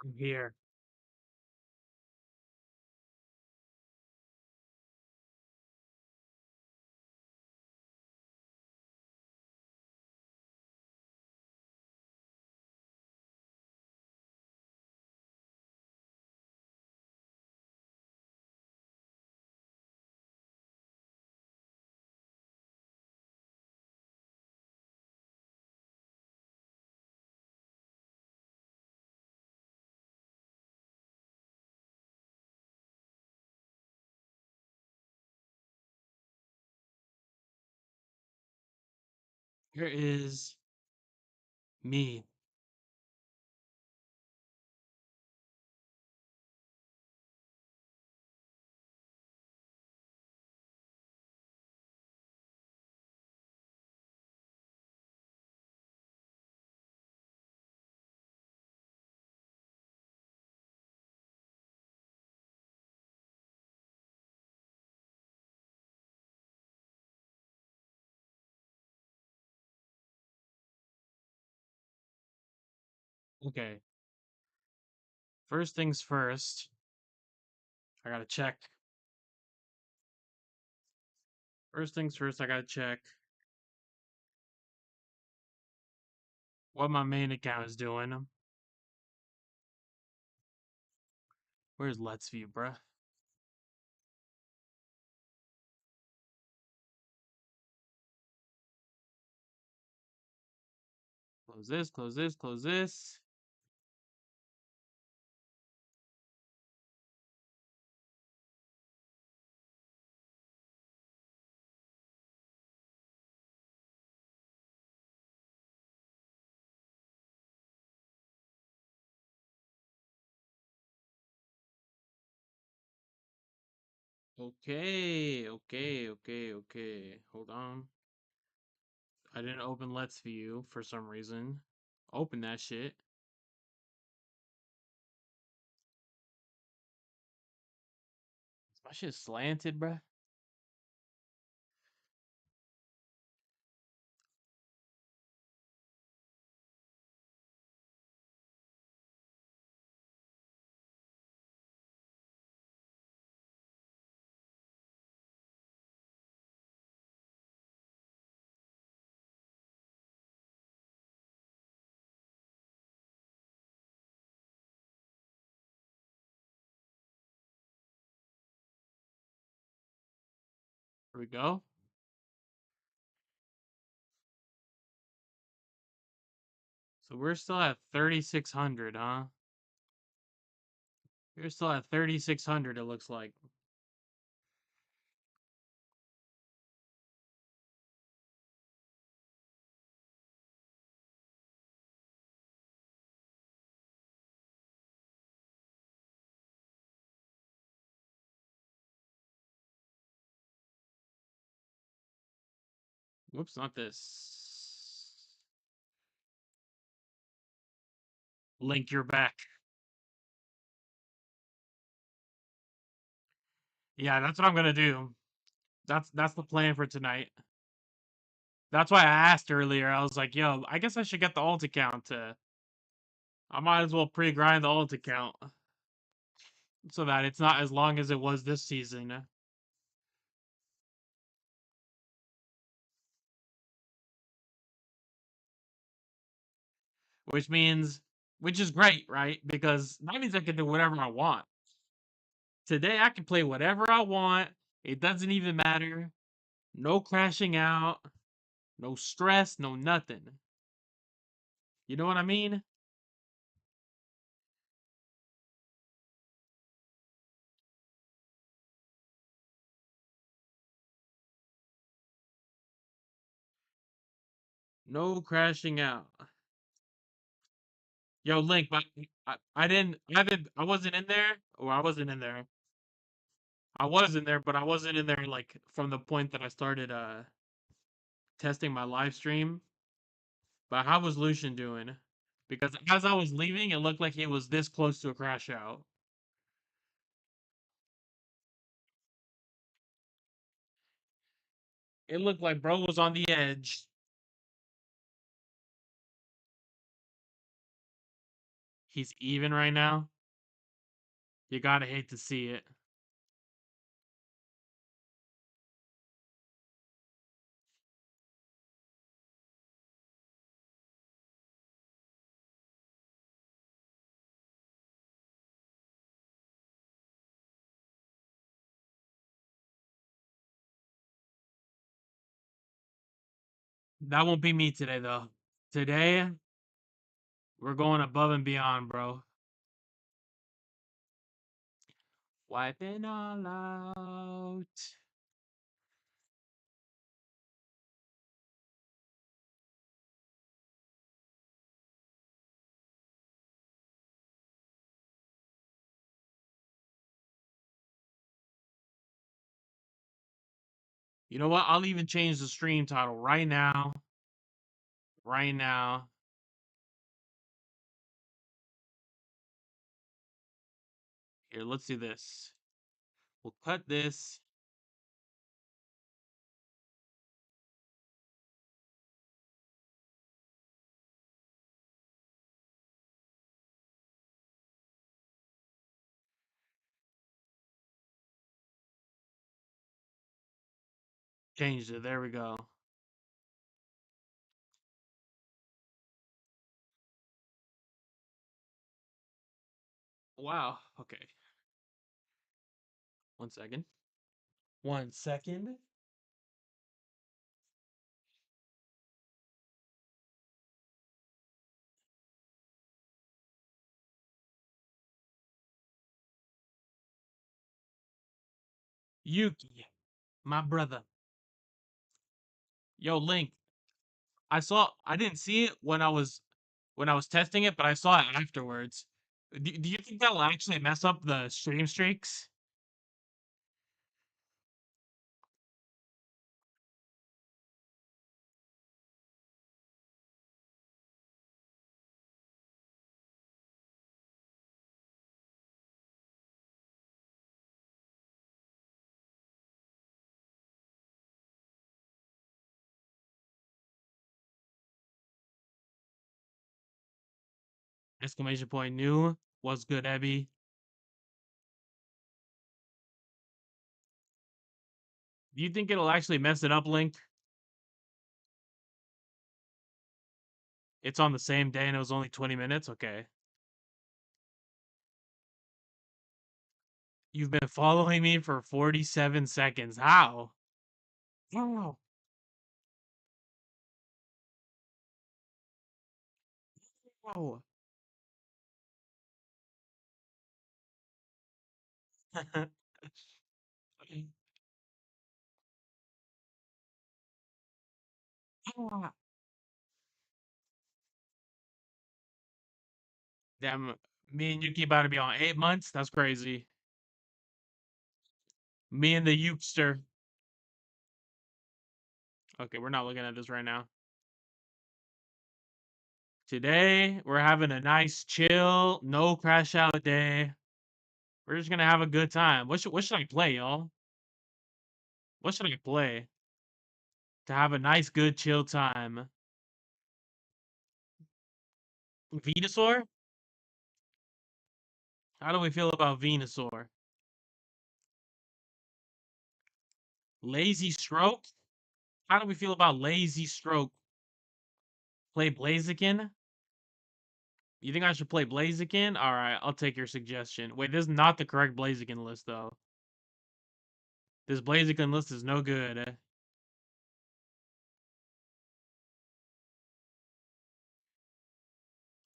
I'm here. Here is me. Okay. First things first, I gotta check. First things first, I gotta check what my main account is doing. Where's Let's View, bruh? Close this, close this, close this. Okay, okay, okay, okay. Hold on. I didn't open Let's View for some reason. Open that shit. Is my shit slanted, bruh? Here we go. So we're still at 3,600, huh? We're still at 3,600, it looks like. Whoops, not this. Link, you're back. Yeah, that's what I'm gonna do. That's the plan for tonight. That's why I asked earlier. I was like, yo, I guess I should get the alt account to I might as well pre-grind the alt account so that it's not as long as it was this season. Which means which is great, right? Because that means I can do whatever I want. Today I can play whatever I want. It doesn't even matter. No crashing out, no stress, no nothing. You know what I mean? No crashing out. Yo, Link, but I didn't, I wasn't in there. Or I wasn't in there. I was in there, but I wasn't in there like from the point that I started testing my live stream. But how was Lucian doing? Because as I was leaving, it looked like he was this close to a crash out. It looked like bro was on the edge. He's even right now. You gotta hate to see it. That won't be me today, though. Today, we're going above and beyond, bro. Wiping all out. You know what? I'll even change the stream title right now. Right now. Here, let's do this. We'll cut this. Changed it. There we go. Wow. Okay. 1 second. 1 second. Yuki, my brother. Yo, Link. I didn't see it when I was testing it, but I saw it afterwards. Do you think that'll actually mess up the stream streaks? Exclamation point new. What's good, Abby? Do you think it'll actually mess it up, Link? It's on the same day and it was only 20 minutes? Okay. You've been following me for 47 seconds. How? How? How? Damn, me and Yuki about to be on 8 months? That's crazy. Me and the Ukester. Okay, we're not looking at this right now. Today, we're having a nice chill, no crash out day. We're just gonna have a good time. What should I play, y'all? What should I play to have a nice, good, chill time? Venusaur? How do we feel about Venusaur? Lazy Stroke? How do we feel about Lazy Stroke? Play Blaziken? You think I should play Blaziken? Alright, I'll take your suggestion. Wait, this is not the correct Blaziken list, though. This Blaziken list is no good.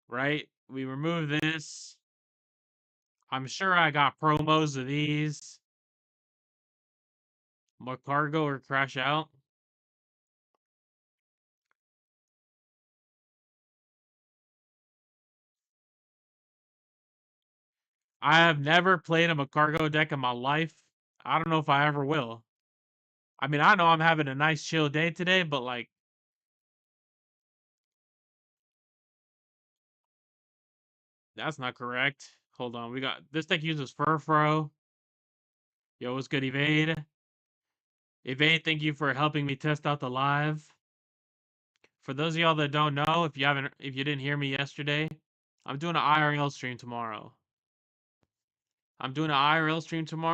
Right? We remove this. I'm sure I got promos of these. Macargo or Crash Out. I have never played a Macargo deck in my life. I don't know if I ever will. I mean, I know I'm having a nice chill day today, but like, that's not correct. Hold on, we got this deck uses Furfro. Yo, what's good, Evade? Evade, thank you for helping me test out the live. For those of y'all that don't know, if you didn't hear me yesterday, I'm doing an IRL stream tomorrow.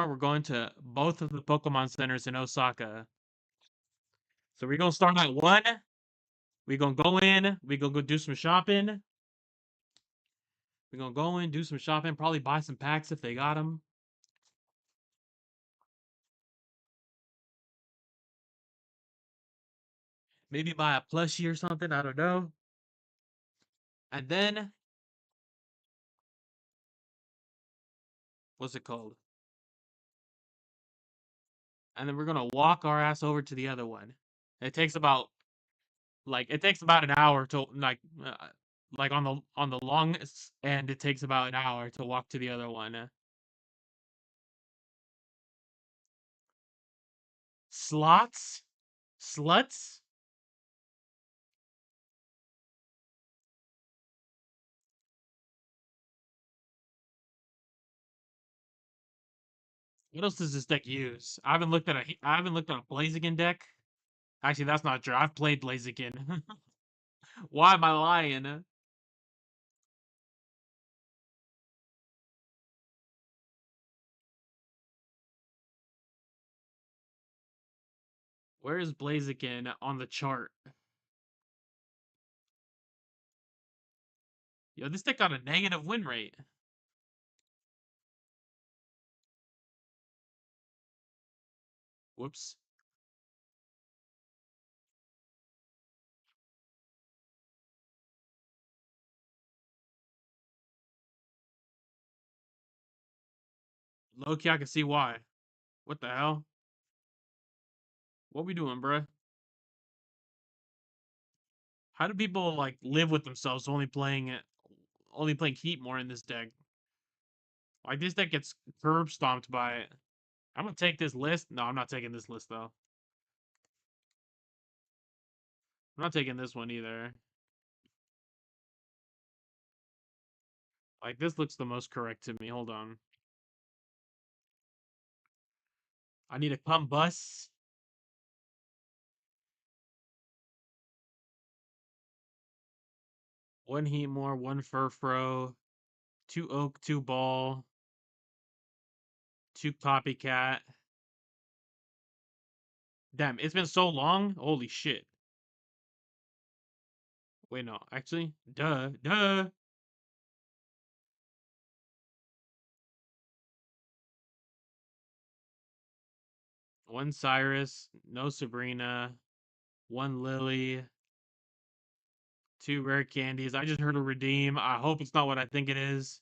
We're going to both of the Pokemon centers in Osaka. So we're gonna start at 1. We're gonna go in. We're gonna go do some shopping. We're gonna go in, do some shopping, probably buy some packs if they got them. Maybe buy a plushie or something. I don't know. And then, what's it called? And then we're gonna walk our ass over to the other one. It takes about an hour to like on the longest end it takes about an hour to walk to the other one. Slots? Sluts? What else does this deck use? I haven't looked at a Blaziken deck. Actually, that's not true. I've played Blaziken. Why am I lying? Where is Blaziken on the chart? Yo, this deck got a negative win rate. Whoops. Low-key, I can see why. What the hell? What we doing, bruh? How do people like live with themselves only playing Heat more in this deck? Like this deck gets curb stomped by it. I'm gonna take this list. No, I'm not taking this list though. I'm not taking this one either. Like this looks the most correct to me. Hold on. I need a Combust. One Heatmore, one Furfro, two Oak, two Ball, two Copycat. Damn, it's been so long. Holy shit. Wait, no, actually, duh. One Cyrus, no Sabrina, one Lily, two rare candies. I just heard a redeem. I hope it's not what I think it is.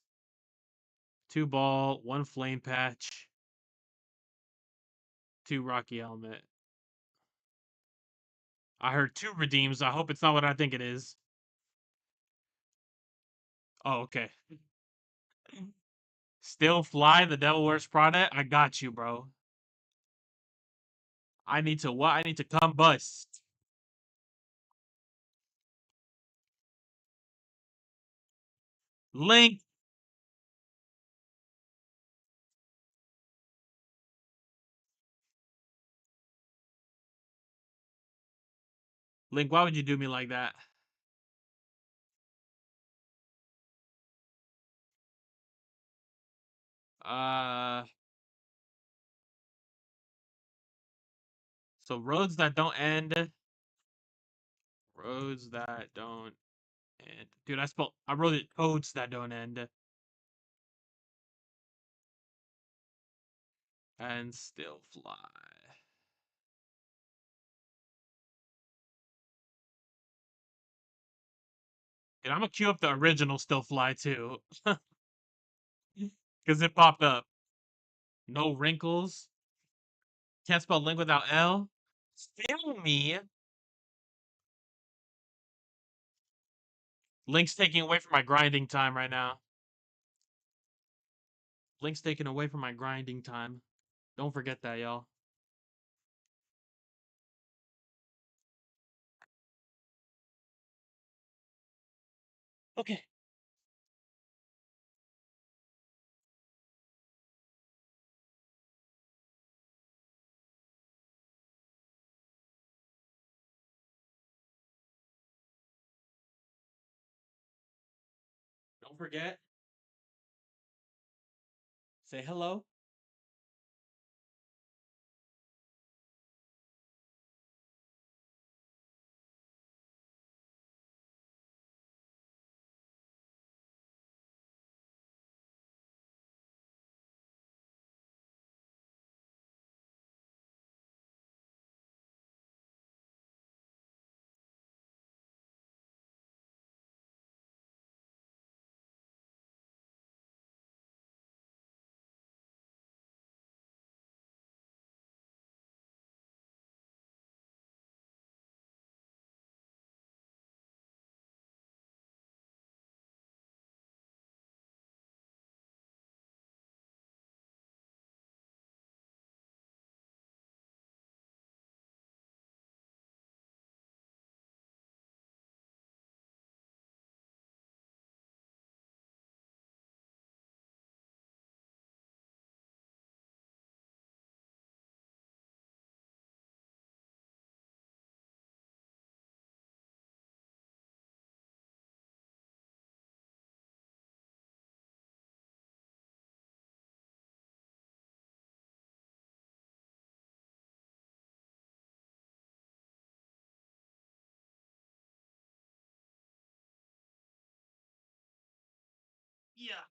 Two Ball, one Flame Patch, two Rocky Helmet. I heard two redeems. I hope it's not what I think it is. Oh, okay. Still Fly, the Devil Wears Prada. I got you, bro. I need to what? I need to Combust. Link. Link, why would you do me like that? Uh, so roads that don't end. Roads that don't end. Dude, I wrote it codes that don't end. And still fly. Dude, I'm gonna queue up the original still fly too. Because it popped up. No wrinkles. Can't spell link without L. Still me. Link's taking away from my grinding time right now. Link's taking away from my grinding time. Don't forget that, y'all. Okay. forget, say hello. Yeah.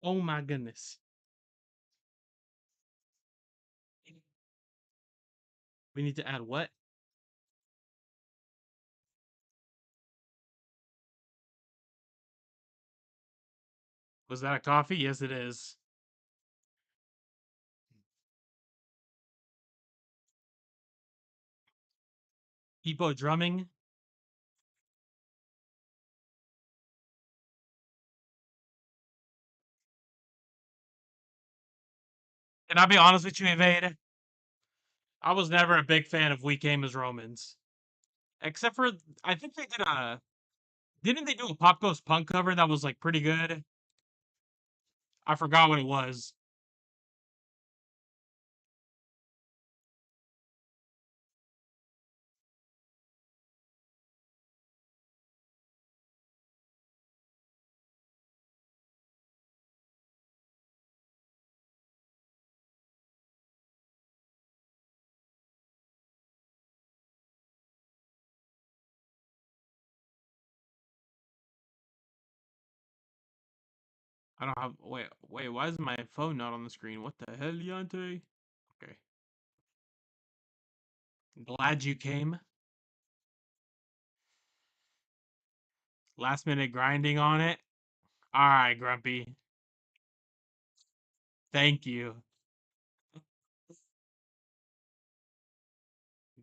Oh my goodness. We need to add what? Was that a coffee? Yes, it is. People drumming. Can I be honest with you, Evade? I was never a big fan of We Came as Romans. Except for, I think they did a. Didn't they do a Pop Goes Punk cover that was like pretty good? I forgot what it was. I don't have. Wait. Why is my phone not on the screen? What the hell, Yante? Okay. Glad you came. Last minute grinding on it. All right, Grumpy. Thank you.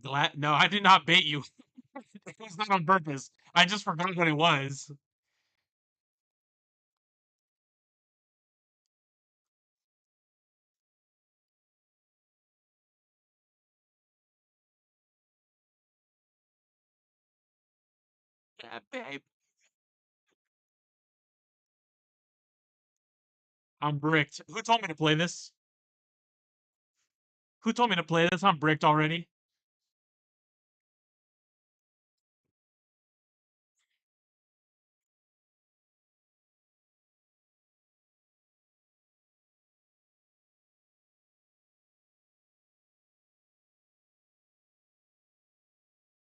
Glad. No, I did not bait you. It was not on purpose. I just forgot what it was. Yeah, babe. I'm bricked. Who told me to play this? Who told me to play this? I'm bricked already.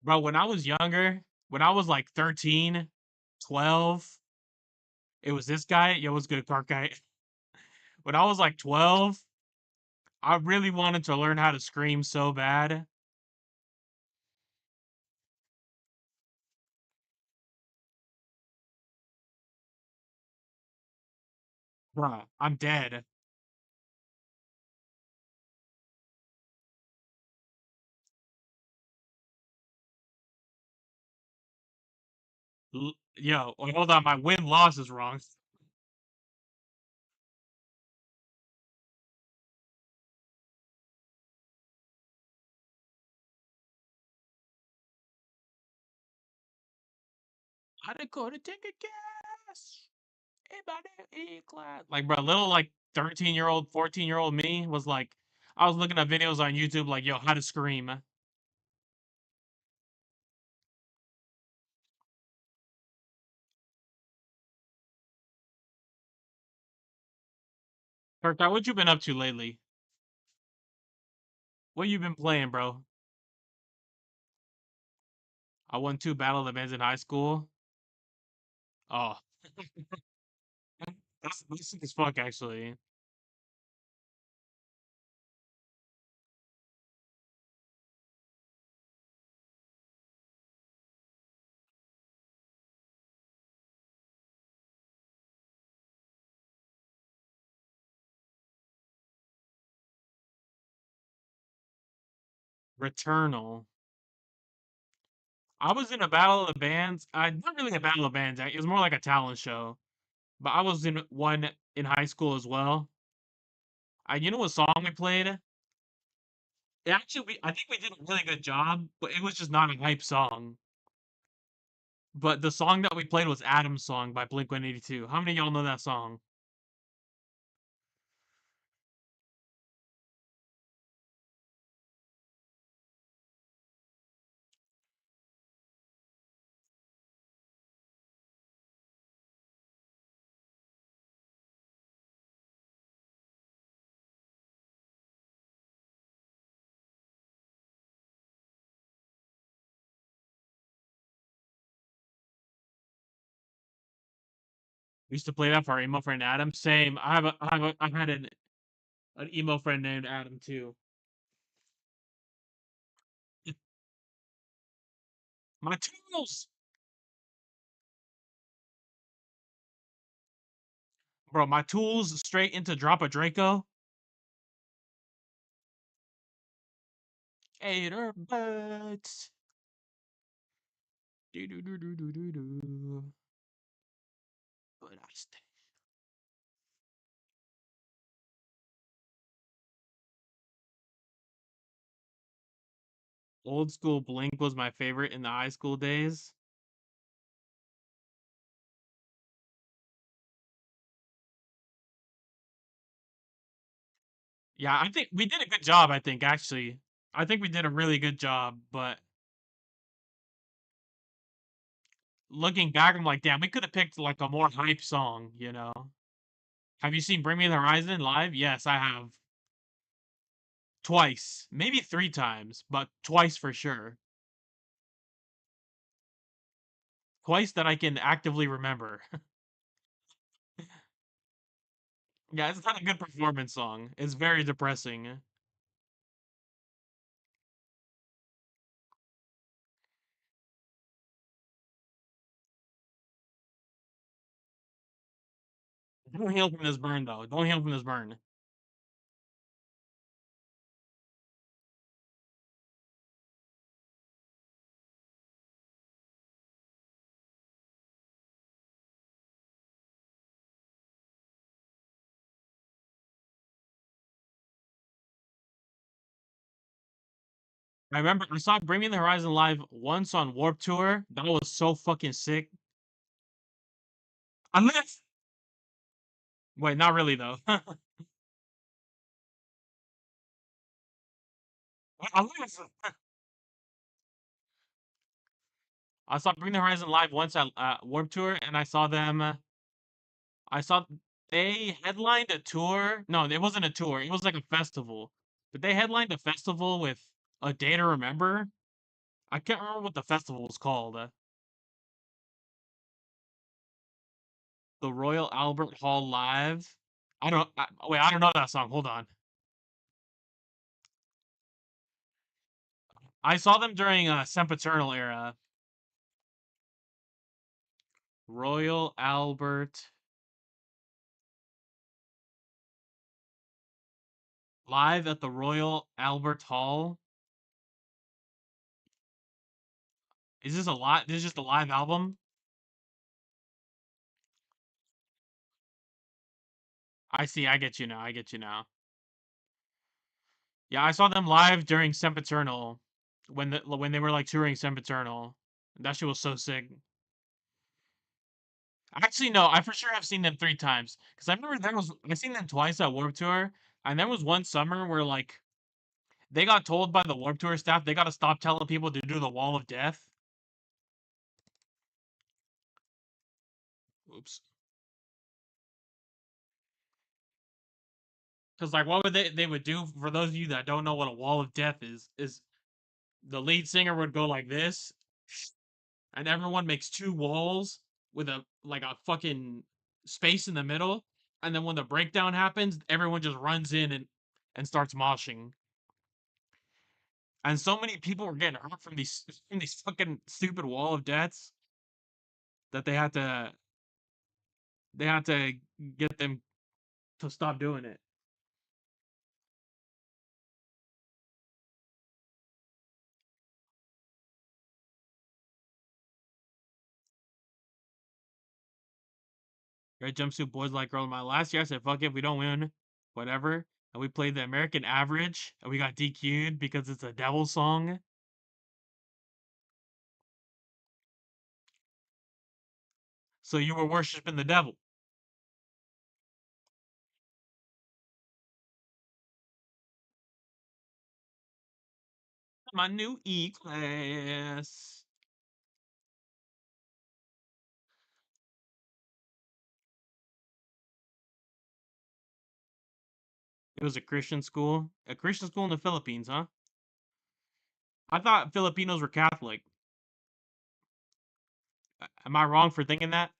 Bro, when I was younger, when I was like 13, 12, it was this guy. Yo, what's good, Clark guy? When I was like 12, I really wanted to learn how to scream so bad. Bruh, I'm dead. Yo, wait, hold on, my win-loss is wrong. I didn't go to take a gas. In my class. Like, bro, little like 13-year-old, 14-year-old me was like, I was looking at videos on YouTube like, yo, how to scream. Kirk, what you been up to lately? What you been playing, bro? I won two battle events in high school. Oh, that's sick as fuck, actually. Returnal. I was in a battle of the bands. Not really a battle of bands. It was more like a talent show. But I was in one in high school as well. You know what song we played? Actually, I think we did a really good job, but it was just not a hype song. But the song that we played was Adam's song by Blink 182. How many of y'all know that song? We used to play that for our emo friend Adam. Same. I had an emo friend named Adam too. My tools, bro. My tools straight into drop a Draco. Gator butts. Do do do do do do do. But I stay. Old school Blink was my favorite in the high school days. Yeah, I think we did a good job. I think actually, I think we did a really good job. But looking back, I'm like, damn, we could have picked like a more hype song. You know? Have you seen Bring Me the Horizon live? Yes, I have. Twice, maybe three times, but twice for sure. Twice that I can actively remember. Yeah, it's not a good performance song. It's very depressing. Don't heal from this burn though. Don't heal from this burn. I remember I saw Bring Me the Horizon live once on Warp Tour. That was so fucking sick. Unless, wait, not really though. Unless I saw Bring the Horizon live once at Warp Tour, and I saw them. I saw they headlined a tour. No, it wasn't a tour. It was like a festival. But they headlined a festival with A Day to Remember. I can't remember what the festival was called. The Royal Albert Hall Live. Wait, I don't know that song. Hold on. I saw them during Sempiternal era. Royal Albert live at the Royal Albert Hall. Is this a lot? This is just a live album? I see. I get you now. I get you now. Yeah, I saw them live during Sempiternal when they were like touring Sempiternal. That shit was so sick. Actually, no, I for sure have seen them 3 times because I remember I seen them twice at Warped Tour, and there was one summer where like they got told by the Warped Tour staff they got to stop telling people to do the Wall of Death. Oops. Because like, what would they would do for those of you that don't know what a Wall of Death is the lead singer would go like this, and everyone makes 2 walls with a fucking space in the middle, and then when the breakdown happens, everyone just runs in and starts moshing. And so many people were getting hurt from these fucking stupid Wall of Deaths that they had to get them to stop doing it. Red Jumpsuit Boys Like Girl. My last year, I said, "Fuck it, if we don't win, whatever." And we played the American Average, and we got DQ'd because it's a devil song. So you were worshiping the devil. My new E class. It was a Christian school in the Philippines, huh? I thought Filipinos were Catholic. Am I wrong for thinking that?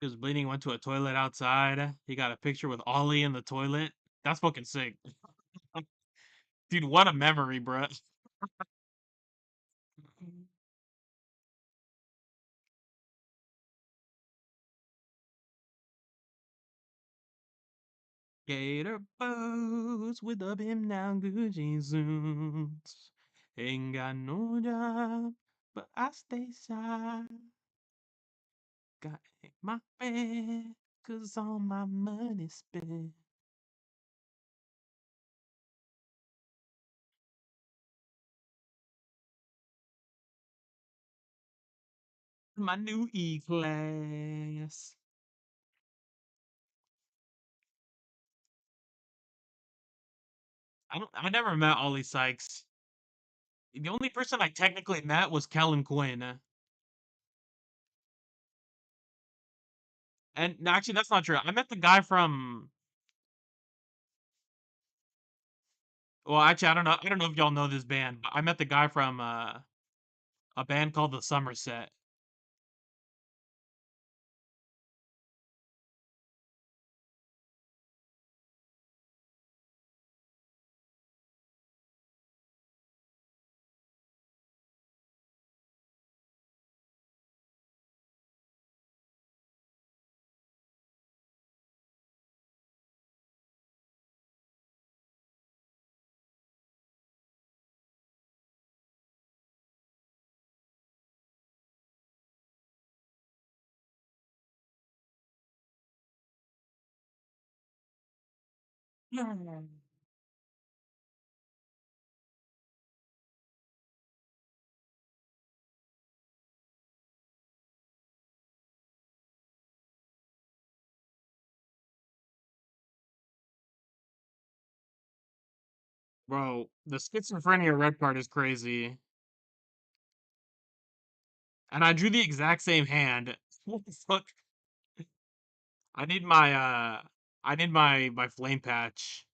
He was bleeding, went to a toilet outside. He got a picture with Ollie in the toilet. That's fucking sick. Dude, what a memory, bruh. Gator boats with up him down Gucci suits. Ain't got no job, but I stay shy. Got my bed, cause all my money spent. My new E class. I never met Ollie Sykes. The only person I technically met was Kellen Quinn. And no, actually, that's not true. I met the guy from. Well, actually, I don't know. I don't know if y'all know this band, but I met the guy from a band called the Somerset. Bro, the schizophrenia red card is crazy. And I drew the exact same hand. What the fuck? I need my flame patch.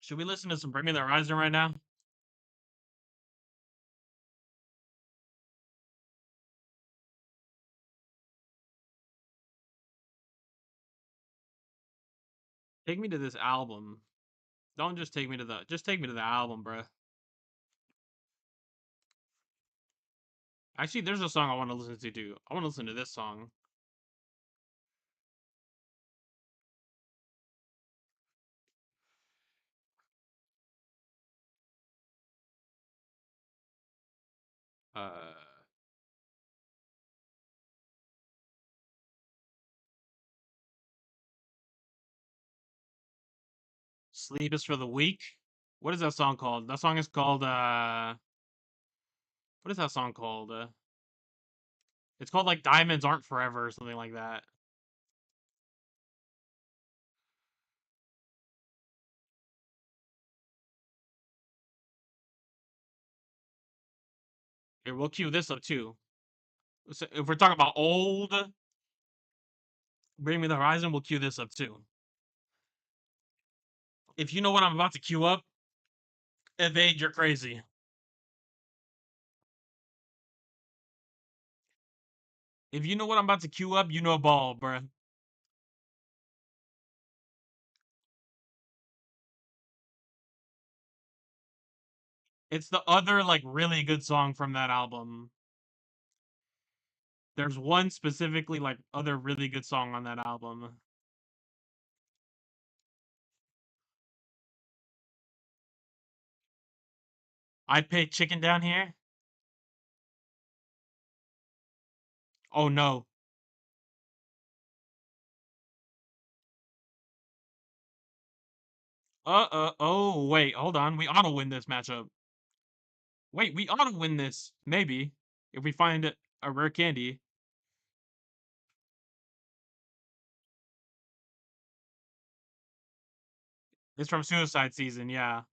Should we listen to some Bring Me the Horizon right now? Take me to this album. Don't just take me to the album, bro. Actually, there's a song I want to listen to too. I want to listen to this song. Uh, Sleep is for the Weak. What is that song called? That song is called what is that song called? It's called like Diamonds Aren't Forever or something like that. Here, we'll cue this up too. So if we're talking about old Bring Me the Horizon, we'll cue this up too. If you know what I'm about to cue up, Evade, you're crazy. If you know what I'm about to cue up, you know ball, bruh. It's the other like really good song from that album. There's one specifically like other really good song on that album. I'd pay chicken down here. Oh no. Oh wait, hold on. We ought to win this matchup. Wait, we ought to win this. Maybe. If we find a rare candy. It's from Suicide Season, yeah.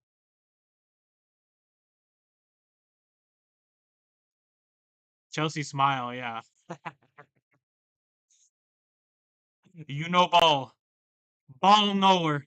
Chelsea Smile, yeah. You know ball. Ball nowhere.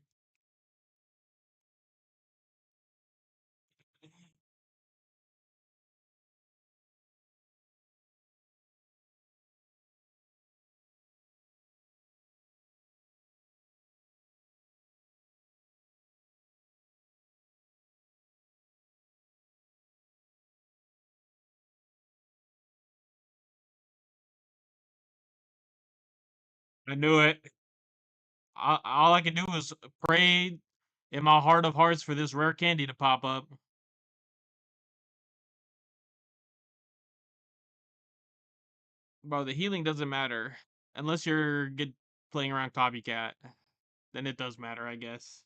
I knew it. All I can do is pray in my heart of hearts for this rare candy to pop up. Bro, the healing doesn't matter. Unless you're good playing around copycat. Then it does matter, I guess.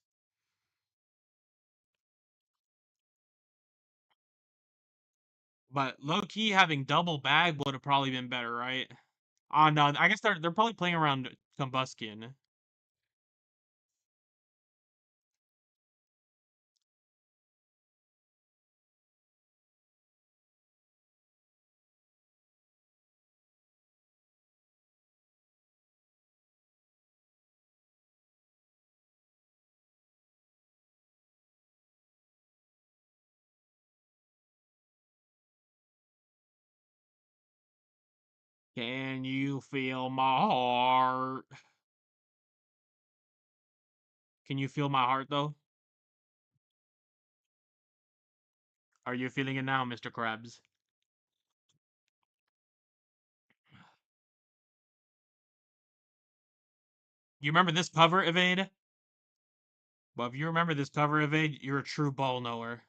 But low key having double bag would have probably been better, right? Oh no, I guess they're probably playing around Combustion. Can you feel my heart? Can you feel my heart though? Are you feeling it now, Mr. Krabs? You remember this cover, Evade? But if you remember this cover Evade, you're a true ball knower.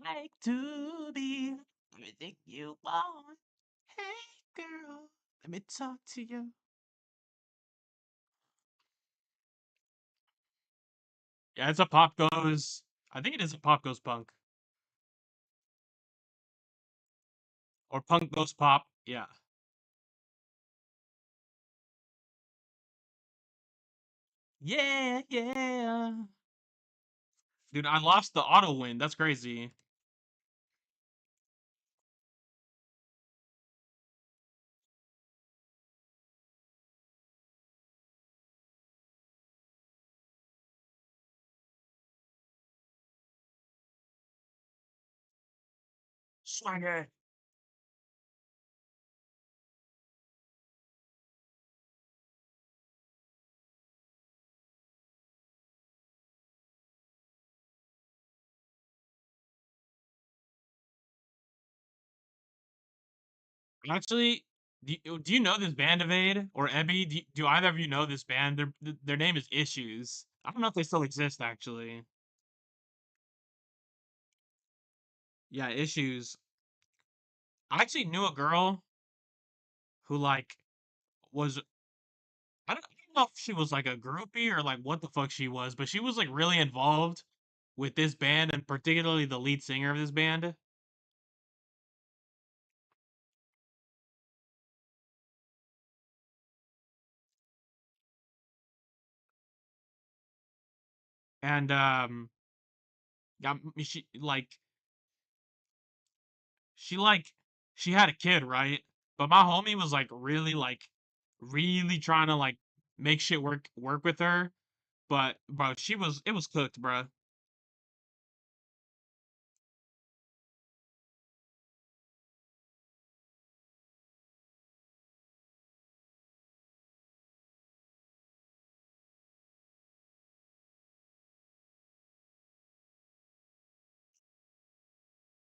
Like to be everything you want. Hey girl, let me talk to you. Yeah, it's a pop goes. I think it is a pop goes punk or punk goes pop. Yeah. Yeah, yeah. Dude, I lost the auto win. That's crazy. Swagger. Actually, do you know this band Evade or Ebby? Do either of you know this band? Their name is Issues. I don't know if they still exist actually. Yeah, Issues. I actually knew a girl who like was I don't know if she was like a groupie or like what the fuck she was, but she was like really involved with this band and particularly the lead singer of this band. And yeah, she like she had a kid, right? But my homie was really trying to like make shit work with her. But bro, it was cooked, bro.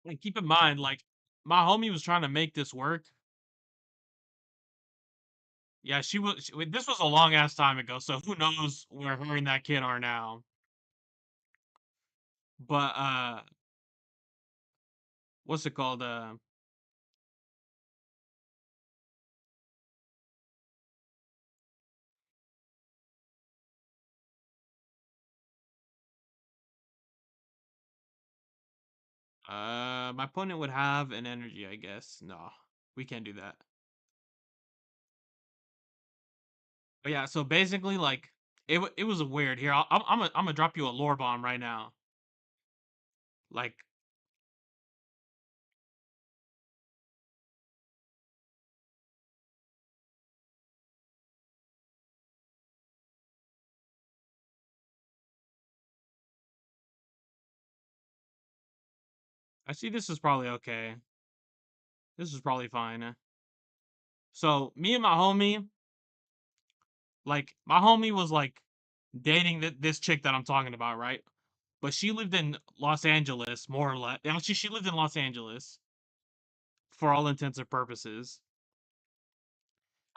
And keep in mind, like my homie was trying to make this work. Yeah, this was a long ass time ago, so who knows where her and that kid are now. But what's it called? My opponent would have an energy, I guess. No, we can't do that. But yeah, so basically, like, it was a weird. Here, I'm gonna drop you a lore bomb right now. Like, I see this is probably okay. This is probably fine. So me and my homie, like, my homie was like dating this chick that I'm talking about, right? But she lived in Los Angeles, more or less. Actually, she lived in Los Angeles for all intents and purposes.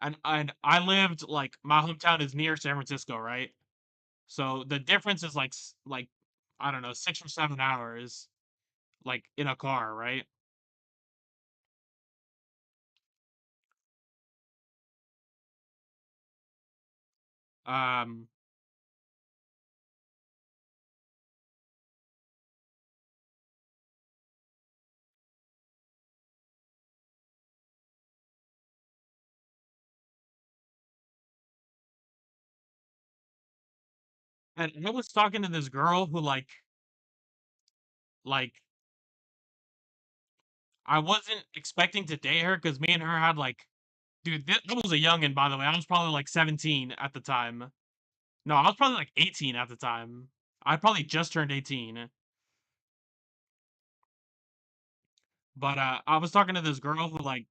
And I lived like my hometown is near San Francisco, right? So the difference is like I don't know, 6 or 7 hours, like in a car, right? Um, and I was talking to this girl who like I wasn't expecting to date her because me and her had like, dude, I was a youngin, by the way. I was probably like 17 at the time. No, I was probably like 18 at the time. I probably just turned 18. But I was talking to this girl who like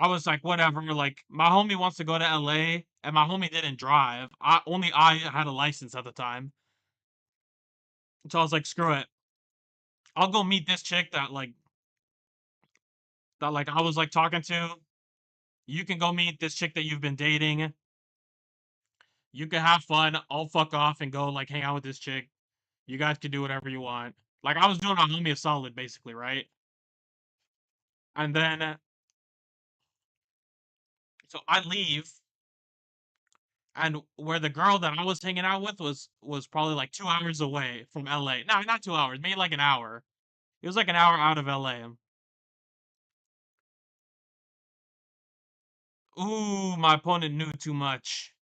I was like, whatever. Like my homie wants to go to LA, and my homie didn't drive. I had a license at the time, so I was like, screw it. I'll go meet this chick that I was like talking to. You can go meet this chick that you've been dating. You can have fun. I'll fuck off and go like hang out with this chick. You guys can do whatever you want. Like I was doing my homie a solid, basically, right? And then so I leave, and where the girl that I was hanging out with was probably like 2 hours away from LA. No, not 2 hours, maybe like an hour. It was like an hour out of LA. Ooh, my opponent knew too much.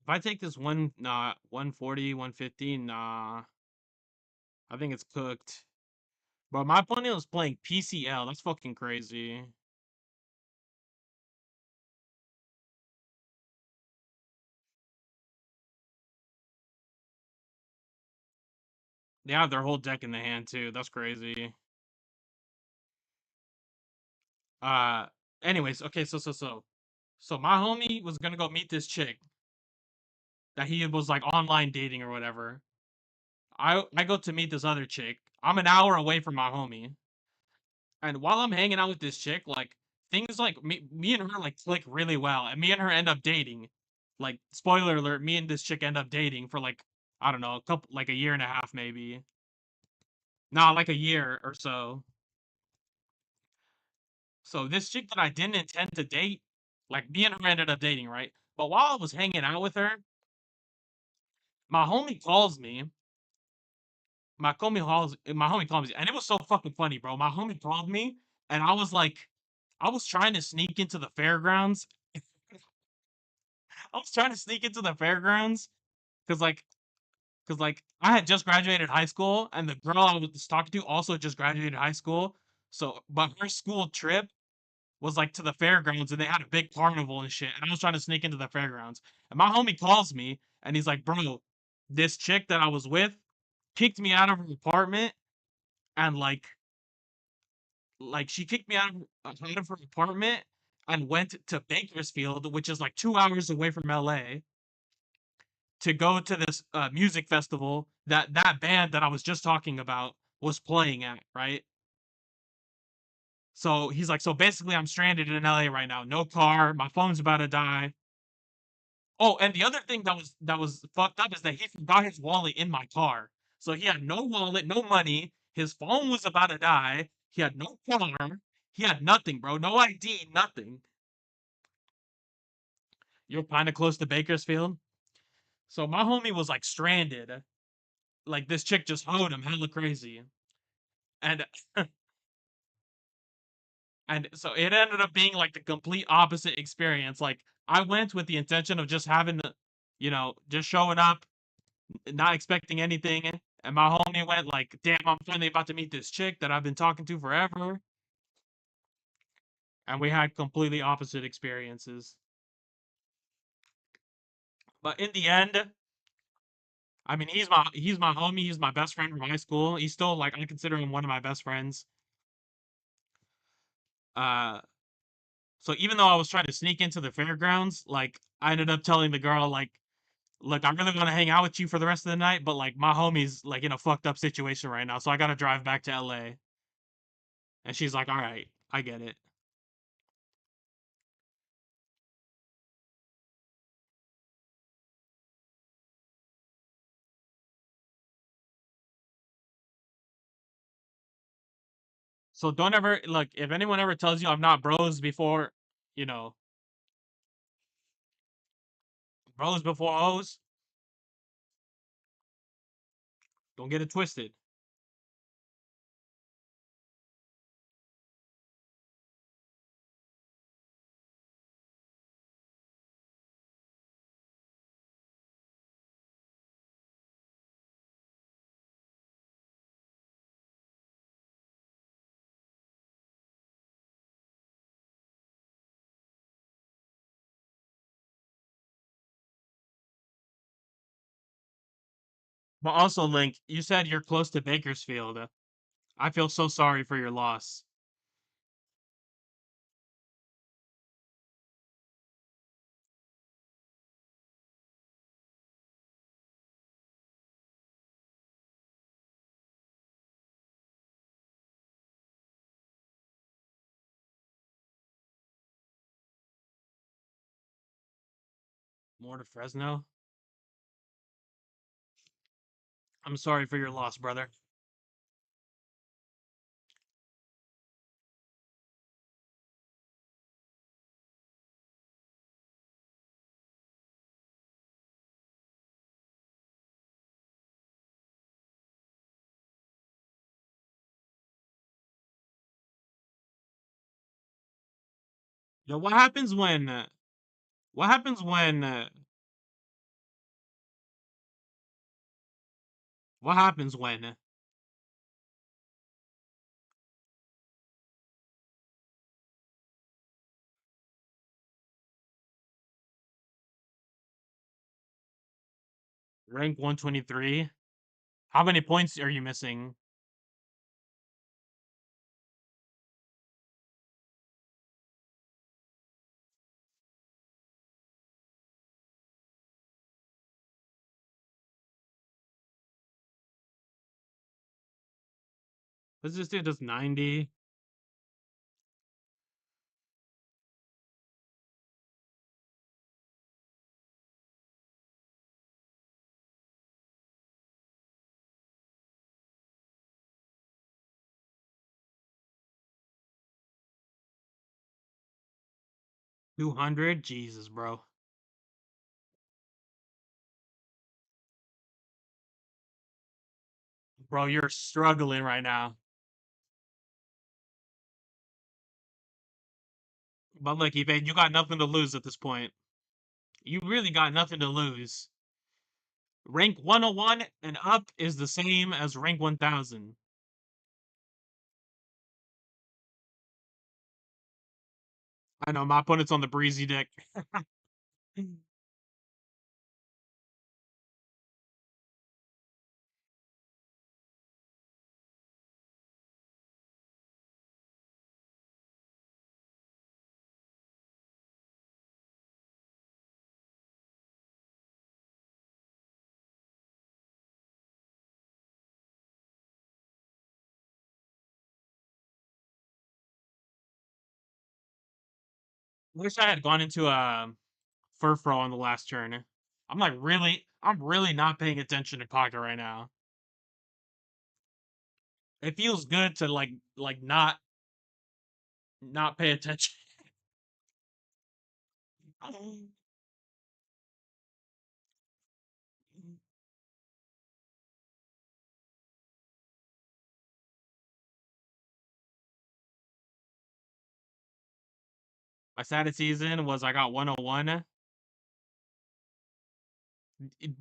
If I take this 140, 150, nah, I think it's cooked. But my opponent was playing PCL. That's fucking crazy. They have their whole deck in the hand too. That's crazy. Uh, anyways, okay, so my homie was gonna go meet this chick that he was like online dating or whatever. I go to meet this other chick. I'm an hour away from my homie, and while I'm hanging out with this chick, like things like me and her like click really well, and me and her end up dating. Like spoiler alert, me and this chick end up dating for like I don't know, a couple like a year and a half maybe. Not like a year or so. So this chick that I didn't intend to date, like me and her ended up dating, right? But while I was hanging out with her, my homie calls me. My homie calls me, and it was so fucking funny, bro. My homie called me, and I was like, I was trying to sneak into the fairgrounds. I was trying to sneak into the fairgrounds because like I had just graduated high school, and the girl I was talking to also just graduated high school. So, but her school trip was like to the fairgrounds, and they had a big carnival and shit. And I was trying to sneak into the fairgrounds, and my homie calls me, and he's like, "Bro, this chick that I was with kicked me out of her apartment, and like she kicked me out of her apartment and went to Bakersfield, which is like 2 hours away from LA, to go to this music festival that band that I was just talking about was playing at, right? So he's like, so basically, I'm stranded in LA right now. No car. My phone's about to die. Oh, and the other thing that was fucked up is that he forgot his wallet in my car. So he had no wallet, no money. His phone was about to die. He had no car. He had nothing, bro. No ID, nothing. You're kind of close to Bakersfield. So my homie was like stranded. Like this chick just hoed him hella crazy. And and so it ended up being like the complete opposite experience. Like I went with the intention of just having the, just showing up, not expecting anything. And my homie went like, damn, I'm finally about to meet this chick that I've been talking to forever. And we had completely opposite experiences. But in the end, I mean, he's my homie. He's my best friend from high school. He's still like I consider him one of my best friends. Uh, so even though I was trying to sneak into the fairgrounds, like I ended up telling the girl like, look, I really want to hang out with you for the rest of the night, but like my homie's like in a fucked up situation right now, so I gotta drive back to LA. And she's like, all right, I get it. So don't ever look if anyone ever tells you I'm not you know, bros before O's, don't get it twisted. But also, Link, you said you're close to Bakersfield. I feel so sorry for your loss. More to Fresno. I'm sorry for your loss, brother. Yo, what happens when? What happens when? What happens when? Rank 123. How many points are you missing? Let's just do just 90. 200. Jesus, bro. Bro, you're struggling right now. But look, Ivan, you got nothing to lose at this point. You really got nothing to lose. Rank 101 and up is the same as rank 1000. I know, my opponent's on the breezy deck. Wish I had gone into a Furfro on the last turn. I'm really not paying attention to pocket right now. It feels good to like not pay attention. My saddest season was I got 101.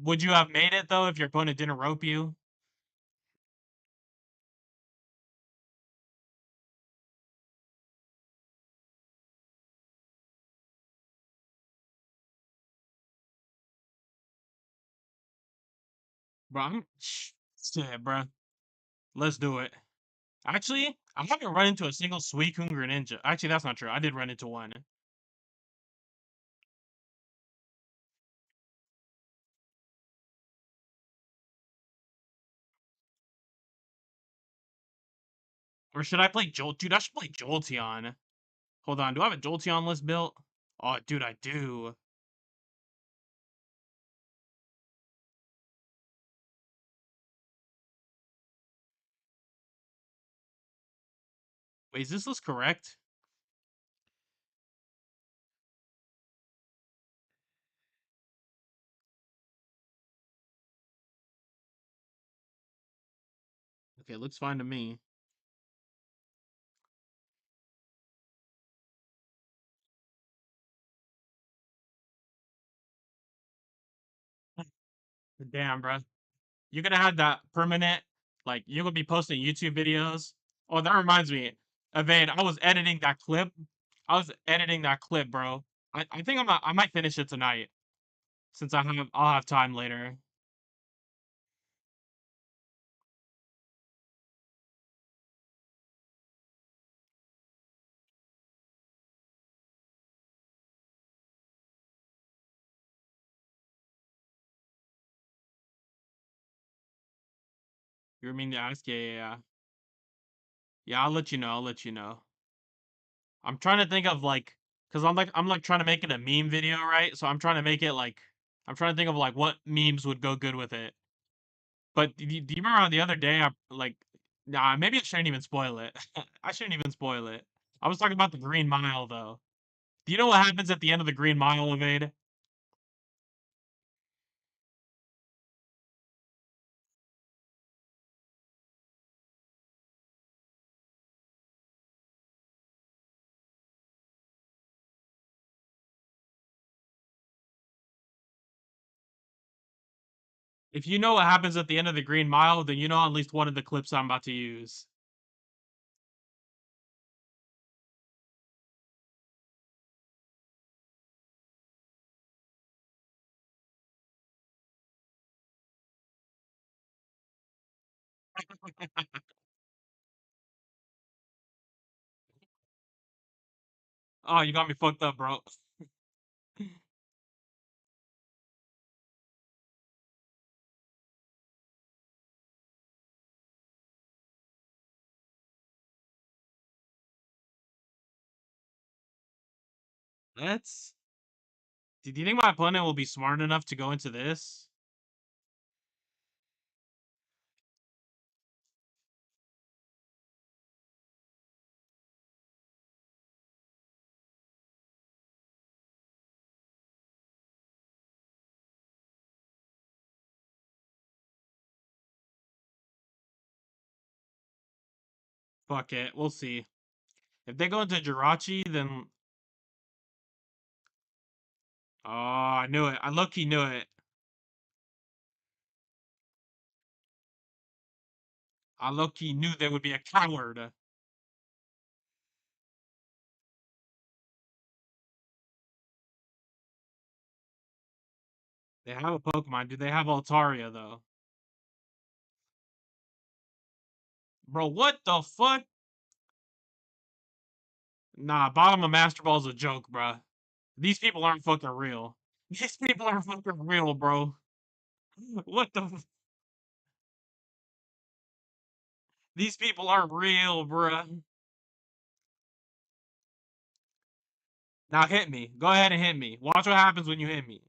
Would you have made it though if your opponent didn't rope you? Bro, shit, bro. Let's do it. Actually, I haven't run into a single Suicune Greninja. Actually, that's not true. I did run into one. Or should I play Jolt? Dude, I should play Jolteon. Hold on, do I have a Jolteon list built? Oh, dude, I do. Wait, is this list correct? Okay, looks fine to me. Damn, bro. You're gonna have that permanent, like, you're gonna be posting YouTube videos. Oh, that reminds me. Evade, I was editing that clip. I was editing that clip, bro. I think I might finish it tonight since I'll have time later. You mean to ask? Yeah, yeah, yeah. Yeah, I'll let you know. I'll let you know. I'm trying to think of like, cause I'm like trying to make it a meme video, right? So I'm trying to make it like, I'm trying to think of like what memes would go good with it. But do you remember the other day? I like, nah, maybe I shouldn't even spoil it. I shouldn't even spoil it. I was talking about the Green Mile though. Do you know what happens at the end of the Green Mile, Evade? If you know what happens at the end of the Green Mile, then you know at least one of the clips I'm about to use. Oh, you got me fucked up, bro. Let's. Do you think my opponent will be smart enough to go into this? Fuck it, we'll see. If they go into Jirachi, then oh, I knew it. I low-key knew it. I low-key knew they would be a coward. They have a Pokemon. Do they have Altaria though? Bro, what the fuck? Nah, bottom of Master Ball is a joke, bro. These people aren't fucking real. These people aren't fucking real, bro. What the? These people aren't real, bruh. Now hit me. Go ahead and hit me. Watch what happens when you hit me.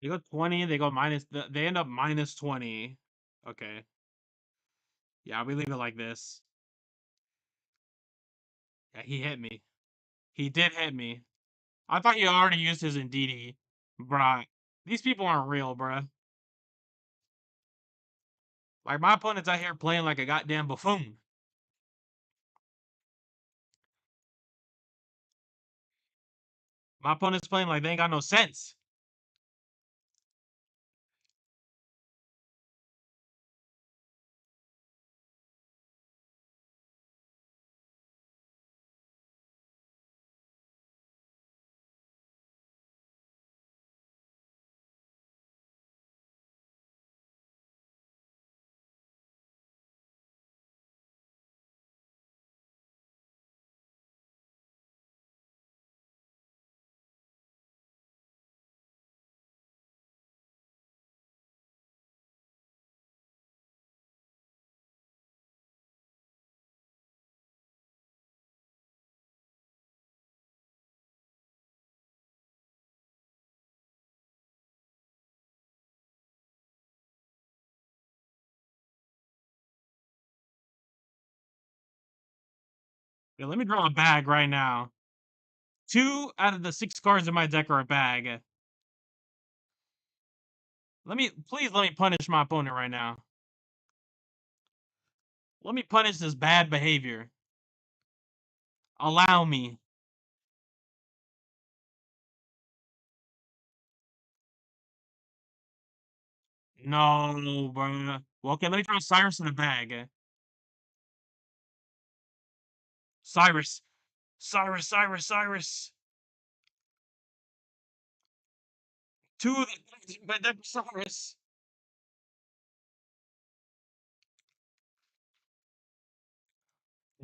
They go 20. They go minus. They end up minus 20. Okay. Yeah, we leave it like this. Yeah, he hit me. He did hit me. I thought he already used his Indeedee. Bruh. These people aren't real, bruh. Like, my opponent's out here playing like a goddamn buffoon. My opponent's playing like they ain't got no sense. Yeah, let me draw a bag right now. 2 out of the 6 cards in my deck are a bag. Please let me punish my opponent right now. Let me punish this bad behavior. Allow me. No, bro. Well, okay, let me throw Cyrus in the bag. Cyrus. Cyrus, Cyrus, Cyrus. To the Cyrus.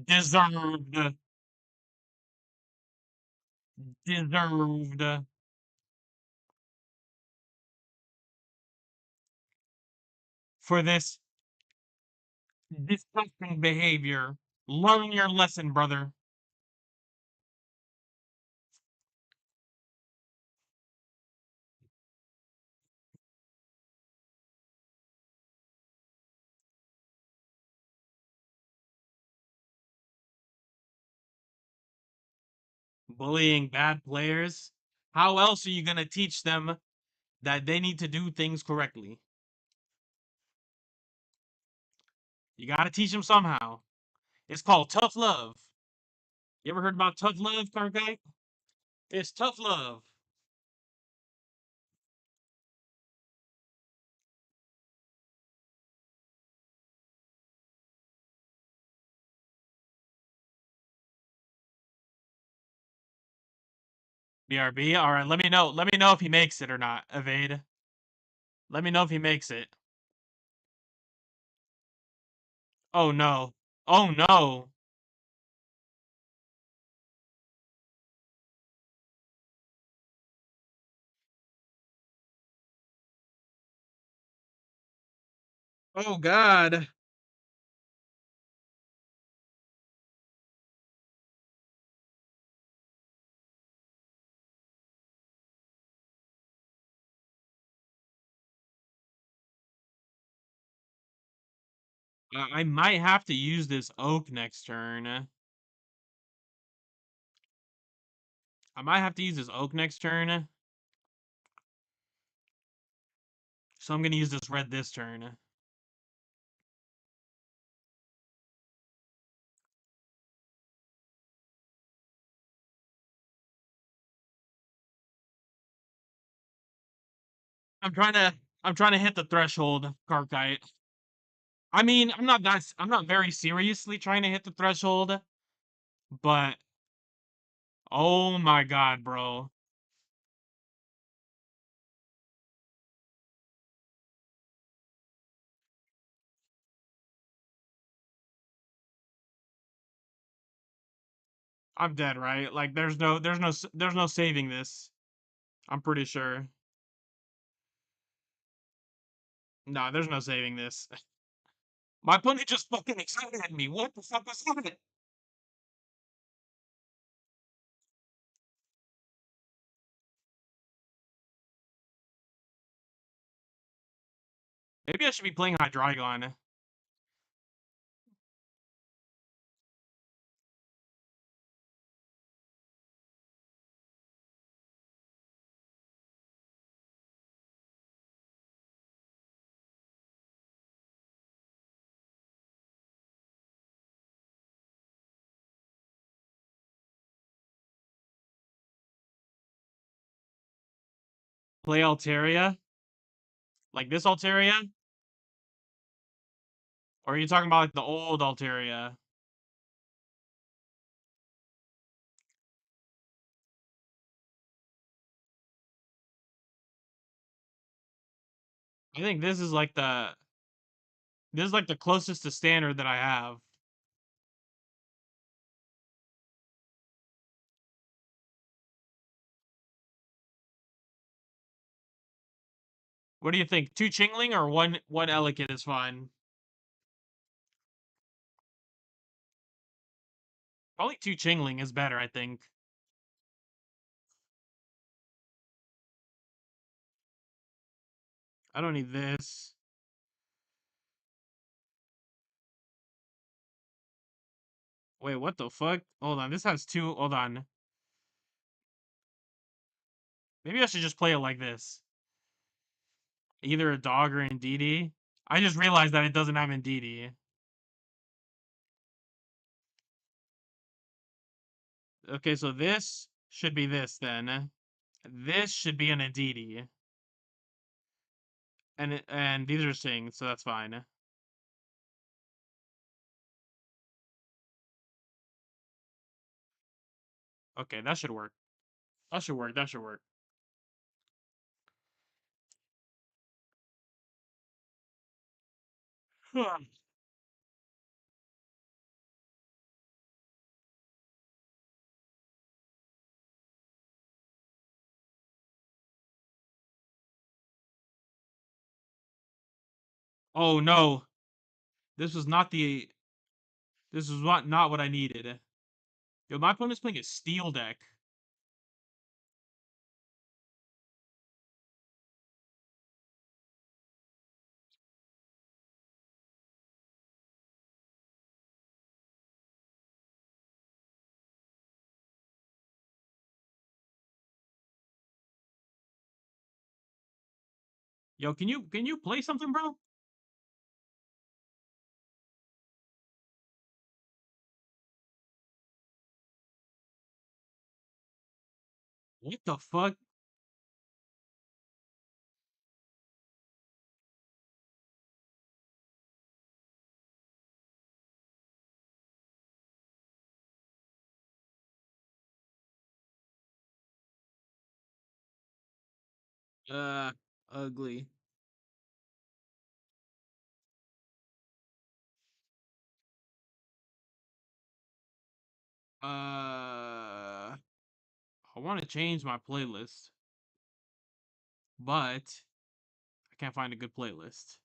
Deserved. Deserved. For this disgusting behavior. Learn your lesson, brother. Bullying bad players. How else are you going to teach them that they need to do things correctly? You got to teach them somehow. It's called tough love. You ever heard about tough love, Karkai? It's tough love. BRB. All right, let me know. Let me know if he makes it or not. Evade. Let me know if he makes it. Oh no. Oh no. Oh god. I might have to use this oak next turn. I might have to use this oak next turn. So I'm gonna use this red this turn. I'm trying to hit the threshold, Karkite. I mean, I'm not very seriously trying to hit the threshold, but oh my god, bro. I'm dead, right? Like there's no saving this. I'm pretty sure. No, there's no saving this. My opponent just fucking excited at me. What the fuck was that? Maybe I should be playing Hydreigon. Play Altaria? Like this Altaria? Or are you talking about like the old Altaria? I think this is like the closest to standard that I have. What do you think? Two Chingling or one Elekid is fine? Probably two Chingling is better, I think. I don't need this. Wait, what the fuck? Hold on, this has two. Hold on. Maybe I should just play it like this. Either a dog or Indeedee. I just realized that it doesn't have Indeedee. Okay, so this should be this then. This should be an Indeedee. And these are Sings, so that's fine. Okay, that should work. That should work. That should work. Oh no. This was not the this was not what I needed. Yo, my opponent's playing a steel deck. Yo, can you play something, bro? What the fuck? Uh, ugly. I want to change my playlist, but I can't find a good playlist.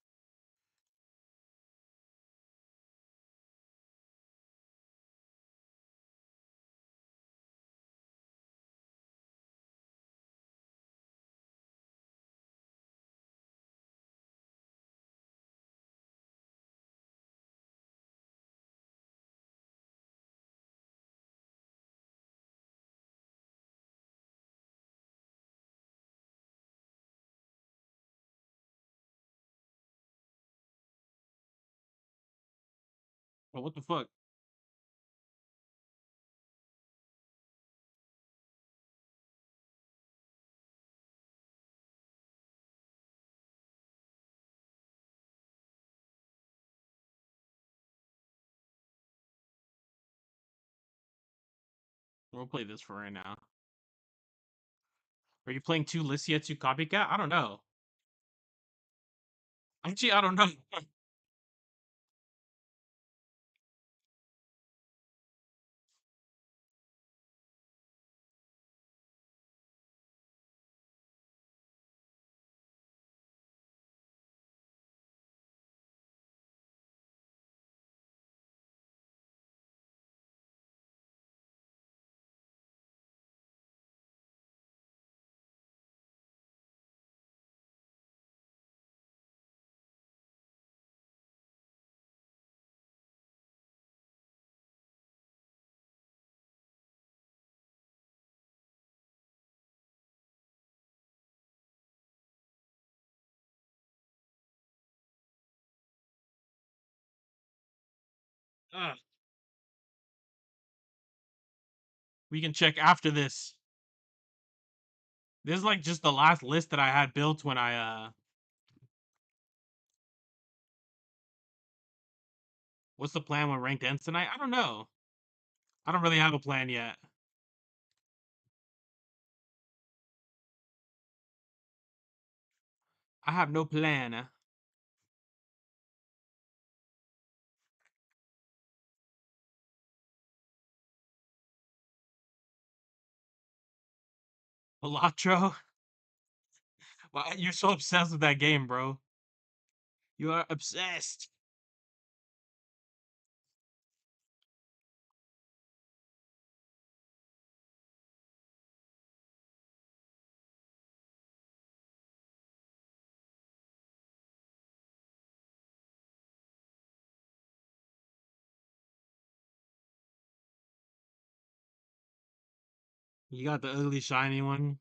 But what the fuck? We'll play this for right now. Are you playing two Lissia, two Copycat? I don't know. Actually, I don't know. Ugh. We can check after this. This is like just the last list that I had built when I. What's the plan when ranked ends tonight? I don't know. I don't really have a plan yet. I have no plan. Elatro? Why you're so obsessed with that game, bro? You are obsessed. You got the ugly shiny one.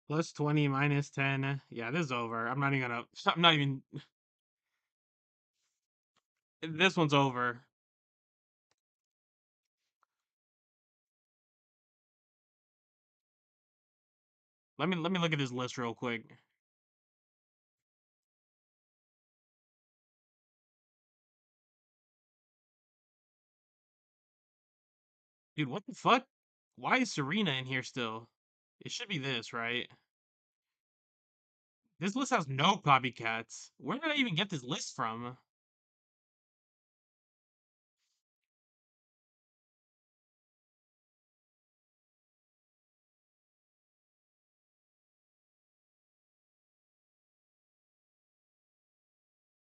Plus 20 minus 10. Yeah, this is over. I'm not even gonna. I'm not even. This one's over. Let me look at this list real quick. Dude, what the fuck? Why is Serena in here still? It should be this, right? This list has no copycats. Where did I even get this list from?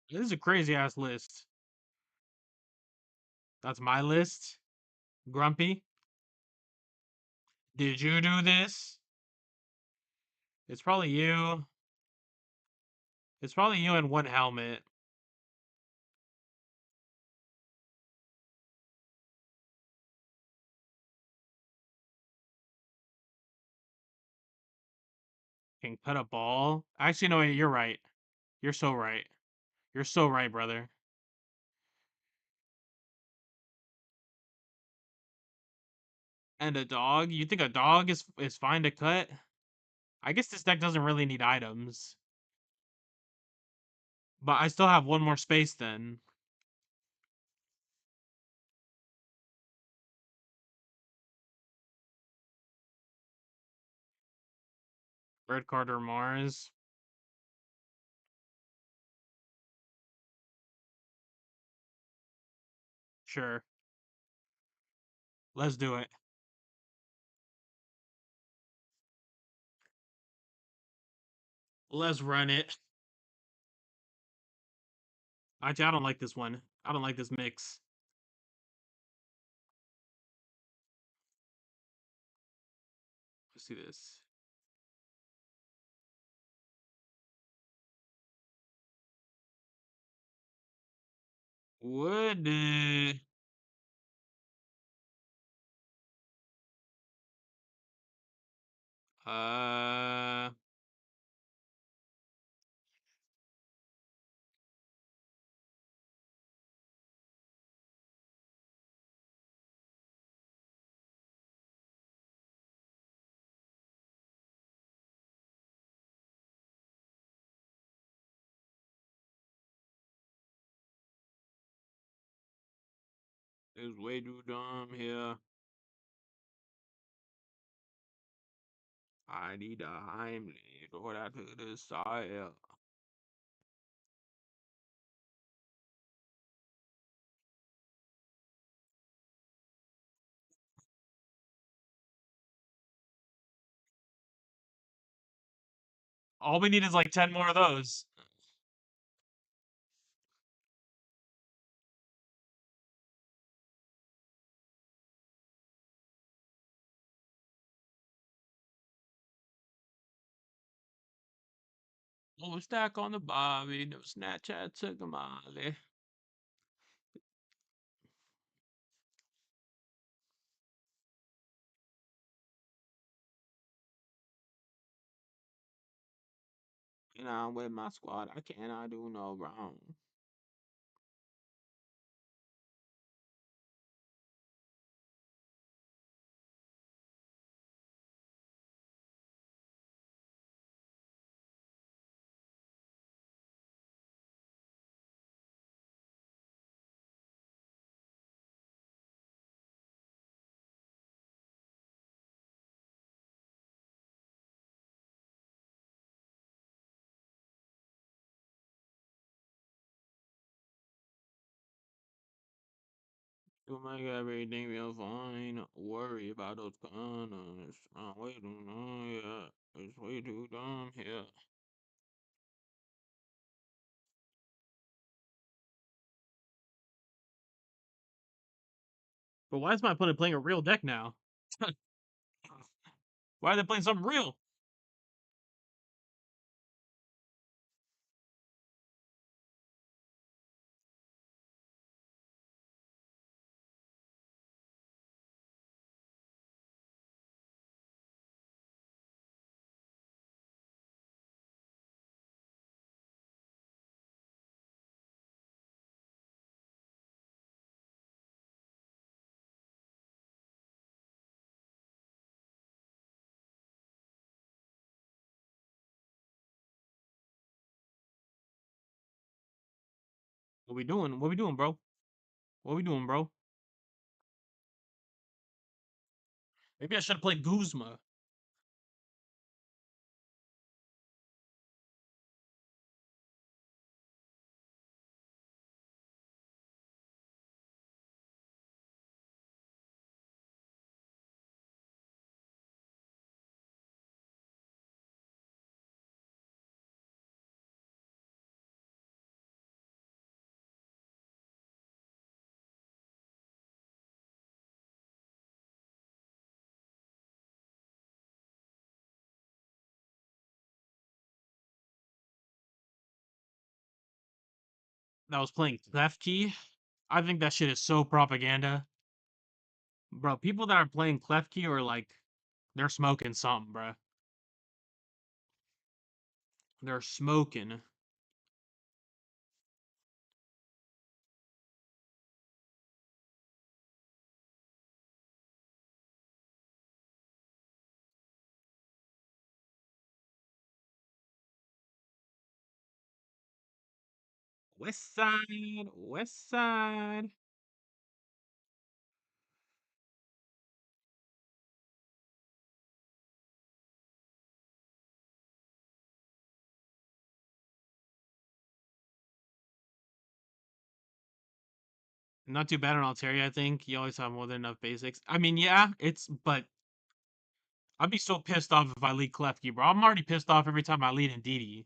This is a crazy ass list. That's my list. Grumpy. Did you do this? It's probably you. It's probably you in one helmet. Can cut a ball. Actually, no, wait, you're right. You're so right. You're so right, brother. And a dog? You think a dog is fine to cut? I guess this deck doesn't really need items. But I still have one more space then. Red Carter Mars. Sure. Let's do it. Let's run it. Actually, I don't like this one. I don't like this mix. Let's see this. Would uh is way too dumb here. I need a Heimlich or that to the side. All we need is like 10 more of those. No stack on the Bobby, no Snapchat to Gamali. And I'm with my squad, I cannot do no wrong. You make everything feel fine. Worry about those gunners. I'm way too long, yeah. It's way too dumb here. But why is my opponent playing a real deck now? Why are they playing something real? What we doing? What we doing, bro? What we doing, bro? Maybe I should have played Guzma. That was playing Klefki. I think that shit is so propaganda. Bro, people that are playing Klefki are like, they're smoking something, bro. They're smoking. West side, west side. Not too bad on Altaria, I think. You always have more than enough basics. I mean, yeah, but I'd be so pissed off if I lead Klefki, bro. I'm already pissed off every time I lead Ndidi.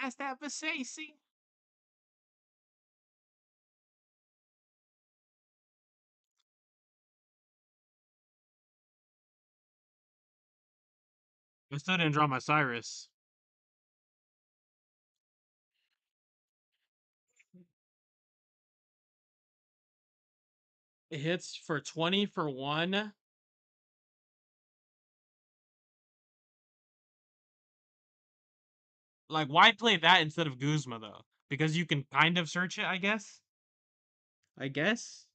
That's that Versace. I still didn't draw my Cyrus. It hits for 20 for one. Like, why play that instead of Guzma, though? Because you can kind of search it, I guess? I guess?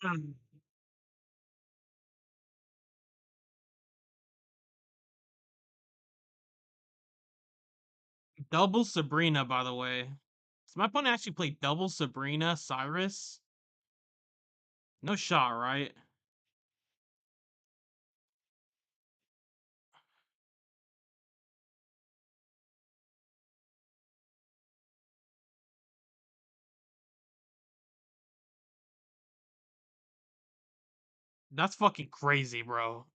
Hmm. Double Sabrina, by the way. So my opponent actually played double Sabrina, Cyrus. No shot, right? That's fucking crazy, bro.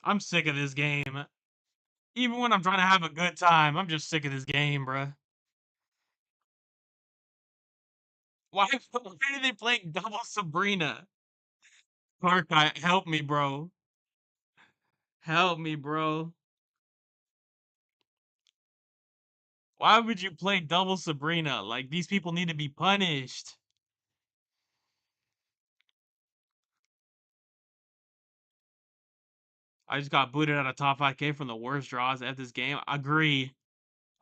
I'm sick of this game. Even when I'm trying to have a good time, I'm just sick of this game, bruh. Why are they playing double Sabrina? Parkai, help me, bro. Help me, bro. Why would you play double Sabrina? Like, these people need to be punished. I just got booted out of top 5K from the worst draws at this game. Agree.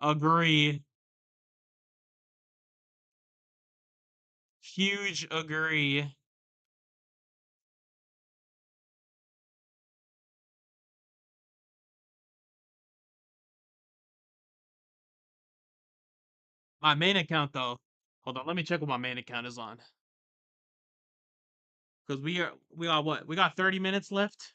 Agree. Huge agree. My main account, though. Hold on, let me check what my main account is on. Because we got what? We got 30 minutes left.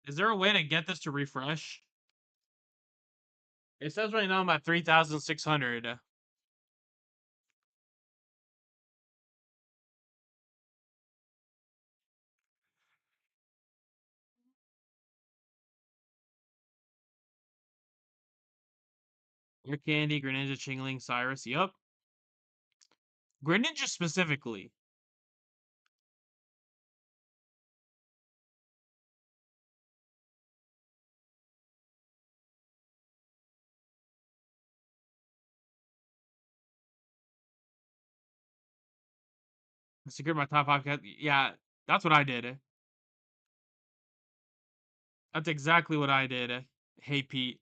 Is there a way to get this to refresh? It says right now I'm at 3,600. Your Candy, Greninja, Chingling, Cyrus. Yup. Greninja specifically. I secured my top 5. Yeah, that's what I did. That's exactly what I did. Hey, Pete.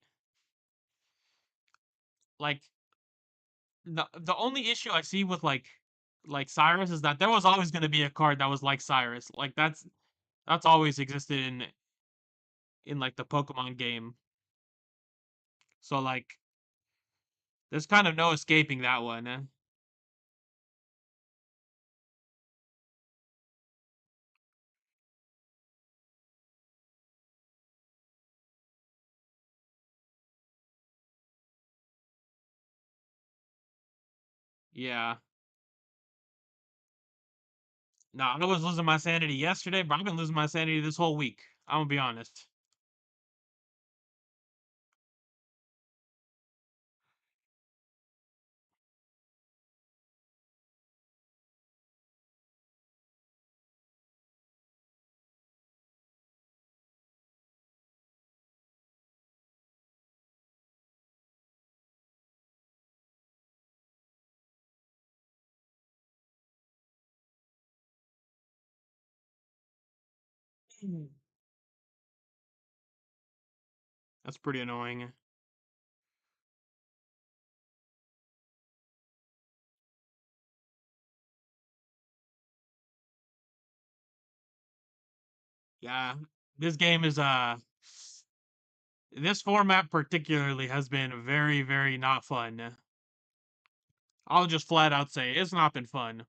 Like, the only issue I see with like Cyrus is that there was always going to be a card that was like Cyrus. Like that's always existed in like the Pokemon game. So like there's kind of no escaping that one. Yeah. No, I was losing my sanity yesterday, but I've been losing my sanity this whole week. I'm gonna be honest. That's pretty annoying. Yeah, this game is this format particularly has been very, very not fun. I'll just flat out say it's not been fun.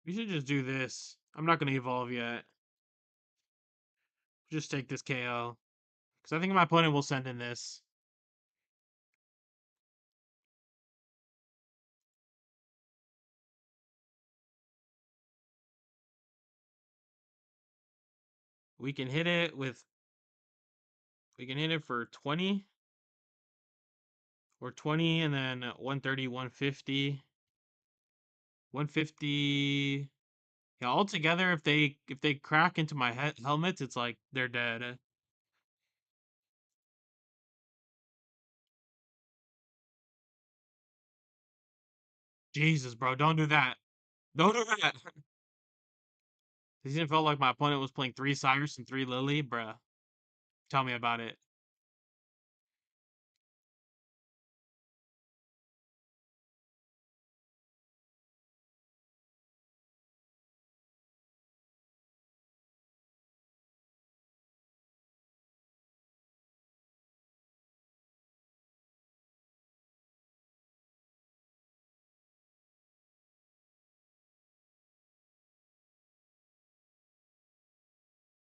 We should just do this. I'm not gonna evolve yet. Just take this KO. Because I think my opponent will send in this. We can hit it with we can hit it for 20 or 20 and then 130, 150. 150. Yeah, altogether if they crack into my helmets, it's like they're dead. Jesus, bro, don't do that. Don't do that. This even felt like my opponent was playing 3 Cyrus and 3 Lily, bruh. Tell me about it.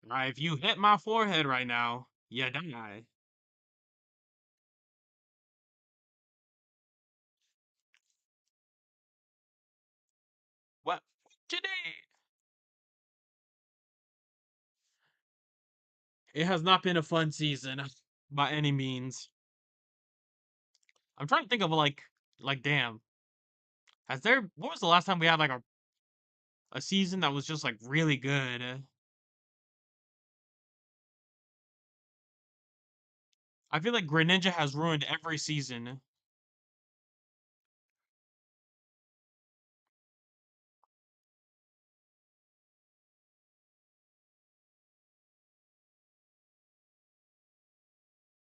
If you hit my forehead right now, you die. What today? It has not been a fun season by any means. I'm trying to think of damn. Has there? What was the last time we had like a season that was just like really good? I feel like Greninja has ruined every season.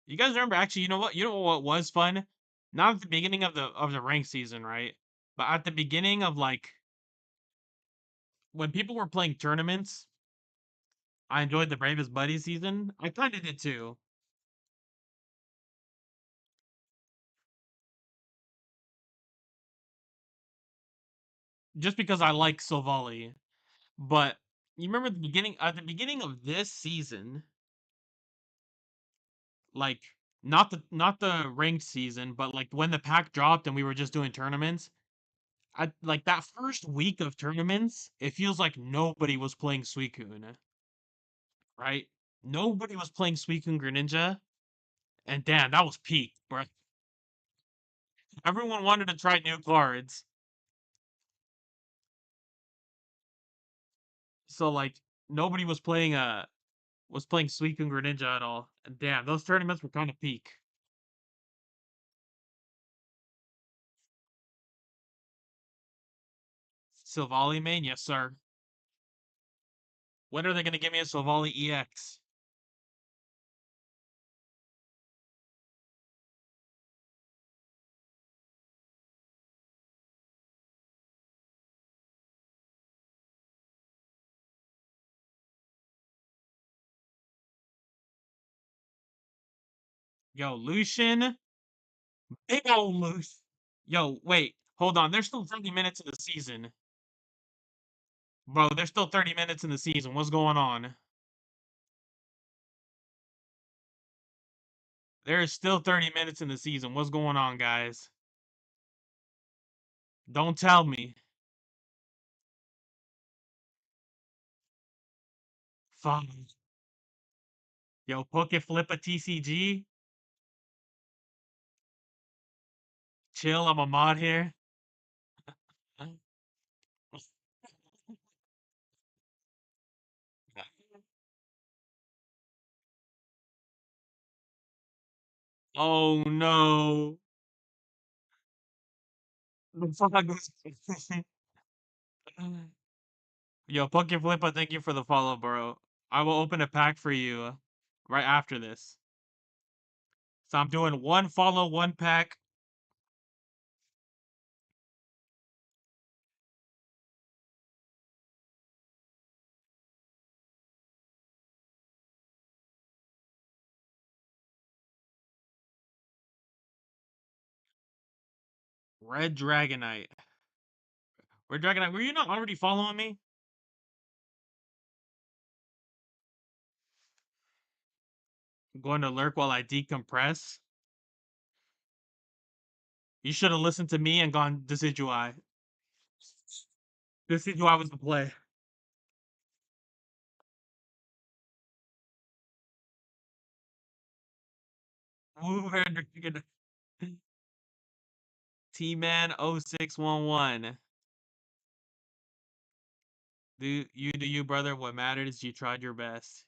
You guys remember? Actually, you know what? You know what was fun? Not at the beginning of the ranked season, right? But at the beginning of like when people were playing tournaments, I enjoyed the Bravest Buddy season. I kind of did too, just because I like Silvally. But you remember at the beginning of this season, like not the ranked season, but like when the pack dropped and we were just doing tournaments. Like that first week of tournaments, it feels like nobody was playing Suicune, right? Nobody was playing Suicune Greninja, and damn, that was peak, bro. Everyone wanted to try new cards, so like nobody was playing Suicune Greninja at all. And damn, those tournaments were kind of peak. Silvally main, yes sir. When are they gonna give me a Silvally EX? Yo, Lucian, big old Lucian. Yo, wait, hold on. There's still 30 minutes in the season. Bro, there's still 30 minutes in the season. What's going on? There is still 30 minutes in the season. What's going on, guys? Don't tell me. Fuck. Yo, Poke Flip a TCG. Chill, I'm a mod here. Oh no. The fuck Yo, Poke Flippa, thank you for the follow, bro. I will open a pack for you right after this. So I'm doing one follow, one pack. Red Dragonite. Red Dragonite, were you not already following me? I'm going to lurk while I decompress. You should have listened to me and gone Decidueye. Decidueye was the play. Woo, Red Dragonite. T-Man 0611. Do you, brother. What matters is you tried your best.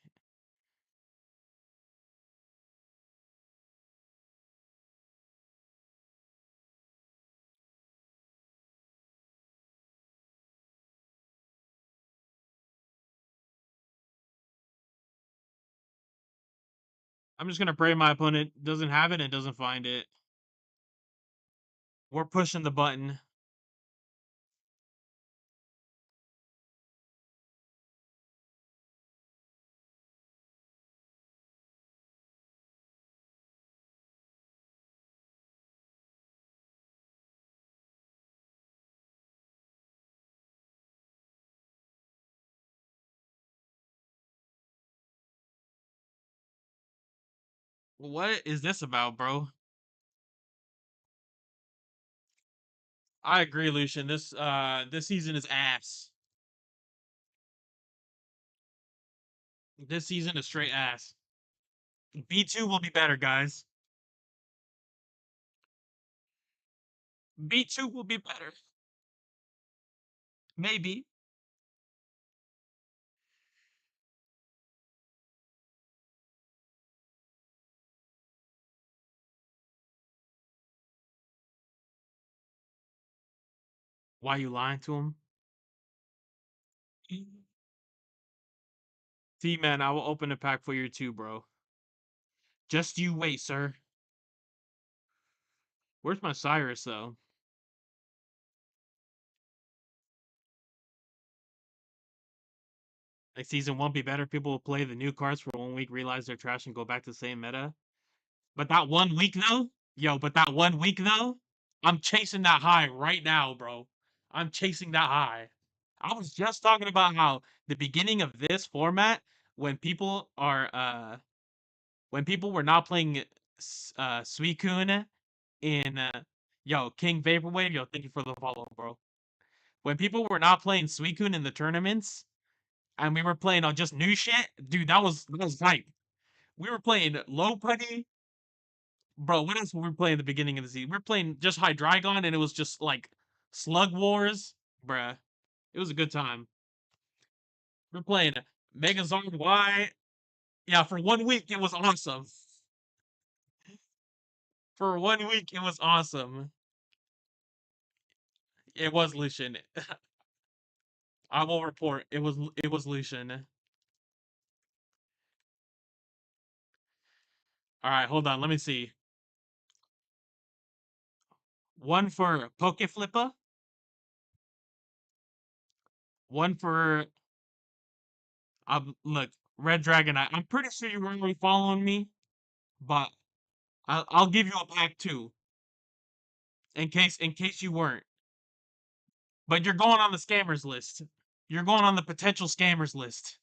I'm just gonna pray my opponent doesn't have it and doesn't find it. We're pushing the button. What is this about, bro? I agree, Lucian. This season is ass. This season is straight ass. B2 will be better, guys. B2 will be better. Maybe. Why you lying to him? T-Man, I will open a pack for you too, bro. Just you wait, sir. Where's my Cyrus, though? Like, season won't be better. People will play the new cards for 1 week, realize they're trash, and go back to the same meta. But that 1 week, though? Yo, but that 1 week, though? I'm chasing that high right now, bro. I'm chasing that high. I was just talking about how the beginning of this format, when people are, when people were not playing Suicune in, yo, King Vaporwave, yo, thank you for the follow, bro. When people were not playing Suicune in the tournaments, and we were playing on just new shit, dude, that was hype. We were playing Low Putty, bro. What else were we playing at the beginning of the season? We were playing just Hydreigon, and it was just like Slug Wars, bruh. It was a good time. We were playing Megazord Y. Yeah, for 1 week it was awesome. For 1 week it was awesome. It was Lucian. I will report. It was Lucian. All right, hold on. Let me see. One for Poke Flippa. One for look, Red Dragon. I'm pretty sure you're already following me, but I'll give you a pack too, in case you weren't. But you're going on the scammers list. You're going on the potential scammers list.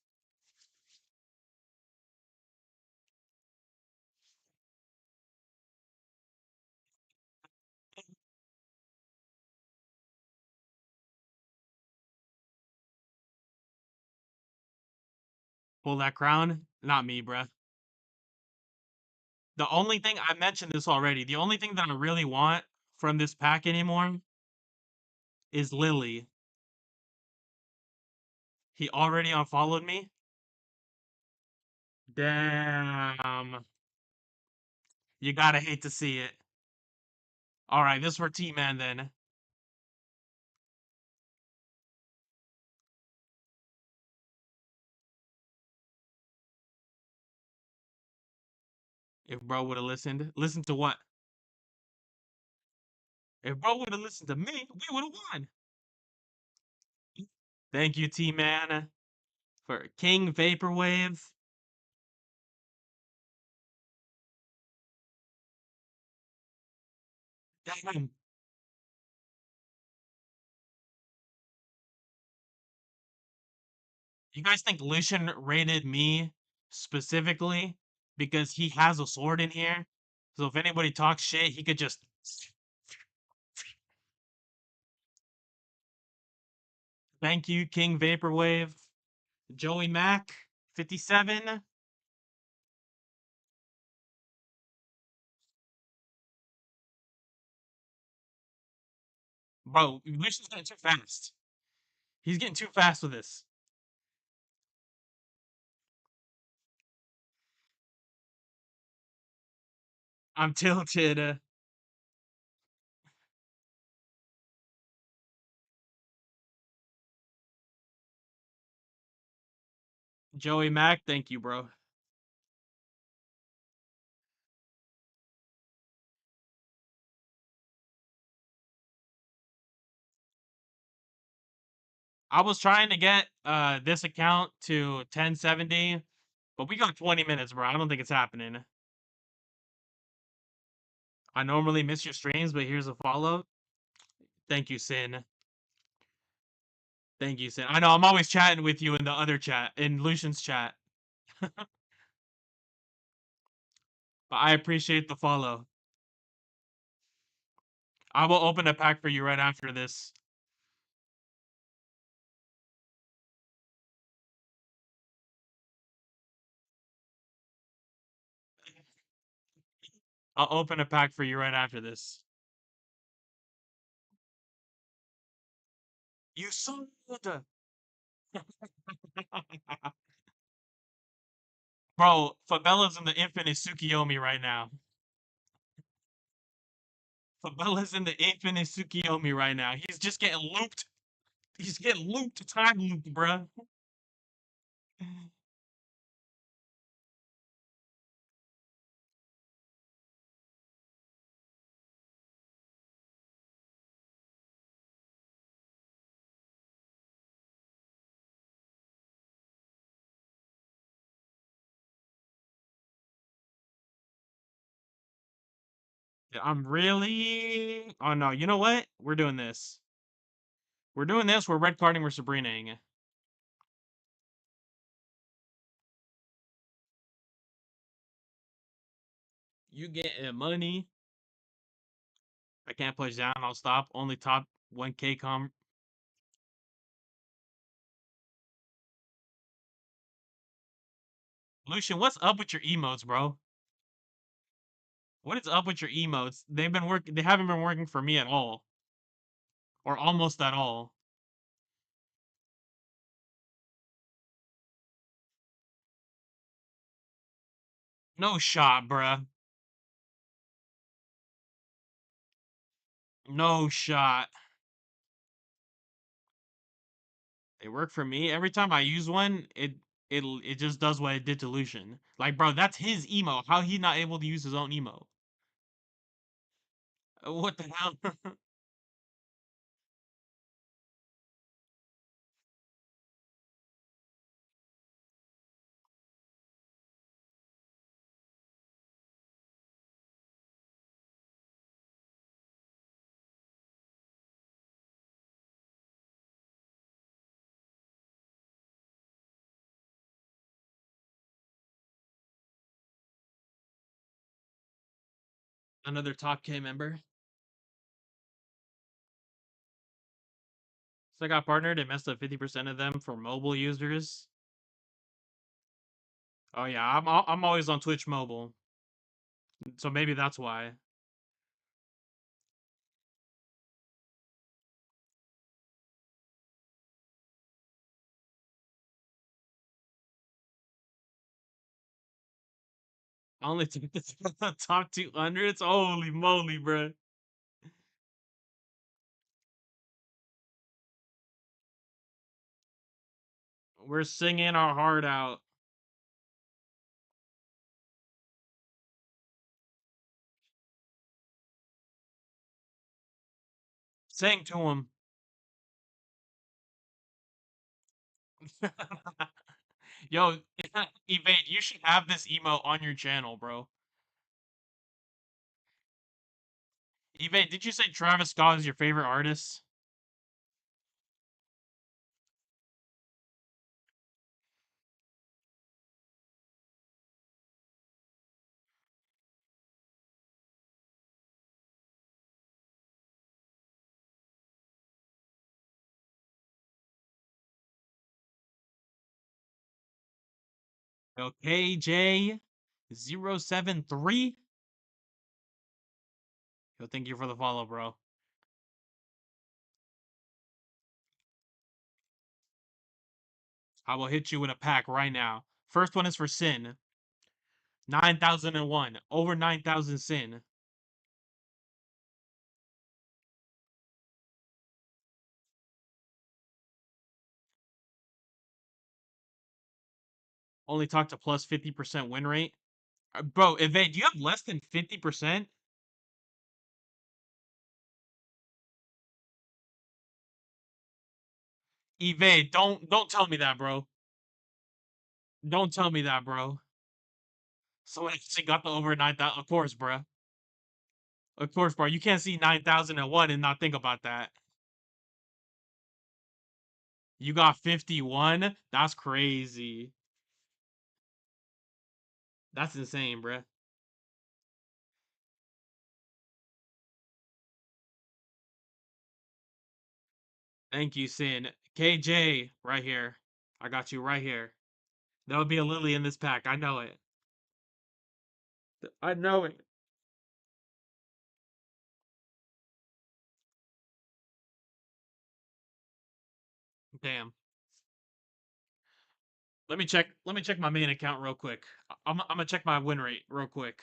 Pull that crown. Not me, bruh. The only thing I mentioned this already. The only thing that I really want from this pack anymore is Lily. He already unfollowed me. Damn. You gotta hate to see it. All right, this for T-Man then. If bro would have listened, listen to what? If bro would have listened to me, we would have won. Thank you, T-Man, for King Vaporwave. Damn. You guys think Lucian rated me specifically because he has a sword in here? So if anybody talks shit, he could just. Thank you, King Vaporwave. Joey Mac, 57. Bro, Lucian's getting too fast. He's getting too fast with this. I'm tilted. Joey Mac, thank you, bro. I was trying to get this account to 1070, but we got 20 minutes, bro. I don't think it's happening. I normally miss your streams, but here's a follow. Thank you, Sin. Thank you, Sin. I know I'm always chatting with you in the other chat, in Lucian's chat. But I appreciate the follow. I will open a pack for you right after this. I'll open a pack for you right after this. You son of a... Bro, Fabella's in the infinite Tsukiyomi right now. Fabella's in the infinite Tsukiyomi right now. He's just getting looped. He's getting looped, time looped, bruh. I'm really... Oh no, you know what? We're doing this. We're doing this. We're red carding. We're Sabrinaing. You getting money? I can't push down. I'll stop. Only top 1K com. Lucian, what's up with your emotes, bro? What is up with your emotes? They've been working. They haven't been working for me at all, or almost at all. No shot, bruh. No shot. They work for me. Every time I use one, it just does what it did to Lucian. Like, bro, that's his emo. How he not able to use his own emo? What the hell? Another top K member. So I got partnered. It messed up 50% of them for mobile users. Oh yeah, I'm always on Twitch mobile, so maybe that's why. I only took the top 200s. Holy moly, bro! We're singing our heart out. Sing to him. Yo, Evade, you should have this emo on your channel, bro. Evade, did you say Travis Scott is your favorite artist? Yo, KJ073. Yo, thank you for the follow, bro. I will hit you with a pack right now. First one is for Sin. 9,001. Over 9,000 Sin. Only talk to plus 50% win rate. Bro, Evade, do you have less than 50%? Evade, don't tell me that, bro. Don't tell me that, bro. Someone actually got the over 9,000. Of course, bro. Of course, bro. You can't see 9,001 and not think about that. You got 51? That's crazy. That's insane, bro. Thank you, Sin. KJ, right here. I got you right here. There would be a Lily in this pack. I know it. I know it. Damn. Let me check. Let me check my main account real quick. I'm gonna check my win rate real quick.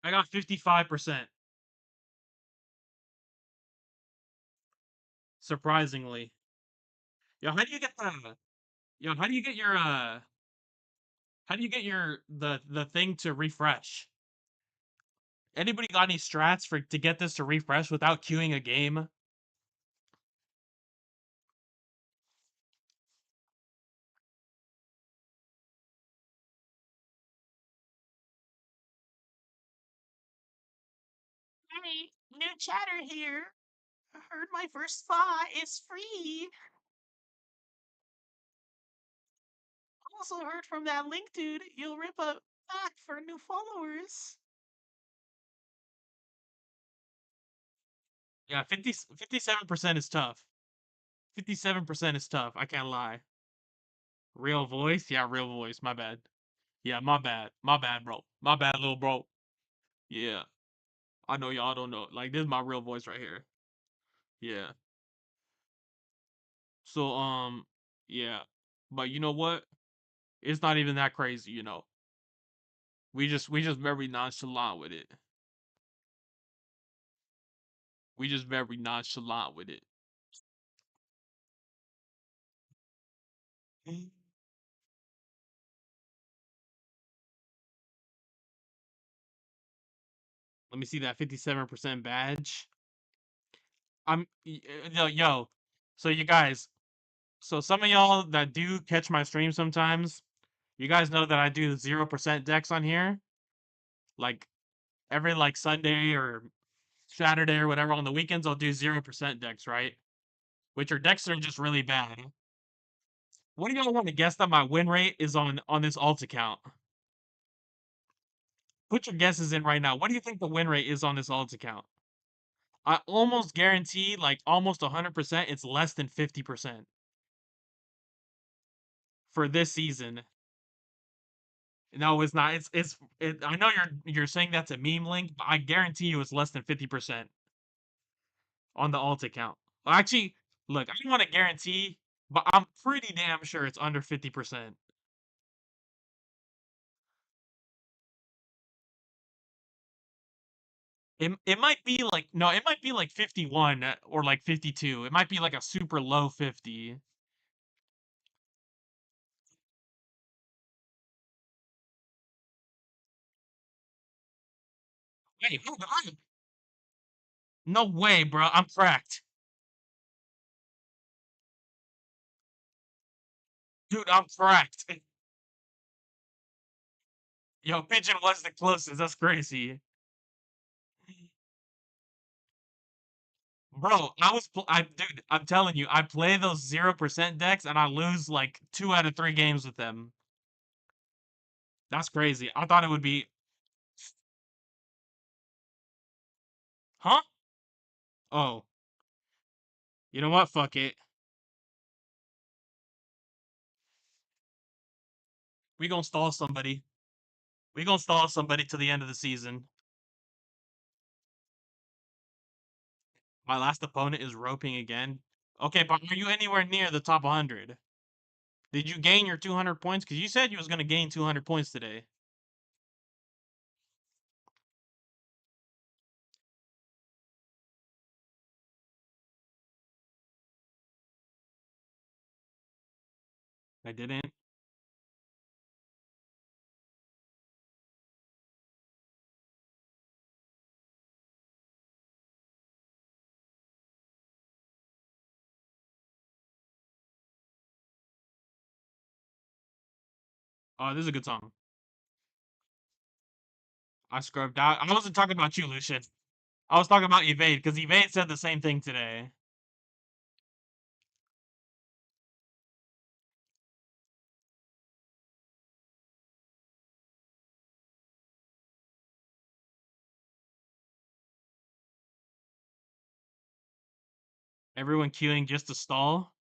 I got 55%. Surprisingly. Yo, how do you get the? Yo, how do you get your How do you get your the thing to refresh? Anybody got any strats for to get this to refresh without queuing a game? Hey, new chatter here. I heard my first spot is free. Also heard from that link dude, you'll rip a pack for new followers. Yeah, 57% is tough. 57% is tough. I can't lie. Real voice? Yeah, real voice. My bad. Yeah, my bad. My bad, bro. My bad, little bro. Yeah. I know y'all don't know. Like, this is my real voice right here. Yeah. So, yeah. But you know what? It's not even that crazy, you know. We just very nonchalant with it. We just very nonchalant with it. Let me see that 57% badge. Yo. So you guys, so some of y'all that do catch my stream sometimes, you guys know that I do 0% decks on here. Like every like Sunday or Saturday or whatever on the weekends, I'll do 0% decks, right? Which are decks that are just really bad. What do y'all want to guess that my win rate is on this alt account? Put your guesses in right now. What do you think the win rate is on this alt account? I almost guarantee, like almost 100%, it's less than 50% for this season. No, it's not. I know you're saying that's a meme link, but I guarantee you it's less than 50% on the alt account. Well, actually, look, I don't want to guarantee, but I'm pretty damn sure it's under 50%. It might be like no, it might be like 51 or like 52. It might be like a super low 50. Wait, hold on. No way, bro. I'm cracked. Dude, I'm cracked. Yo, Pigeon was the closest. That's crazy. Bro, dude, I'm telling you, I play those 0% decks and I lose like 2 out of 3 games with them. That's crazy. I thought it would be, huh? Oh, you know what? Fuck it. We gonna stall somebody. We gonna stall somebody to the end of the season. My last opponent is roping again. Okay, but are you anywhere near the top 100? Did you gain your 200 points? Because you said you was gonna gain 200 points today. I didn't. Oh, this is a good song. I scrubbed out. I wasn't talking about you, Lucian. I was talking about Evade, because Evade said the same thing today. Everyone queuing just to stall.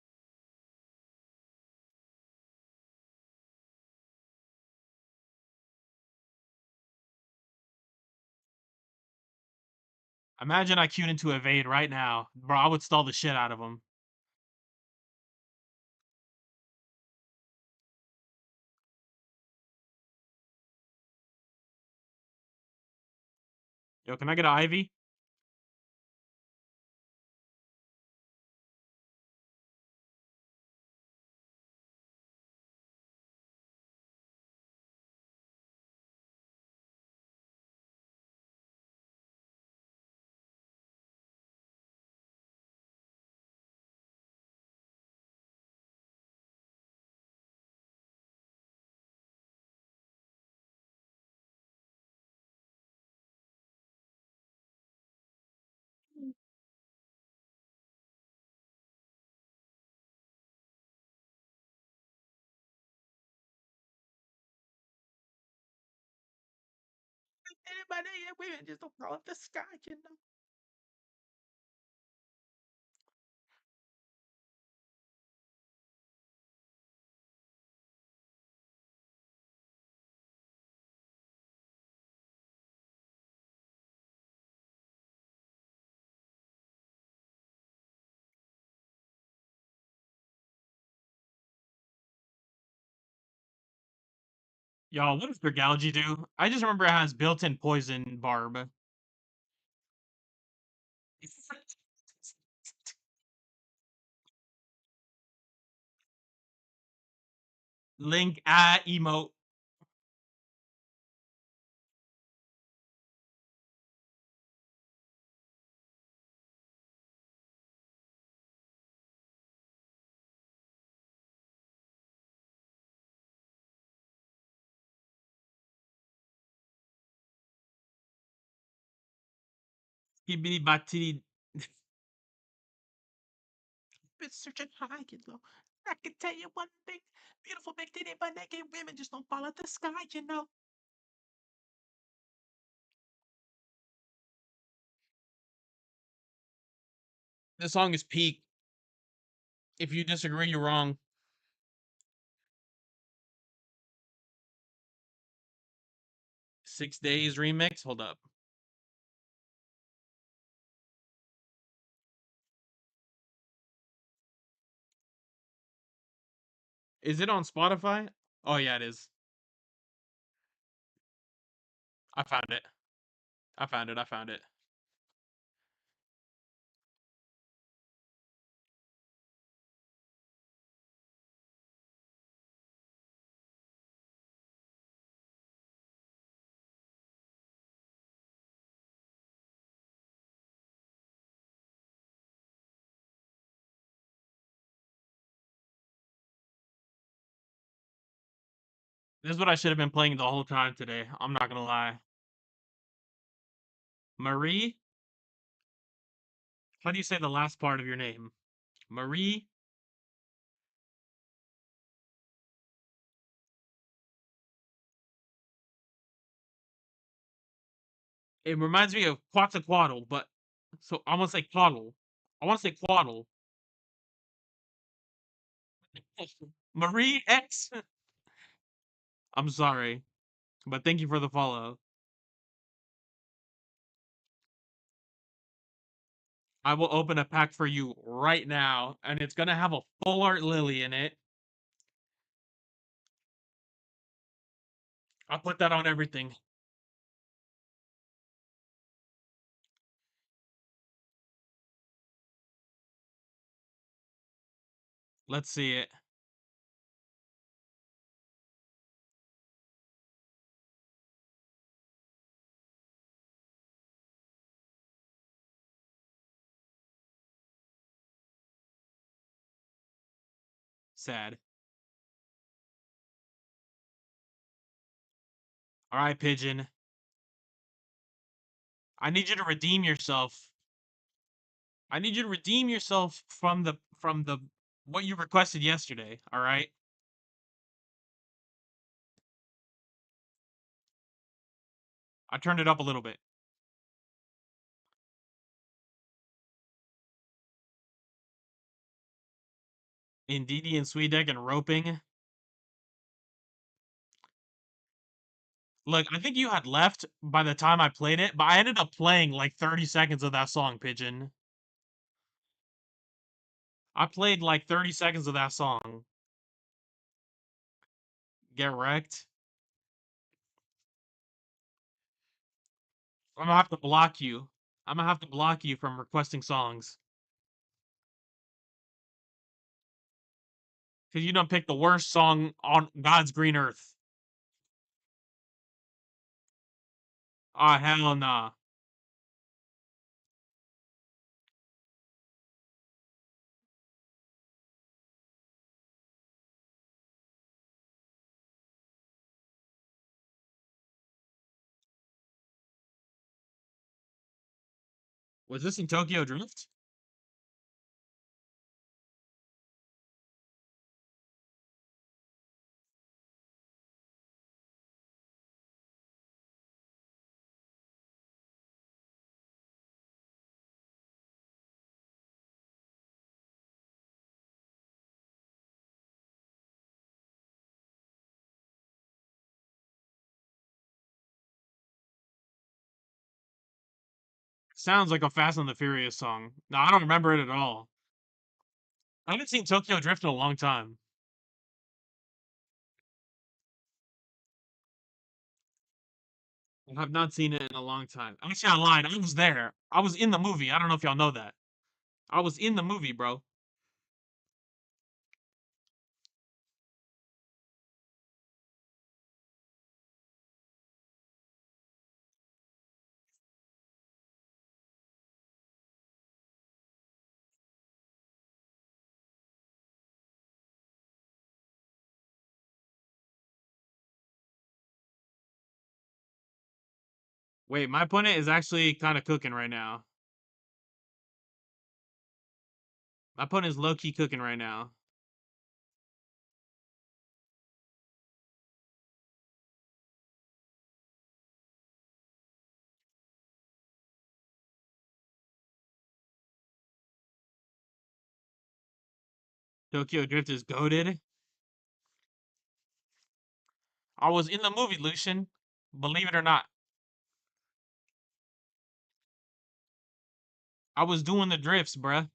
Imagine I queued into evade right now. Bro, I would stall the shit out of him. Yo, can I get an Ivy? Anybody, women just don't call up the sky, you know. Y'all, what does Bergalgi do? I just remember it has built-in poison barb. Link emote. Skibidi batidi. Been searching high and low. I can tell you one thing. Beautiful big titty but naked women just don't fall out the sky, you know. This song is peak. If you disagree, you're wrong. 6 Days remix. Hold up. Is it on Spotify? Oh yeah, it is. I found it. I found it. I found it. This is what I should have been playing the whole time today. I'm not gonna lie. Marie? How do you say the last part of your name? Marie? It reminds me of Quetzalcoatl, but so I want to say Quaddle. I want to say Quaddle. Marie X. I'm sorry, but thank you for the follow. I will open a pack for you right now, and it's gonna have a full art Lily in it. I'll put that on everything. Let's see it. Sad. All right, Pigeon. I need you to redeem yourself. I need you to redeem yourself from the what you requested yesterday. All right. I turned it up a little bit. Indeedee and Sweetek and roping. Look, I think you had left by the time I played it, but I ended up playing like 30 seconds of that song, Pigeon. I played like 30 seconds of that song. Get wrecked. I'm gonna have to block you. I'm gonna have to block you from requesting songs. Because you don't pick the worst song on God's green earth. Ah, hell nah. Was this in Tokyo Drift? Sounds like a Fast and the Furious song. No, I don't remember it at all. I haven't seen Tokyo Drift in a long time. I have not seen it in a long time. Actually, I lied. I was there. I was in the movie. I don't know if y'all know that. I was in the movie, bro. Wait, my opponent is actually kind of cooking right now. My opponent is low key cooking right now. Tokyo Drift is goaded. I was in the movie, Lucian. Believe it or not. I was doing the drifts, bruh.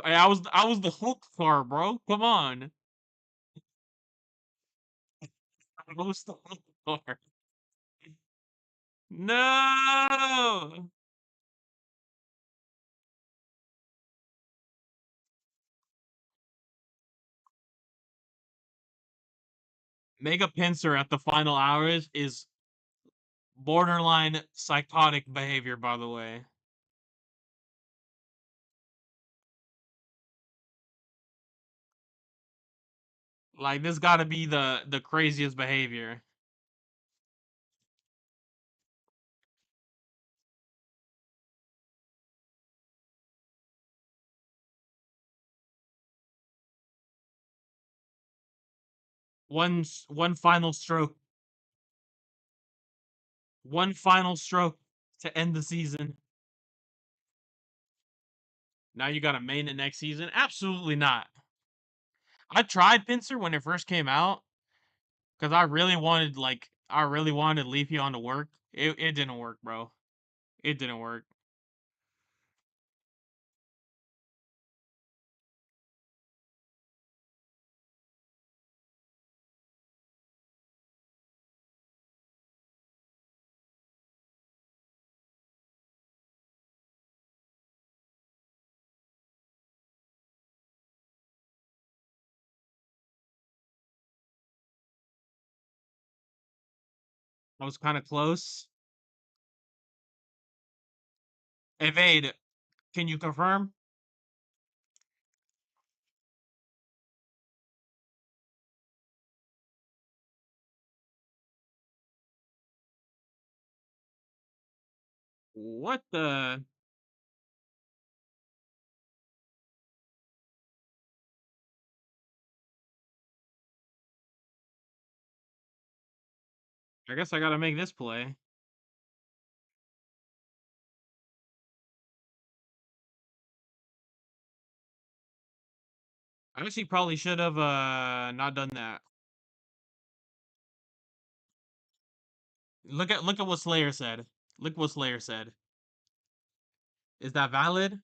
I was the Hulk car, bro. Come on. I was the Hulk car. No. Mega Pincer at the final hours is borderline psychotic behavior, by the way. Like this got to be the craziest behavior. One final stroke, one final stroke to end the season. Now you got to main it next season? Absolutely not. I tried Pincer when it first came out because I really wanted Leafeon to work. It didn't work, bro. It didn't work. I was kind of close. Evade, can you confirm? What the? I guess I gotta make this play. I actually probably should have not done that. Look at what Slayer said. Look what Slayer said. Is that valid?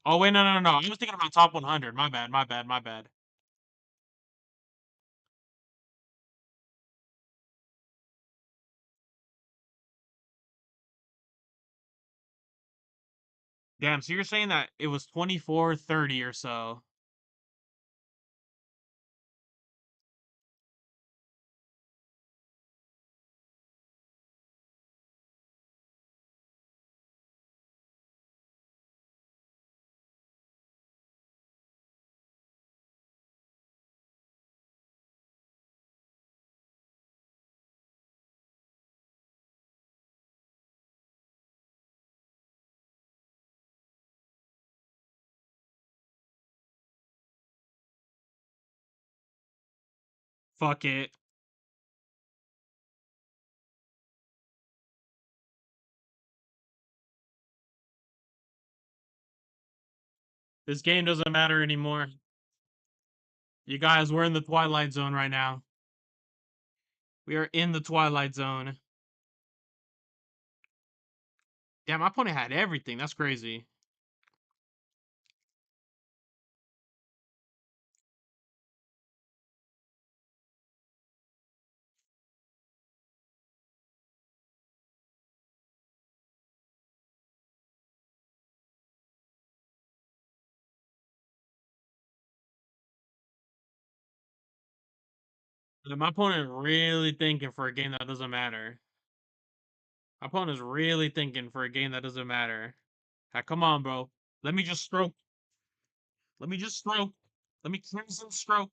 Oh wait, no. I was thinking about top 100. My bad, my bad, my bad. Damn, so you're saying that it was 24-30 or so. Fuck it. This game doesn't matter anymore. You guys, we're in the Twilight Zone right now. We are in the Twilight Zone. Damn, my opponent had everything. That's crazy. My opponent really thinking for a game that doesn't matter. My opponent's really thinking for a game that doesn't matter. Ah, come on, bro. Let me just stroke. Let me just stroke. Let me crimson stroke.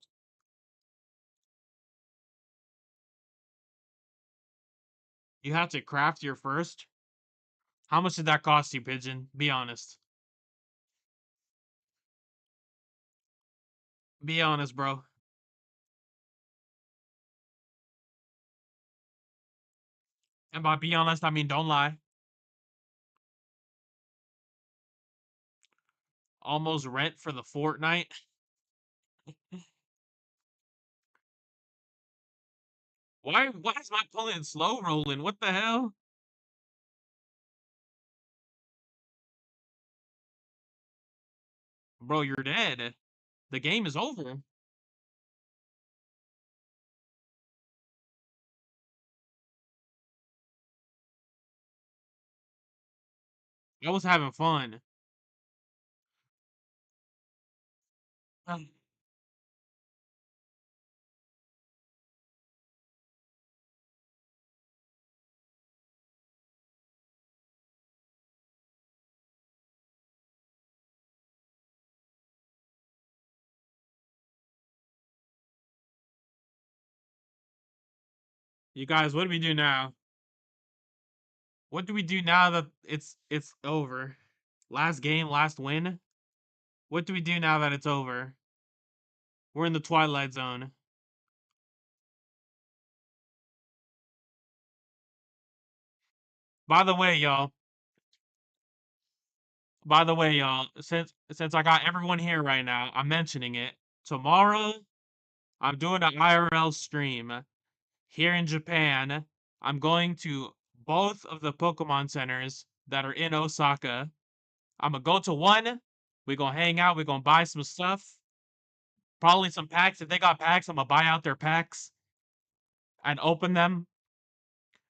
You have to craft your first. How much did that cost you, Pigeon? Be honest. Be honest, bro. And by be honest, I mean don't lie. Almost rent for the fortnight. Why is my opponent slow rolling? What the hell? Bro, you're dead. The game is over. I was having fun. You guys, what do we do now? What do we do now that it's over? Last game, last win? What do we do now that it's over? We're in the Twilight Zone. By the way, y'all. By the way, y'all, since I got everyone here right now, I'm mentioning it. Tomorrow, I'm doing an IRL stream here in Japan. I'm going to both of the Pokemon centers that are in Osaka. I'm gonna go to one. We're gonna hang out. We're gonna buy some stuff. Probably some packs. If they got packs, I'm gonna buy out their packs and open them.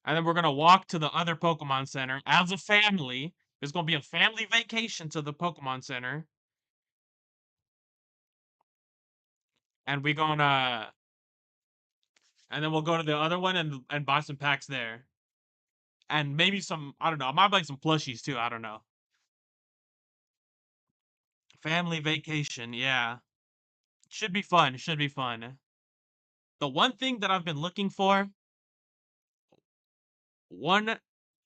And then we're gonna walk to the other Pokemon Center as a family. It's gonna be a family vacation to the Pokemon Center, and we gonna and then we'll go to the other one and buy some packs there, and maybe some I don't know. I might buy some plushies too. I don't know. Family vacation, yeah, should be fun. Should be fun. The one thing that I've been looking for, one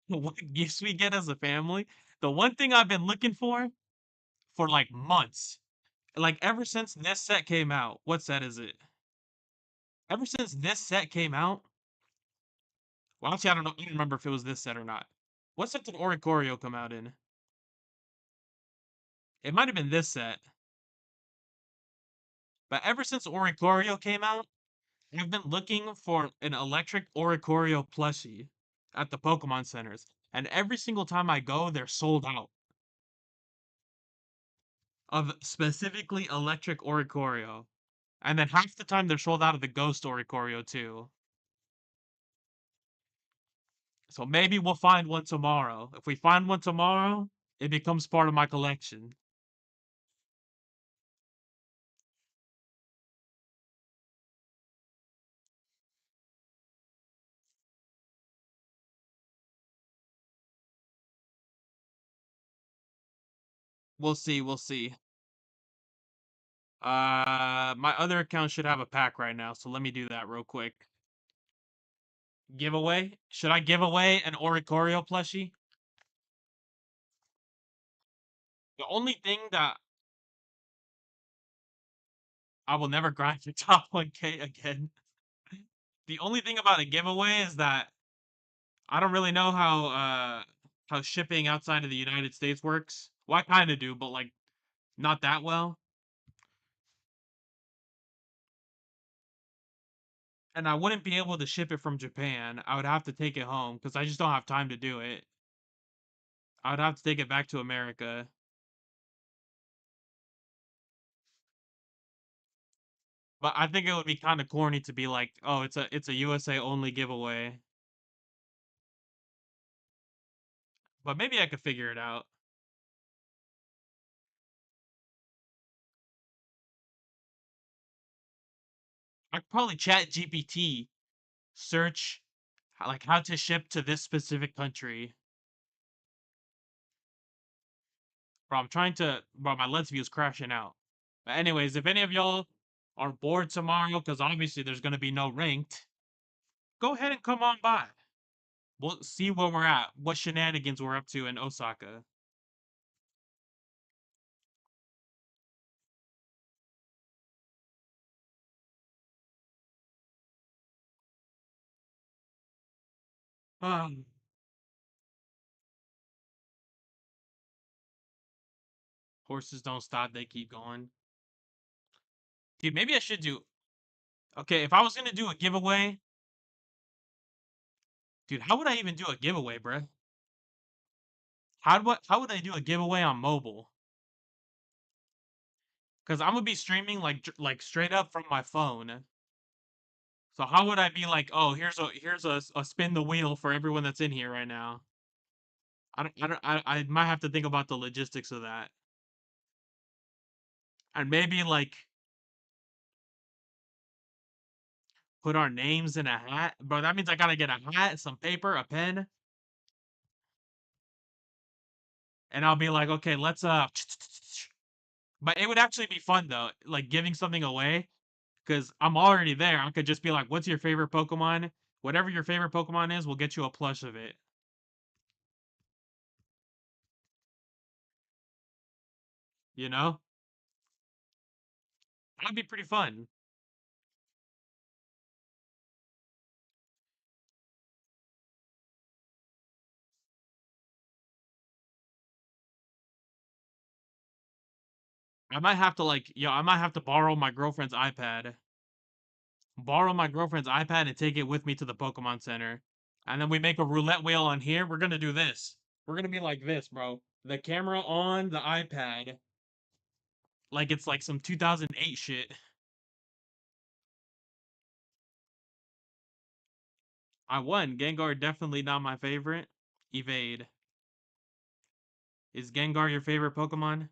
what gifts we get as a family. The one thing I've been looking for like months, like ever since this set came out. What set is it? Ever since this set came out, Well, actually, I don't know. I don't remember if it was this set or not. What set did Oricorio come out in? It might have been this set. But ever since Oricorio came out, I've been looking for an electric Oricorio plushie at the Pokemon centers. And every single time I go, they're sold out of specifically electric Oricorio. And then half the time they're sold out of the Ghost Oricorio too. So maybe we'll find one tomorrow. If we find one tomorrow, it becomes part of my collection. We'll see, we'll see. My other account should have a pack right now, so let me do that real quick. Giveaway? Should I give away an Oricorio plushie? The only thing that I will never grind for top 1K again. The only thing about a giveaway is that I don't really know how shipping outside of the United States works. Well, I kind of do, but like not that well. And I wouldn't be able to ship it from Japan. I would have to take it home because I just don't have time to do it. I would have to take it back to America. But I think it would be kind of corny to be like, "Oh, it's a USA only giveaway." But maybe I could figure it out. I could probably chat GPT, search like how to ship to this specific country. Bro, bro, my Let's View is crashing out. But anyways, if any of y'all are bored tomorrow, because obviously there's gonna be no ranked, go ahead and come on by. We'll see where we're at, what shenanigans we're up to in Osaka. Um, Horses don't stop, they keep going. Dude, maybe I should do. Okay, if I was gonna do a giveaway, dude, how would I even do a giveaway, bruh? How would I do a giveaway on mobile? Because I'm gonna be streaming like straight up from my phone. So how would I be like, oh, here's a spin the wheel for everyone that's in here right now? I might have to think about the logistics of that. And maybe like put our names in a hat. Bro, that means I gotta get a hat, some paper, a pen, and I'll be like, okay, let's. But it would actually be fun though, like giving something away, because I'm already there. I could just be like, what's your favorite Pokemon? Whatever your favorite Pokemon is, we'll get you a plush of it. You know? That'd be pretty fun. I might have to like, yo, I might have to borrow my girlfriend's iPad. Borrow my girlfriend's iPad and take it with me to the Pokemon Center. And then we make a roulette wheel on here. We're gonna do this. We're gonna be like this, bro. The camera on the iPad, like it's like some 2008 shit. I won. Gengar definitely not my favorite. Evade. Is Gengar your favorite Pokemon?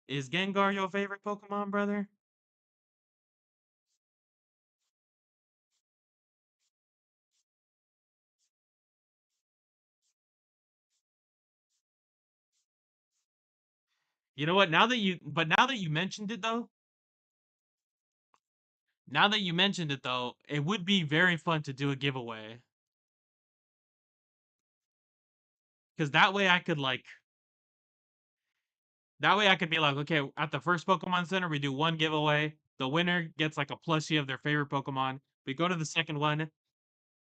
Is Gengar your favorite Pokemon, brother? You know what? Now that you mentioned it though, now that you mentioned it though, it would be very fun to do a giveaway. Because that way I could be like, okay, at the first Pokemon Center, we do one giveaway. The winner gets like a plushie of their favorite Pokemon. We go to the second one,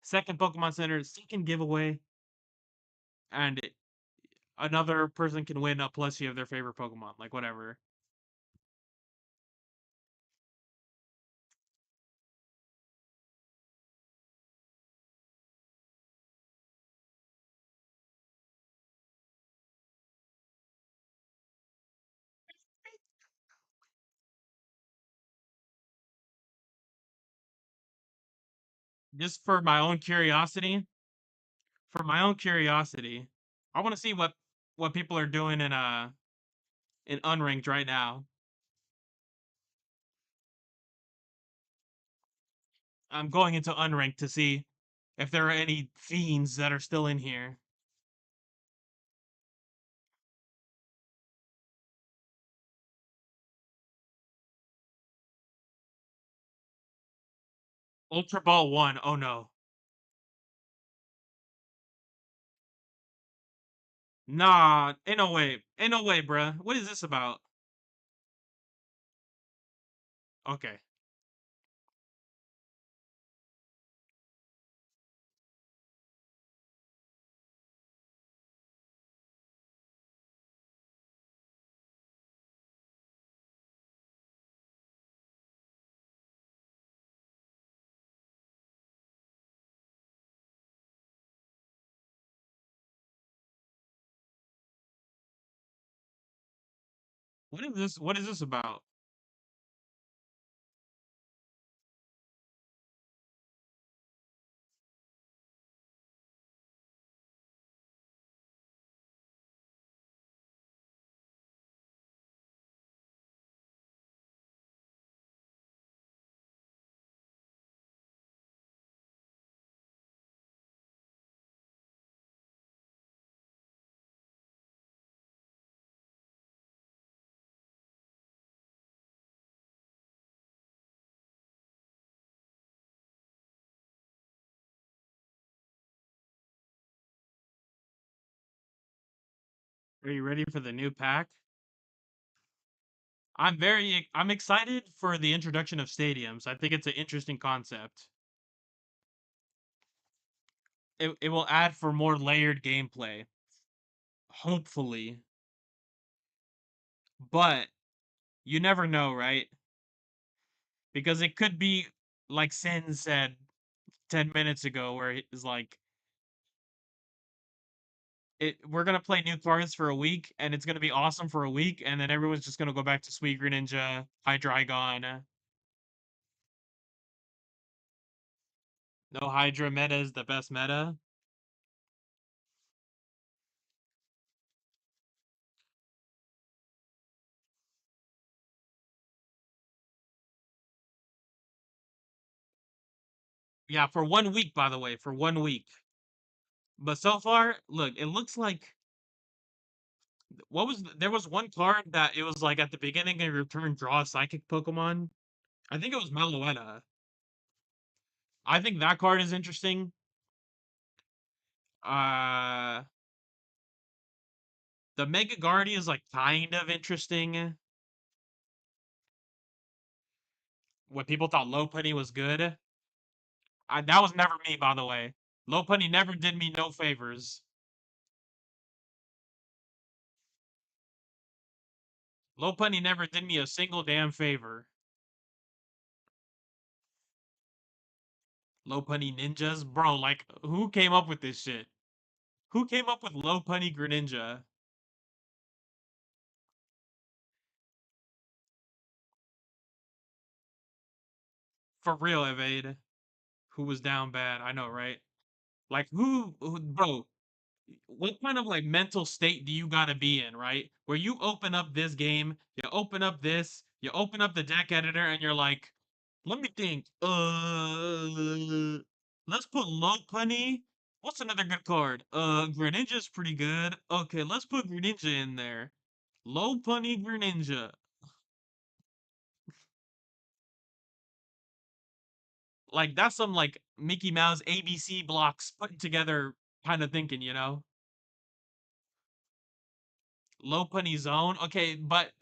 second Pokemon Center, second giveaway, and another person can win a plushie of their favorite Pokemon, like whatever. Just for my own curiosity, for my own curiosity, I want to see what people are doing in unranked right now. I'm going into unranked to see if there are any fiends that are still in here. Ultra Ball 1. Oh no. Nah, ain't no way. Ain't no way, bruh. What is this about? Okay. What is this? What is this about? Are you ready for the new pack? I'm excited for the introduction of stadiums. I think it's an interesting concept. It will add for more layered gameplay, hopefully. But you never know, right? Because it could be like Sin said 10 minutes ago where it's like we're gonna play new cards for a week and it's gonna be awesome for a week and then everyone's just gonna go back to Sweet Greninja, Hydreigon. No Hydra meta is the best meta. Yeah, for 1 week, by the way, for 1 week. But so far, look, it looks like there was one card that it was like at the beginning of your turn draw a psychic Pokemon. I think it was Meloetta. I think that card is interesting. Uh the Mega Guardian is like kind of interesting. What people thought Lopunny was good. That was never me, by the way. Lopunny never did me no favors. Lopunny never did me a single damn favor. Lopunny ninjas, bro. Like, who came up with this shit? Who came up with Lopunny Greninja? For real, Evade. Who was down bad? I know, right? Like, bro? What kind of like mental state do you gotta be in, right? Where you open up this game, you open up this, you open up the deck editor, and you're like, let me think. Let's put Lopunny. What's another good card? Greninja's pretty good. Okay, let's put Greninja in there. Lopunny Greninja. Like that's some like Mickey Mouse ABC blocks put together kind of thinking, you know? Lopunny Zone. Okay, but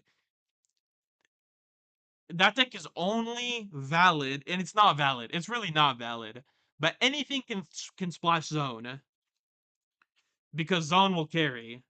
that deck is only valid, and it's not valid. It's really not valid. But anything can splash zone because zone will carry.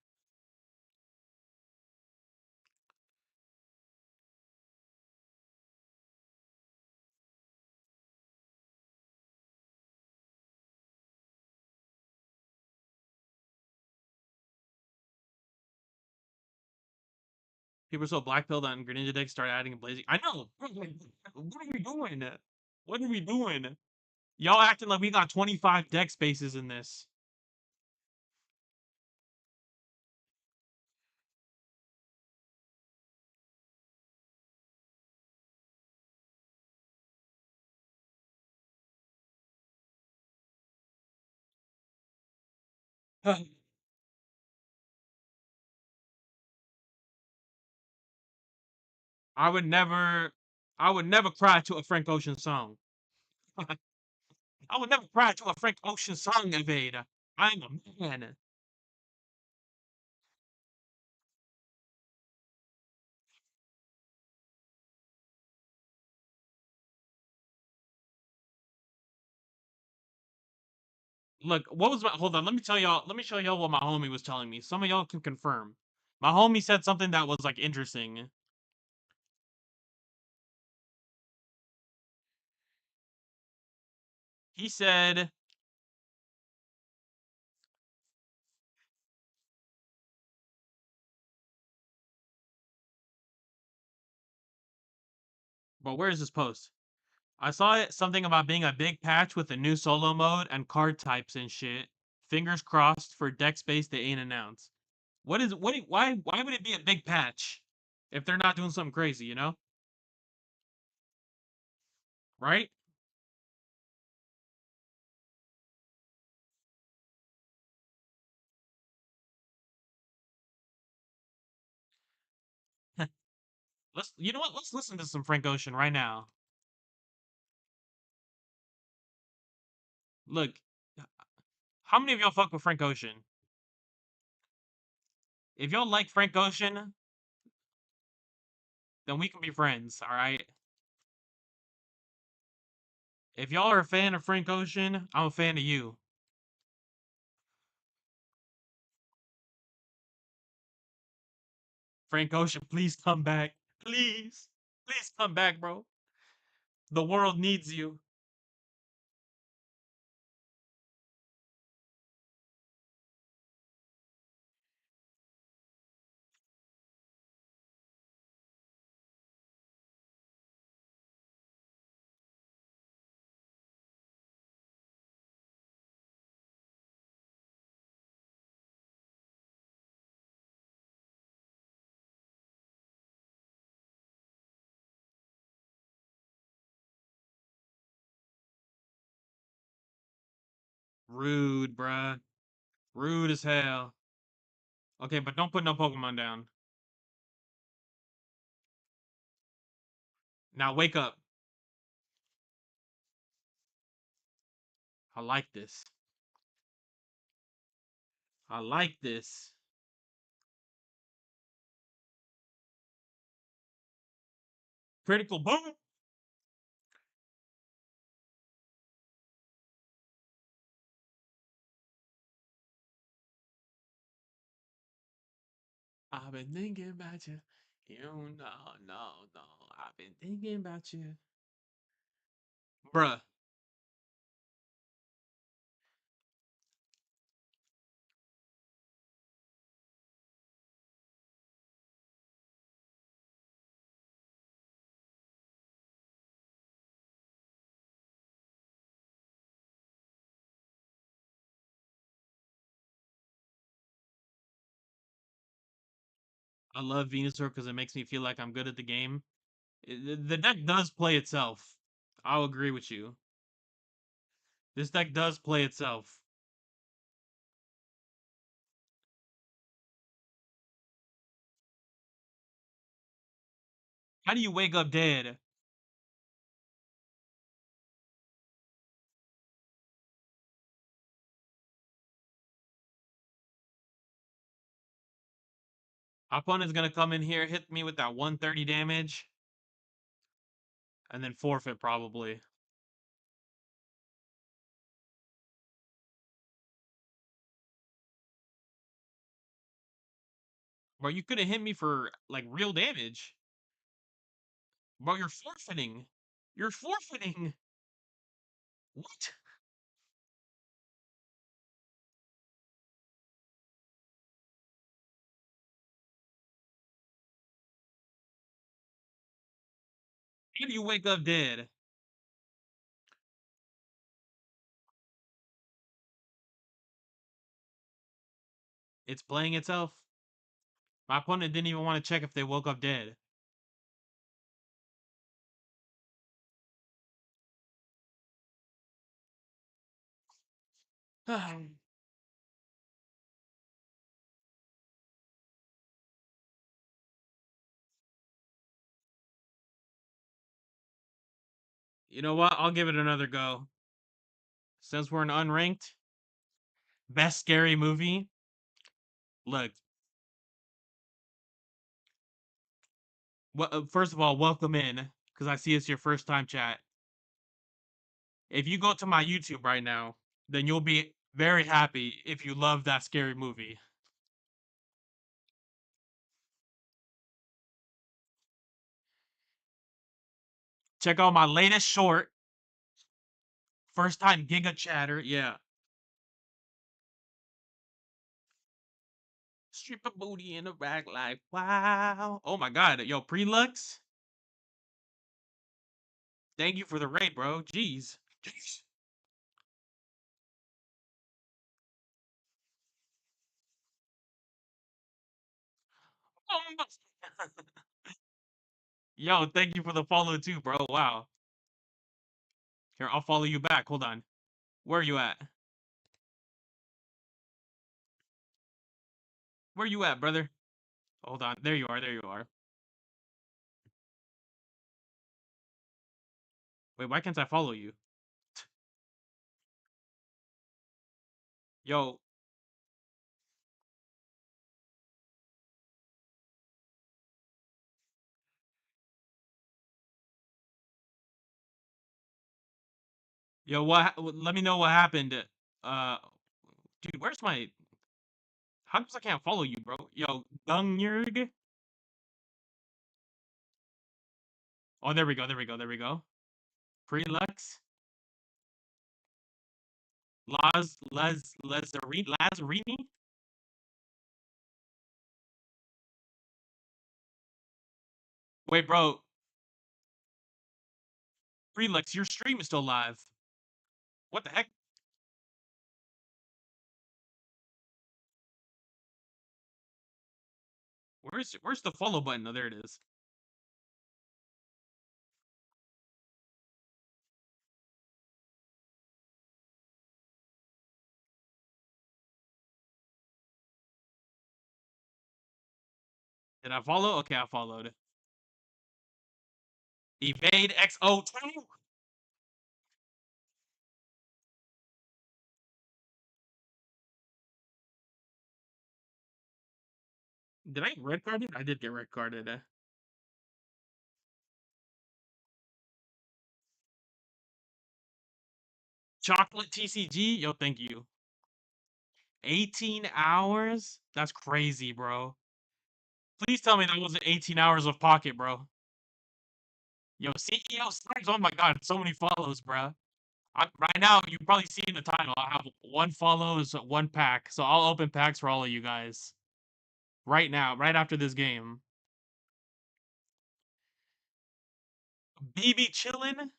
People saw Black Pill and Greninja decks start adding Blazing. I know. Like, what are we doing? What are we doing? Y'all acting like we got 25 deck spaces in this. I would never, I would never cry to a Frank Ocean song. I would never cry to a Frank Ocean song, Evade. I'm a man. Look, what was my, hold on, let me tell y'all, let me show y'all what my homie was telling me. Some of y'all can confirm. My homie said something that was like interesting. He said, but where is this post? I saw it something about being a big patch with a new solo mode and card types and shit. Fingers crossed for deck space they ain't announced. What is what? Why would it be a big patch if they're not doing something crazy? You know, right? Let's. You know what? Let's listen to some Frank Ocean right now. Look, how many of y'all fuck with Frank Ocean? If y'all like Frank Ocean, then we can be friends. All right. If y'all are a fan of Frank Ocean, I'm a fan of you. Frank Ocean, please come back. Please, please come back, bro. The world needs you. Rude, bruh. Rude as hell. Okay, but don't put no Pokemon down. Now wake up. I like this. I like this. Critical boom. I've been thinking about you. You know, no. I've been thinking about you. Bruh, I love Venusaur because it makes me feel like I'm good at the game. The deck does play itself. I'll agree with you. This deck does play itself. How do you wake up dead? Opponent's gonna come in here, hit me with that 130 damage. and then forfeit probably. Bro, you could have hit me for like real damage. Bro, you're forfeiting. You're forfeiting. What? How do you wake up dead? It's playing itself. My opponent didn't even want to check if they woke up dead. You know what? I'll give it another go. Since we're an unranked, best scary movie. Look, first of all, welcome in, because I see it's your first time chat. If you go to my YouTube right now, then you'll be very happy if you love that scary movie. Check out my latest short, first time Giga Chatter. Yeah. Strip a booty in a rag life. Wow. Oh my god. Yo, Prelux, thank you for the raid, bro. Jeez. Jeez. Yo, thank you for the follow too, bro. Wow. Here, I'll follow you back. Hold on. Where are you at? Where you at, brother? Hold on. There you are. There you are. Wait, why can't I follow you? Yo, yo, let me know what happened. Uh, dude, where's my? How come I can't follow you, bro? Yo, Gungyurg. Oh, there we go. There we go. There we go. Prelux. Lazzarini. Wait, bro. Prelux, your stream is still live. What the heck? Where's the follow button? Oh, there it is. Did I follow? Okay, I followed. Evade XO2. Did I get red carded? I did get red carded. Chocolate TCG? Yo, thank you. 18 hours? That's crazy, bro. Please tell me that wasn't 18 hours of pocket, bro. Yo, CEO Snipes, oh my god, so many follows, bro. Right now, you probably see in the title, I have one follows, one pack. So I'll open packs for all of you guys. Right now, right after this game. BB chillin'?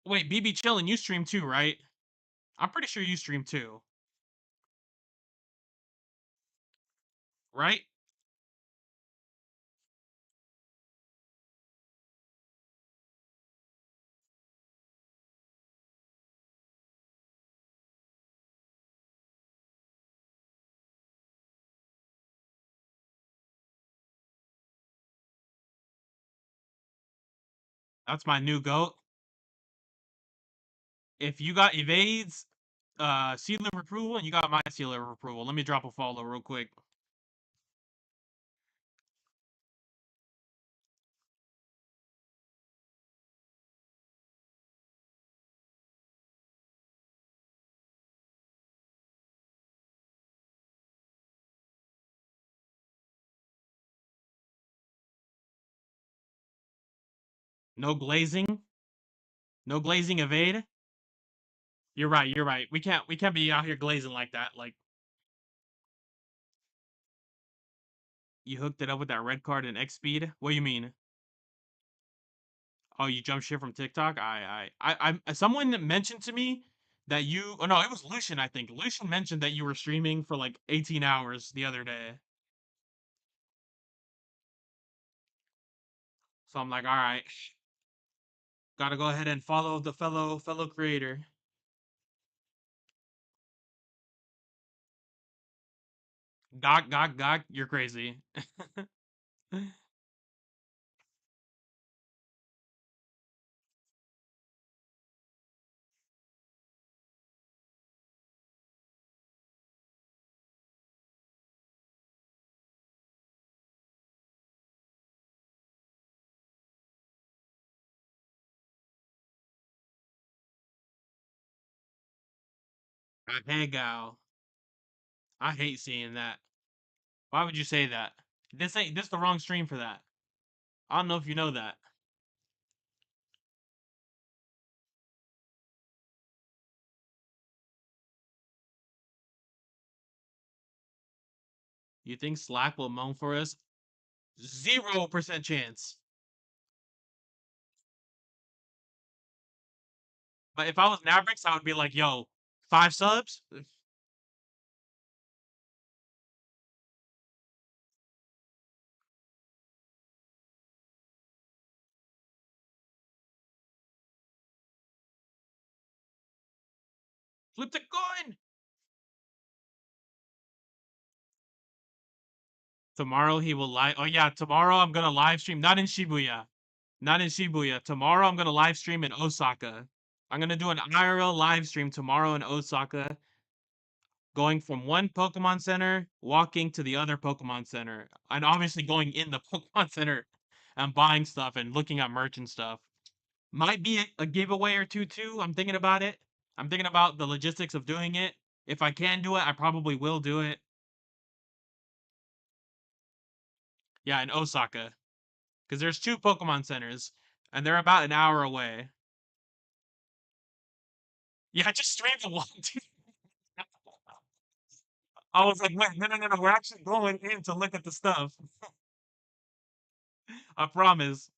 Wait, BB chillin', you stream too, right? I'm pretty sure you stream too. Right? That's my new goat. If you got evades, seal of approval, and you got my seal of approval. Let me drop a follow real quick. No glazing. No glazing evade. You're right. You're right. We can't be out here glazing like that. Like you hooked it up with that red card and X speed. What do you mean? Oh, you jump shit from TikTok? Someone mentioned to me that you. Oh no, it was Lucian. I think Lucian mentioned that you were streaming for like 18 hours the other day. So I'm like, all right, gotta go ahead and follow the fellow creator. Gok, you're crazy. Hey, gal. I hate seeing that. Why would you say that? This the wrong stream for that. I don't know if you know that. You think Slack will moan for us? 0% chance. But if I was Mavericks, I would be like, yo, 5 subs? Flip the coin! Tomorrow he will live. Oh, yeah, tomorrow I'm going to live stream. Not in Shibuya. Not in Shibuya. Tomorrow I'm going to live stream in Osaka. I'm going to do an IRL live stream tomorrow in Osaka, going from one Pokemon Center, walking to the other Pokemon Center, and obviously going in the Pokemon Center and buying stuff and looking at merch and stuff. Might be a giveaway or two too. I'm thinking about it. I'm thinking about the logistics of doing it. If I can do it, I probably will do it. Yeah, in Osaka, because there's two Pokemon centers, and they're about an hour away. Yeah, I just streamed the one. I was like, wait, no, we're actually going in to look at the stuff. I promise.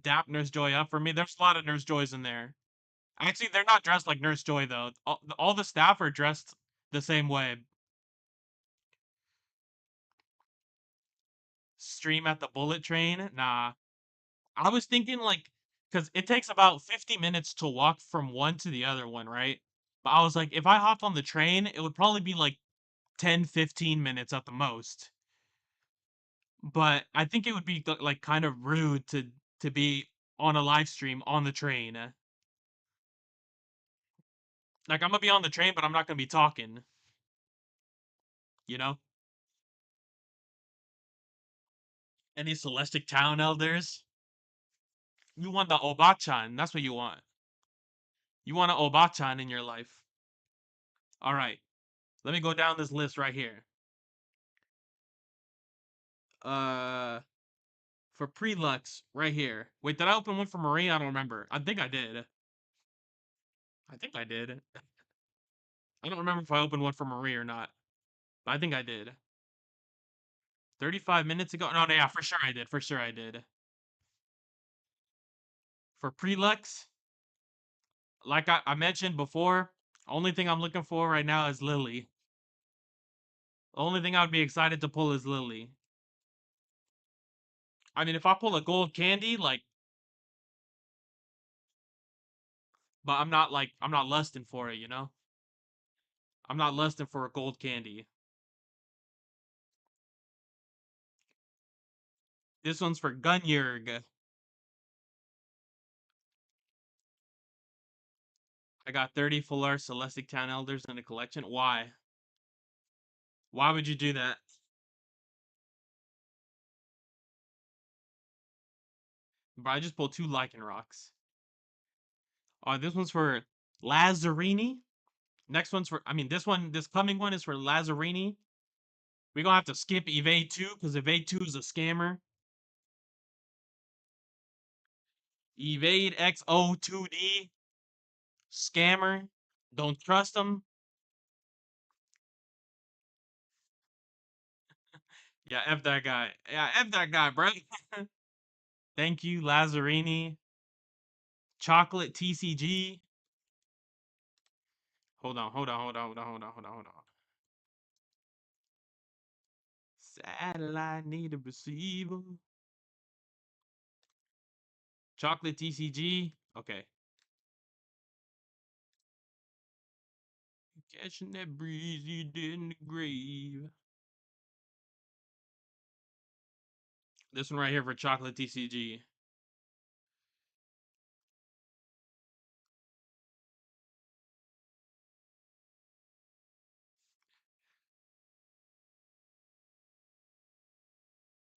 Dap Nurse Joy up for me. There's a lot of Nurse Joys in there. Actually, they're not dressed like Nurse Joy though. All the staff are dressed the same way. Stream at the bullet train? Nah. I was thinking like, because it takes about 50 minutes to walk from one to the other one, right? But I was like, if I hop on the train, it would probably be like 10, 15 minutes at the most. But I think it would be like kind of rude to be on a live stream on the train. Like I'm gonna be on the train, but I'm not gonna be talking. You know? Any Celestic Town elders? You want the Obachan. That's what you want. You want an Obachan in your life. All right. Let me go down this list right here. Uh, for Prelux, right here. Wait, did I open one for Marie? I don't remember. I think I did. I think I did. I don't remember if I opened one for Marie or not. But I think I did. 35 minutes ago? No, no, yeah, for sure I did. For sure I did. For Prelux, like I mentioned before, only thing I'm looking for right now is Lily. The only thing I would be excited to pull is Lily. I mean, if I pull a gold candy, like, but I'm not lusting for it, you know? I'm not lusting for a gold candy. This one's for Gunyurg. I got 30 full art Celestic Town Elders in the collection. Why? Why would you do that? Bro, I just pulled two Lycanrocs. This one's for Lazzarini. Next one's for, I mean, this coming one is for Lazzarini. We're gonna have to skip Evade 2 because Evade 2 is a scammer. Evade XO2D. Scammer. Don't trust him. Yeah, F that guy. Yeah, F that guy, bro. Thank you, Lazzarini. Chocolate TCG. Hold on. Satellite need a receiver. Chocolate TCG. Okay. Catching that breeze you did in the grave. This one right here for Chocolate TCG.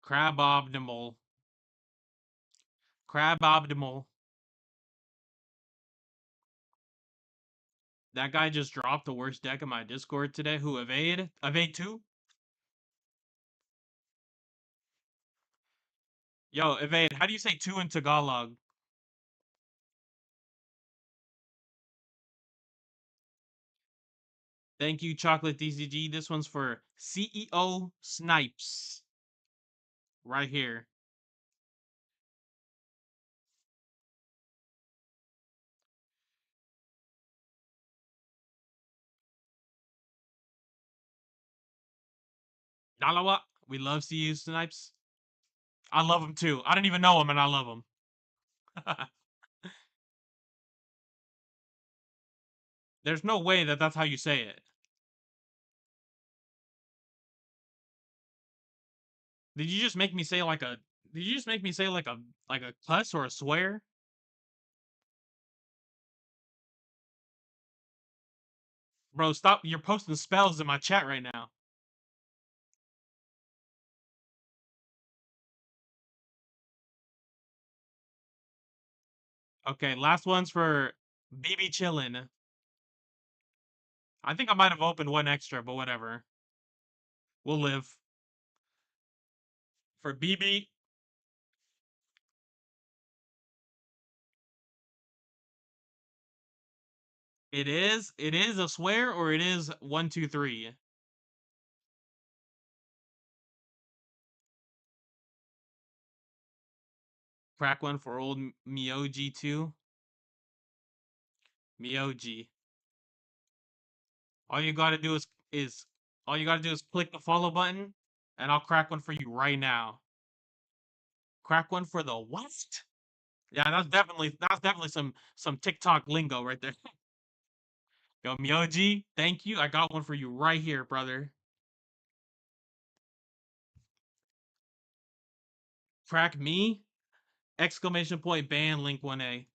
Crab Optimal. Crab Optimal. That guy just dropped the worst deck in my Discord today. Who, Evade? Evade 2? Yo, Evade, how do you say 2 in Tagalog? Thank you, Chocolate DCG. This one's for CEO Snipes. Right here. Dalawa. We love CEO Snipes. I love him too. I don't even know him and I love him. There's no way that that's how you say it. Did you just make me say like a Did you just make me say like a cuss or a swear? Bro, stop. You're posting spells in my chat right now. Okay, last one's for BB Chillin'. I think I might have opened one extra, but whatever. We'll live. For BB, it is a swear or it is 1, 2, 3. Crack one for old Mioji too. Mioji. All you gotta do is all you gotta do is click the follow button, and I'll crack one for you right now. Crack one for the what? Yeah, that's definitely some TikTok lingo right there. Yo, Myoji, thank you. I got one for you right here, brother. Crack me! Exclamation point ban link 1A.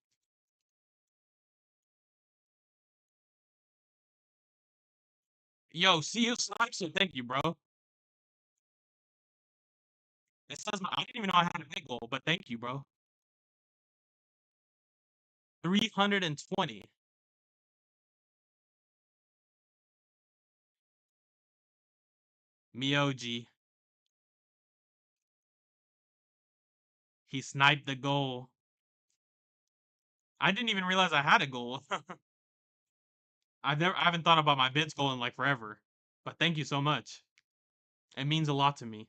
Yo, see you Snipes, so thank you, bro. It says I didn't even know I had a big goal, but thank you, bro. 320. Myoji. He sniped the goal. I didn't even realize I had a goal. I haven't thought about my bids goal in like forever. But thank you so much. It means a lot to me.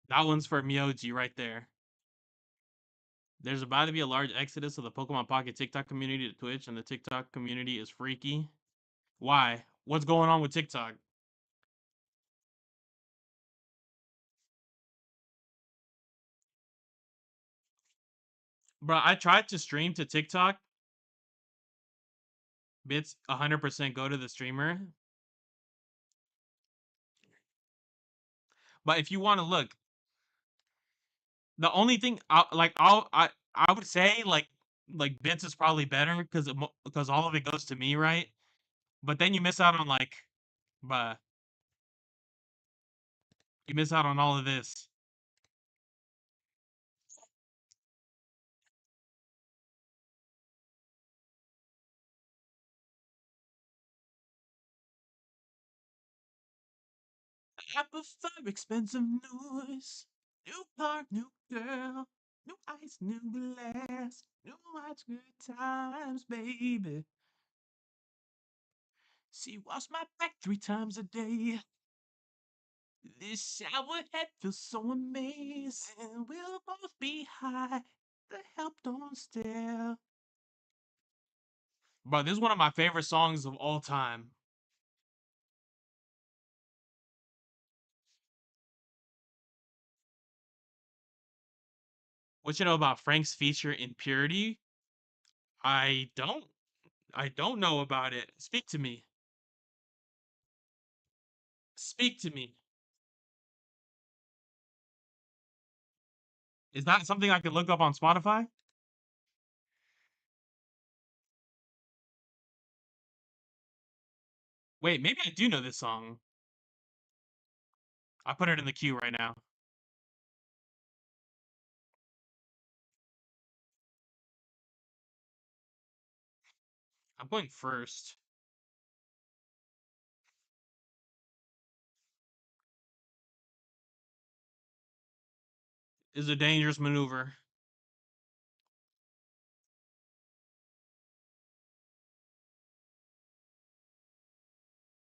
That one's for Myoji right there. There's about to be a large exodus of the Pokemon Pocket TikTok community to Twitch, and the TikTok community is freaky. Why? What's going on with TikTok? Bro, I tried to stream to TikTok. Bits 100% go to the streamer. But if you want to look, the only thing I would say like bits is probably better because all of it goes to me, right? But then you miss out on like, bruh, you miss out on all of this. Apple 5 expensive noise. New car, new girl, new ice, new glass, new watch, good times, baby. She washed my back 3 times a day. This shower head feels so amazing. We'll both be high. The help don't stare. Bro, this is one of my favorite songs of all time. What you know about Frank's feature in Purity? I don't. I don't know about it. Speak to me. Speak to me. Is that something I could look up on Spotify? Wait, maybe I do know this song. I put it in the queue right now. I'm going first. Is a dangerous maneuver.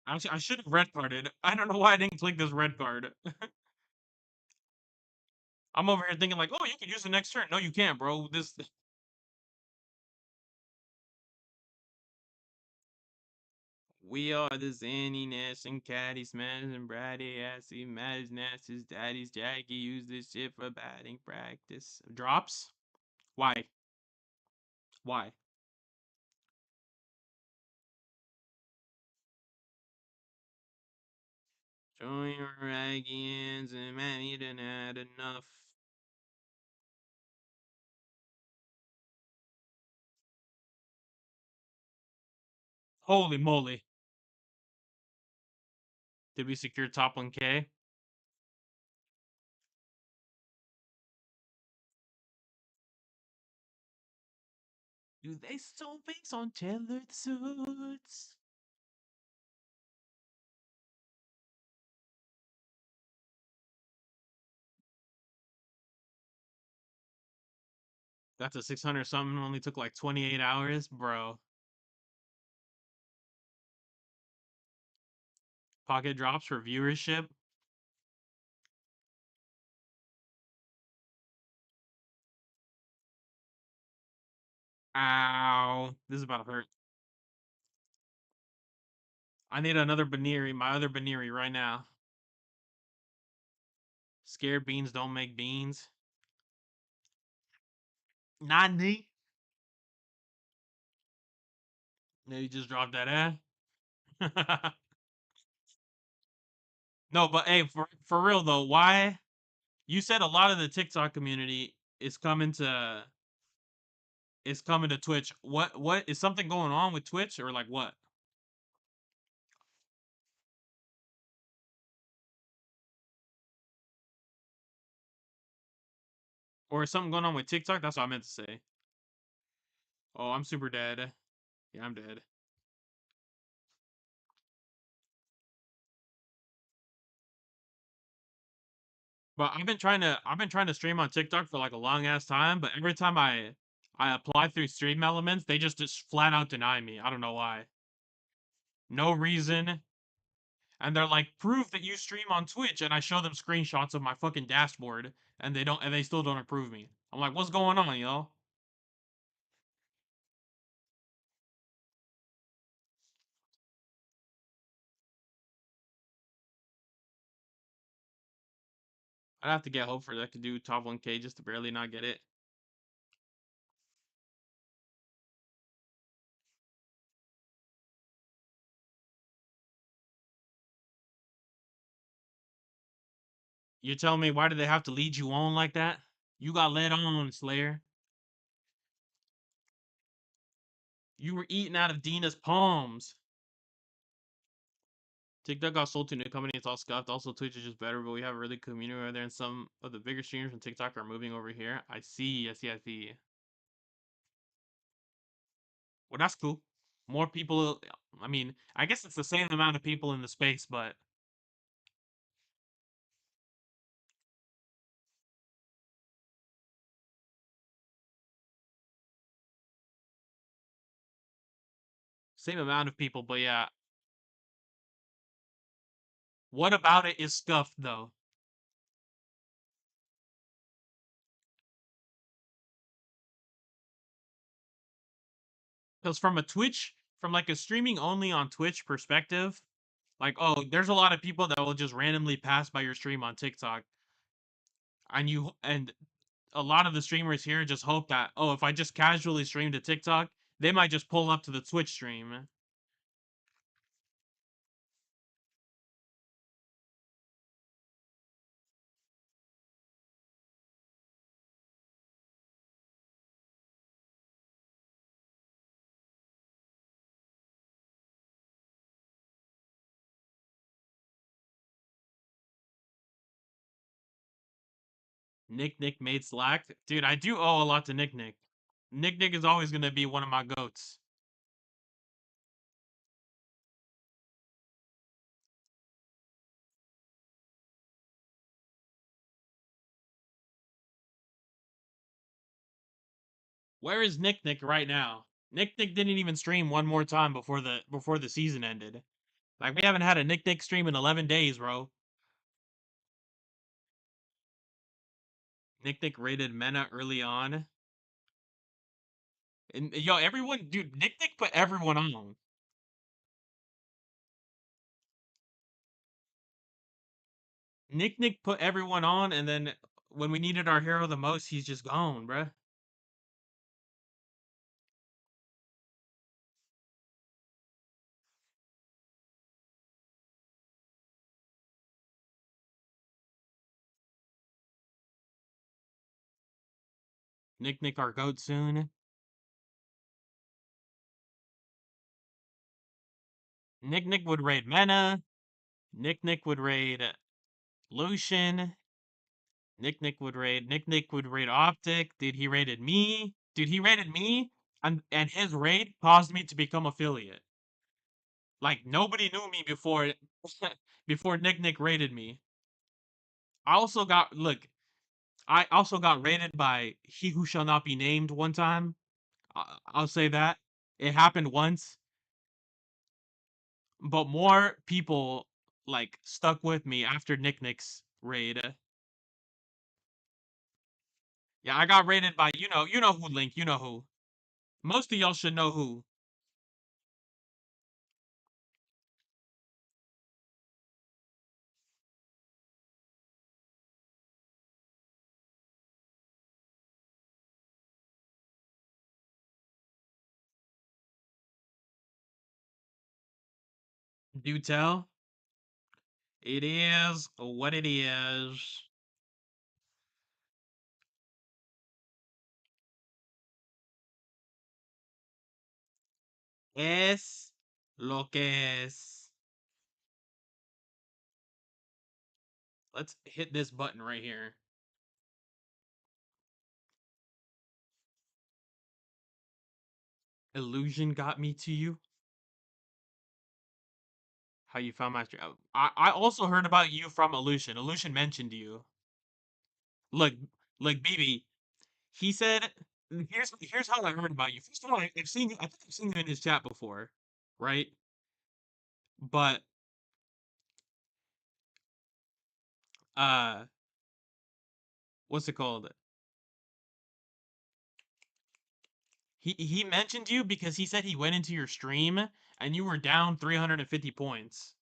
Actually, I should have red carded. I don't know why I didn't click this red card. I'm over here thinking like, oh, you can use the next turn. No, you can't, bro. This we are the Zanny, Nash, and Caddy, Smash, and Brady, Assy, Maddie's, Nash's, Daddy's, Jackie, use this shit for batting practice. Drops? Why? Why? Join your Raggians and man, you didn't had enough. Holy moly. Did we secure top 1K? Do they still base on tailored suits? That's a 600 something, only took like 28 hours, bro. Pocket drops for viewership. Ow. This is about to hurt. I need another Baneri, my other Baneri right now. Scared beans don't make beans. Nani? Yeah, you just dropped that, eh? No, but hey, for real though, why? You said a lot of the TikTok community is coming to Twitch. What is something going on with Twitch or like what? Or is something going on with TikTok? That's what I meant to say. Oh, I'm super dead. Yeah, I'm dead. But I've been trying to stream on TikTok for like a long ass time, but every time I apply through Stream Elements, they just flat out deny me. I don't know why. No reason. And they're like, prove that you stream on Twitch, and I show them screenshots of my fucking dashboard, and they still don't approve me. I'm like, what's going on, yo? I'd have to get hope for that to do top 1K just to barely not get it. You're telling me why do they have to lead you on like that? You got led on, Slayer. You were eating out of Dina's palms. TikTok got sold to a new company. It's all scuffed. Also, Twitch is just better, but we have a really good community over there, and some of the bigger streamers from TikTok are moving over here. I see. I see. I see. Well, that's cool. More people. I mean, I guess it's the same amount of people in the space, but Same amount of people, but yeah. What about it is scuffed though? Because from like a streaming only on Twitch perspective, like, oh, there's a lot of people that will just randomly pass by your stream on TikTok, and a lot of the streamers here just hope that, oh, if I just casually stream to TikTok, they might just pull up to the Twitch stream. Nick made Slack. Dude, I do owe a lot to Nick Nick. Nick Nick is always gonna be one of my goats. Where is Nick Nick right now? Nick Nick didn't even stream one more time before the season ended. Like we haven't had a Nick Nick stream in 11 days, bro. Nick Nick rated Mena early on. And yo, everyone, dude, Nick Nick put everyone on. Nick Nick put everyone on, and then when we needed our hero the most, he's just gone, bruh. Nick Nick our goat soon. Nick Nick would raid Mena. Nick Nick would raid Lucian. Nick Nick would raid Optic. Dude, he raided me. Dude, he raided me, and his raid caused me to become affiliate. Like nobody knew me before before Nick Nick raided me. I also got look, I also got raided by He Who Shall Not Be Named one time. I'll say that. It happened once, but more people like stuck with me after Nick Nick's raid. Yeah, I got raided by you know who Link, you know who. Most of y'all should know who. Do tell. It is what it is. Es lo que es. Let's hit this button right here. Illusion got me to you. How you found my stream? I also heard about you from Illusion. Illusion mentioned you. Look, look, BB. He said, here's how I heard about you. First of all, I've seen you. I think I've seen you in his chat before, right? But uh, what's it called? He mentioned you because he said he went into your stream and you were down 350 points.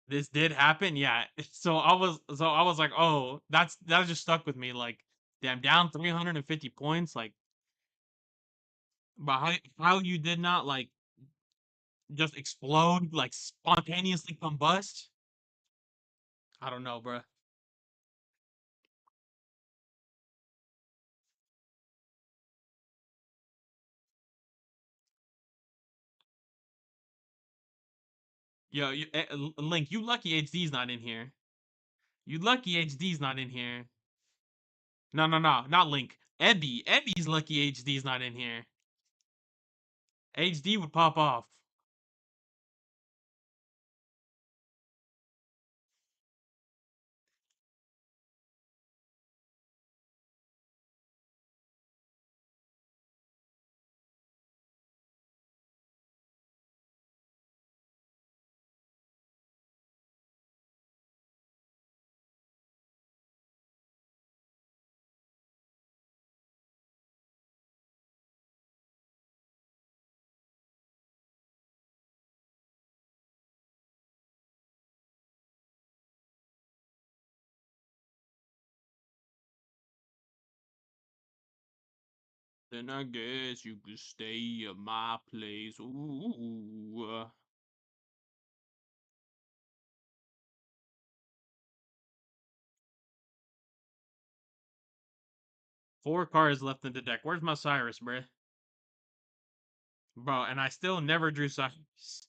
This did happen, yeah. So I was like, oh, that just stuck with me. Like, damn, down 350 points. Like, but how you did not like just explode, like spontaneously combust? I don't know, bruh. Yo, Link, you lucky HD's not in here. You lucky HD's not in here. No, no, no, not Link. Ebby's lucky HD's not in here. HD would pop off. Then I guess you could stay at my place. Ooh. 4 cards left in the deck. Where's my Cyrus, bruh? Bro, and I still never drew Cyrus.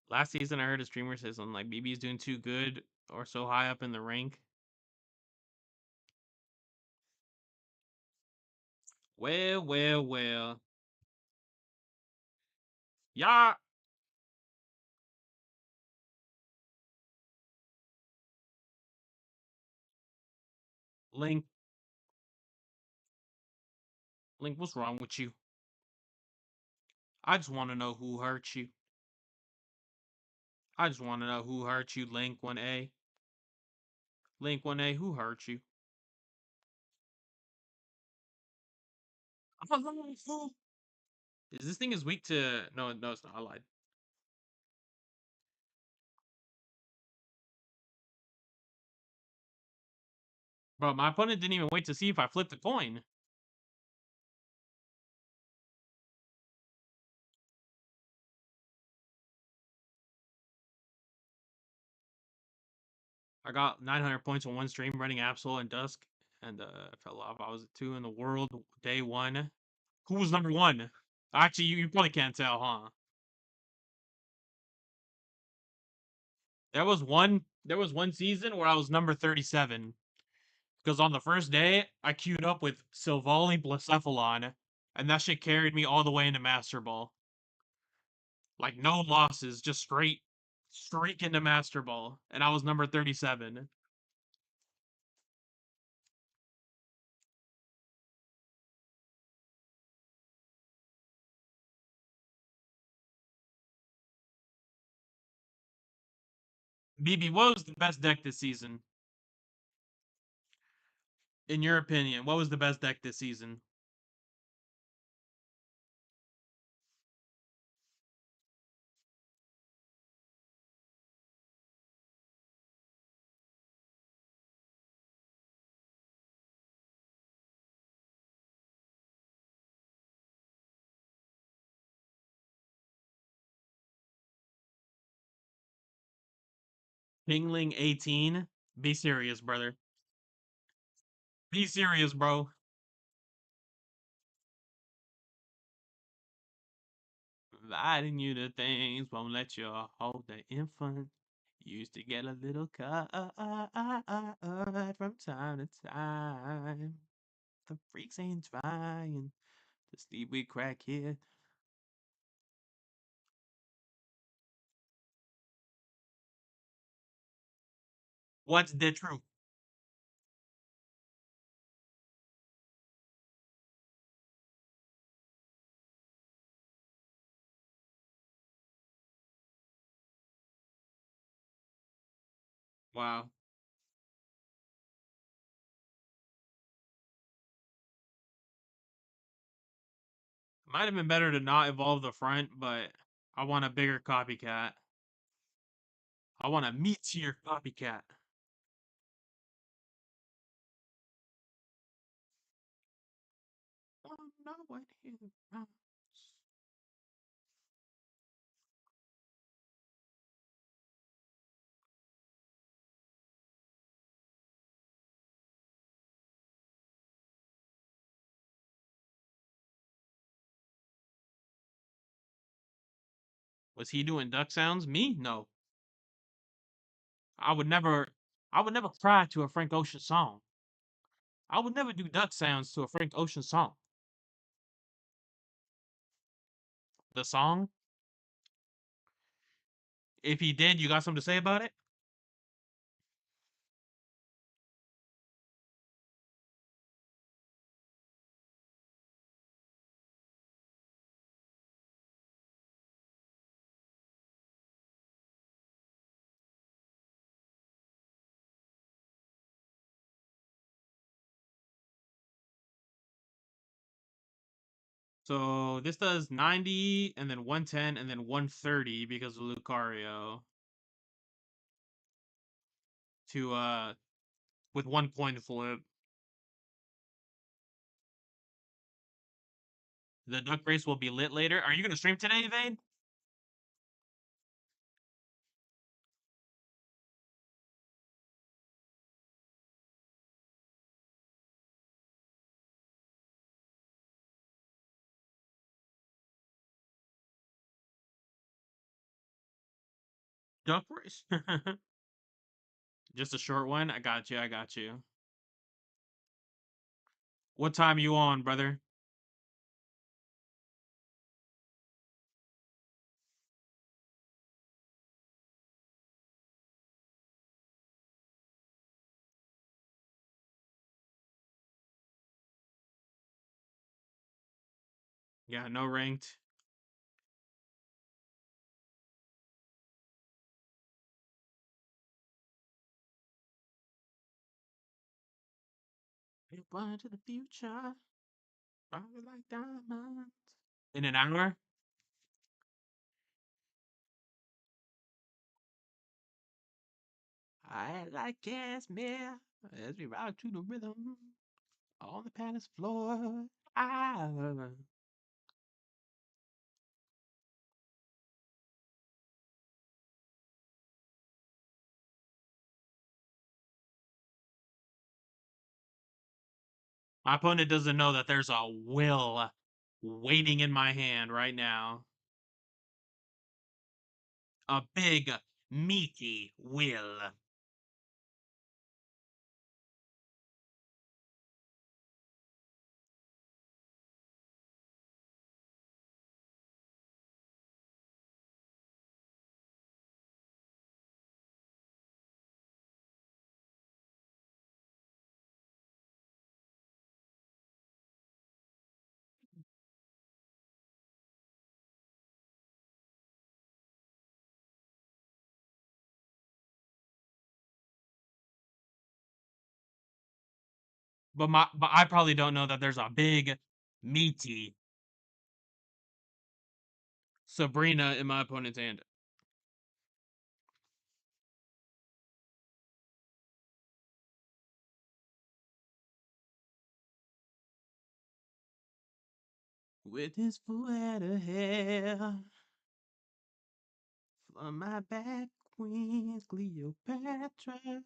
Last season, I heard a streamer say something like BB's doing too good or so high up in the rank. Well, well, well. Yeah. Link, Link, what's wrong with you? I just want to know who hurt you. I just want to know who hurt you, Link 1A. Link 1A, who hurt you? Is this thing is weak to... No, no, it's not. I lied. Bro, my opponent didn't even wait to see if I flipped a coin. I got 900 points on one stream running Absol and Dusk, and fell off. I was 2 in the world day 1. Who was number 1? Actually, you probably can't tell, huh? There was one season where I was number 37. Because on the first day, I queued up with Silvally Blacephalon, and that shit carried me all the way into Master Ball. Like, no losses, just straight streak into Master Ball, and I was number 37. BB, what was the best deck this season? In your opinion, what was the best deck this season? Pingling 18? Be serious, brother. Be serious, bro. Inviting you to things, won't let you hold the infant. Used to get a little cut from time to time. The freaks ain't trying to sleep with crackhead. What's the truth? Wow. Might have been better to not evolve the front, but I want a bigger copycat. I want a meatier copycat. Oh, no one here. Was he doing duck sounds? Me? No. I would never I would never cry to a Frank Ocean song. I would never do duck sounds to a Frank Ocean song. The song, if he did, you got something to say about it? So this does 90 and then 110 and then 130 because of Lucario to with 1 coin flip. The duck race will be lit later. Are you gonna stream today, Vane? Duck race? Just a short one? I got you, I got you. What time you on, brother? Yeah, no ranked. Blind to the future, bright like diamonds. In an hour? I like Casimir as we rock to the rhythm on the palace floor. Ah. My opponent doesn't know that there's a will waiting in my hand right now. A big, meaty will. But I probably don't know that there's a big, meaty Sabrina in my opponent's hand. With his full head of hair. For my back queens, Cleopatra.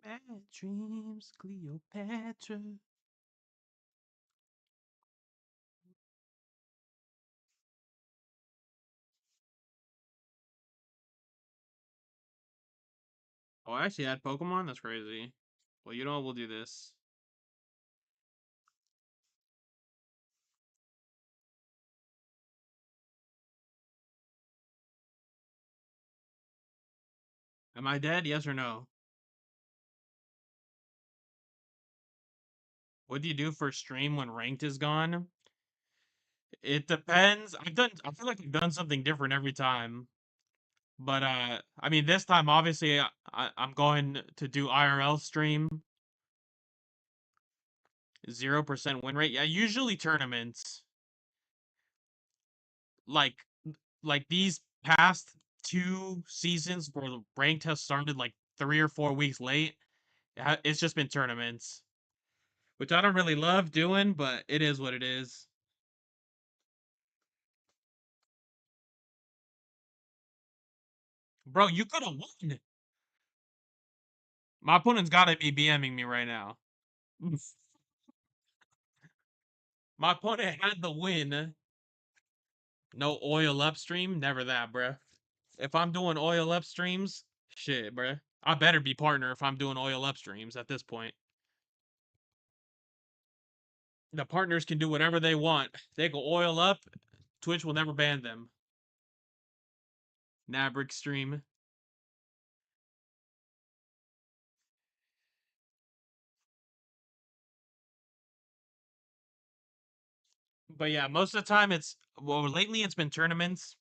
Bad dreams, Cleopatra. Oh, I actually had Pokemon? That's crazy. Well, you know what? We'll do this. Am I dead? Yes or no? What do you do for stream when ranked is gone? It depends. I feel like I've done something different every time. But I mean this time obviously I'm going to do IRL stream. 0% win rate. Yeah, usually tournaments. Like like these past 2 seasons where the ranked has started like 3 or 4 weeks late. It's just been tournaments. Which I don't really love doing, but it is what it is. Bro, you could have won. My opponent's gotta be BMing me right now. My opponent had the win. No oil upstream, never that, bruh. If I'm doing oil upstreams, shit, bruh. I better be partner if I'm doing oil upstreams at this point. The partners can do whatever they want. They can oil up. Twitch will never ban them. Nabrick stream. But yeah, most of the time it's well lately it's been tournaments.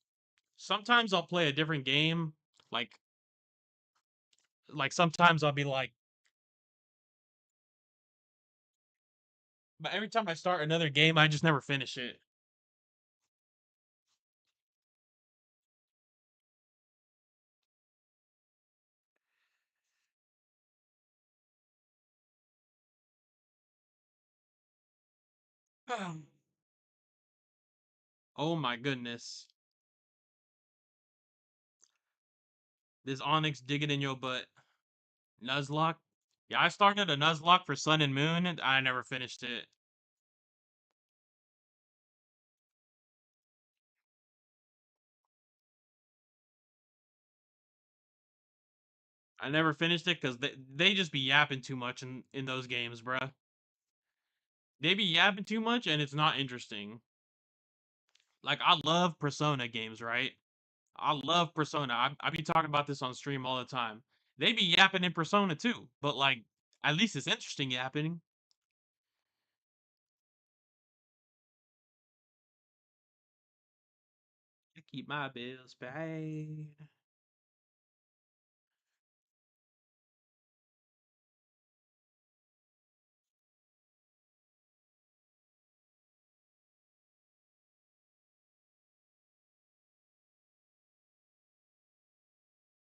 Sometimes I'll play a different game. Like sometimes I'll be like but every time I start another game I just never finish it. Oh my goodness. This Onyx digging in your butt. Nuzlocke? Yeah, I started a Nuzlocke for Sun and Moon and I never finished it. I never finished it because they just be yapping too much in those games, bruh. They be yapping too much and it's not interesting. Like, I love Persona games, right? I love Persona. I be talking about this on stream all the time. They be yapping in Persona too, but like, at least it's interesting yapping. I keep my bills paid.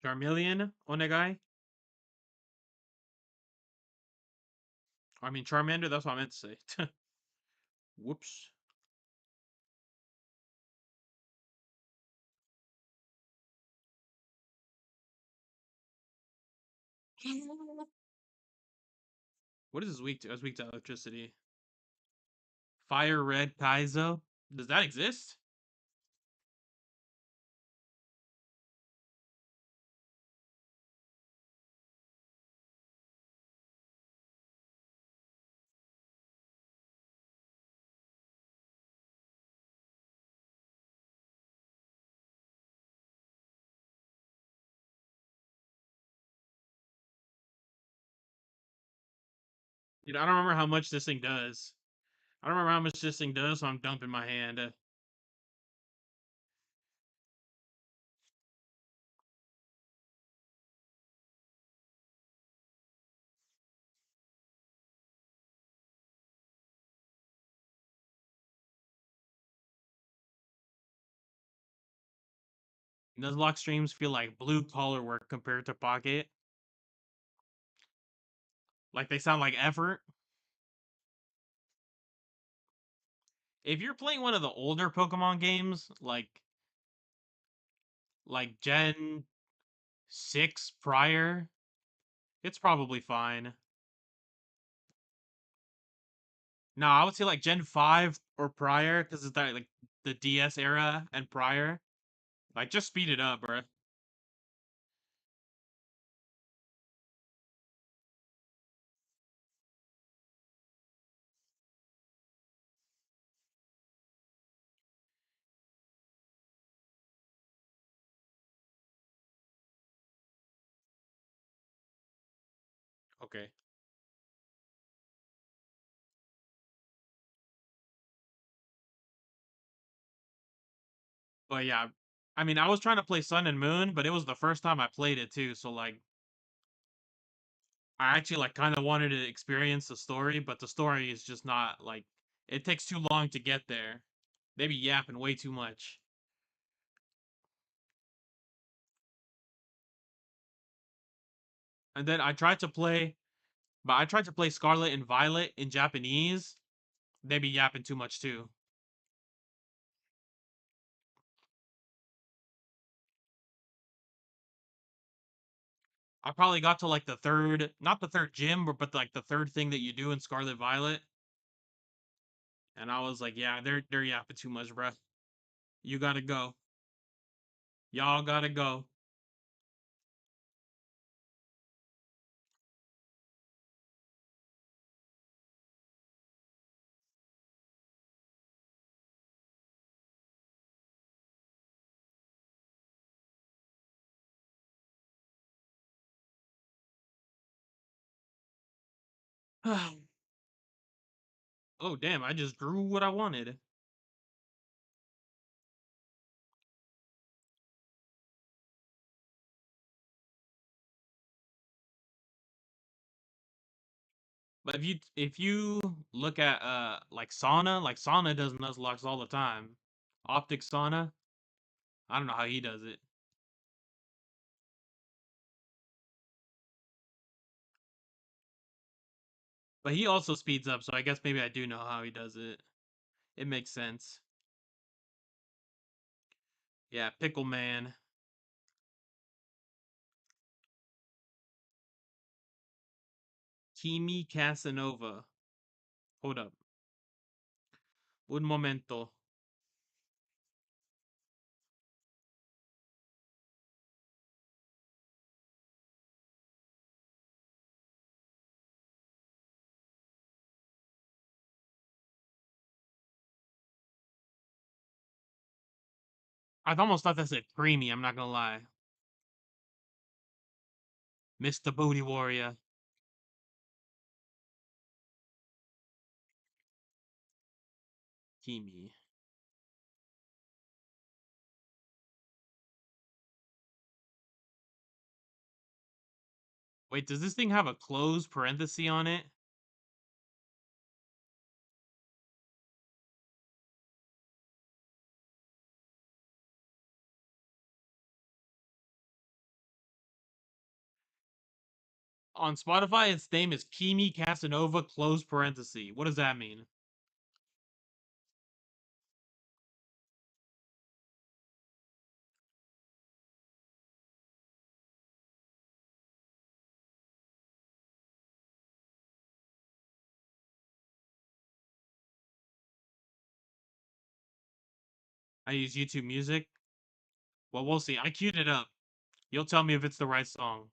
Charmeleon, Onegai. I mean, Charmander, that's what I meant to say. Whoops. What is this weak to? It's weak to electricity. Fire Red Kaizo. Does that exist? Dude, I don't remember how much this thing does. I don't remember how much this thing does, so I'm dumping my hand. Nuzlocke streams feel like blue collar work compared to Pocket. Like they sound like effort. If you're playing one of the older Pokemon games, like Gen 6 prior, it's probably fine. No, I would say like Gen 5 or prior, because it's that like the DS era and prior. Like just speed it up, bro. Okay. But yeah, I mean, I was trying to play Sun and Moon, but it was the first time I played it too, so like I actually like kind of wanted to experience the story, but the story is just not like it takes too long to get there. They be yapping way too much. And then I tried to play Scarlet and Violet in Japanese. They be yapping too much too. I probably got to like the third, not the third gym, but like the third thing that you do in Scarlet Violet, and I was like, yeah, they're yapping too much, bruh. You gotta go. Y'all gotta go. Oh damn! I just drew what I wanted. But if you look at like Sauna does Nuzlocke all the time. Optic Sauna, I don't know how he does it. But he also speeds up, so I guess maybe I do know how he does it. It makes sense. Yeah, Pickle Man. Kimi Casanova. Hold up. Un momento. I almost thought that said creamy, I'm not gonna lie. Mr. Booty Warrior. Kimi. Wait, does this thing have a closed parenthesis on it? On Spotify, its name is Kimi Casanova, close parenthesis. What does that mean? I use YouTube Music. Well, we'll see. I queued it up. You'll tell me if it's the right song.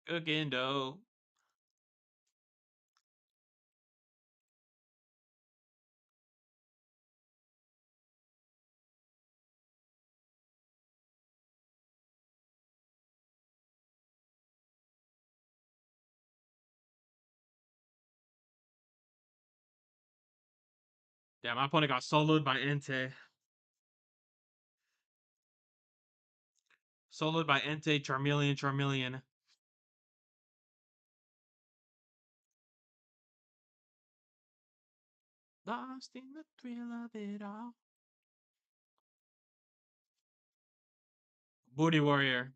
Cooking dough. Damn, my opponent got soloed by Entei. Soloed by Entei, Charmeleon, Charmeleon. Lost in the thrill of it all. Booty Warrior,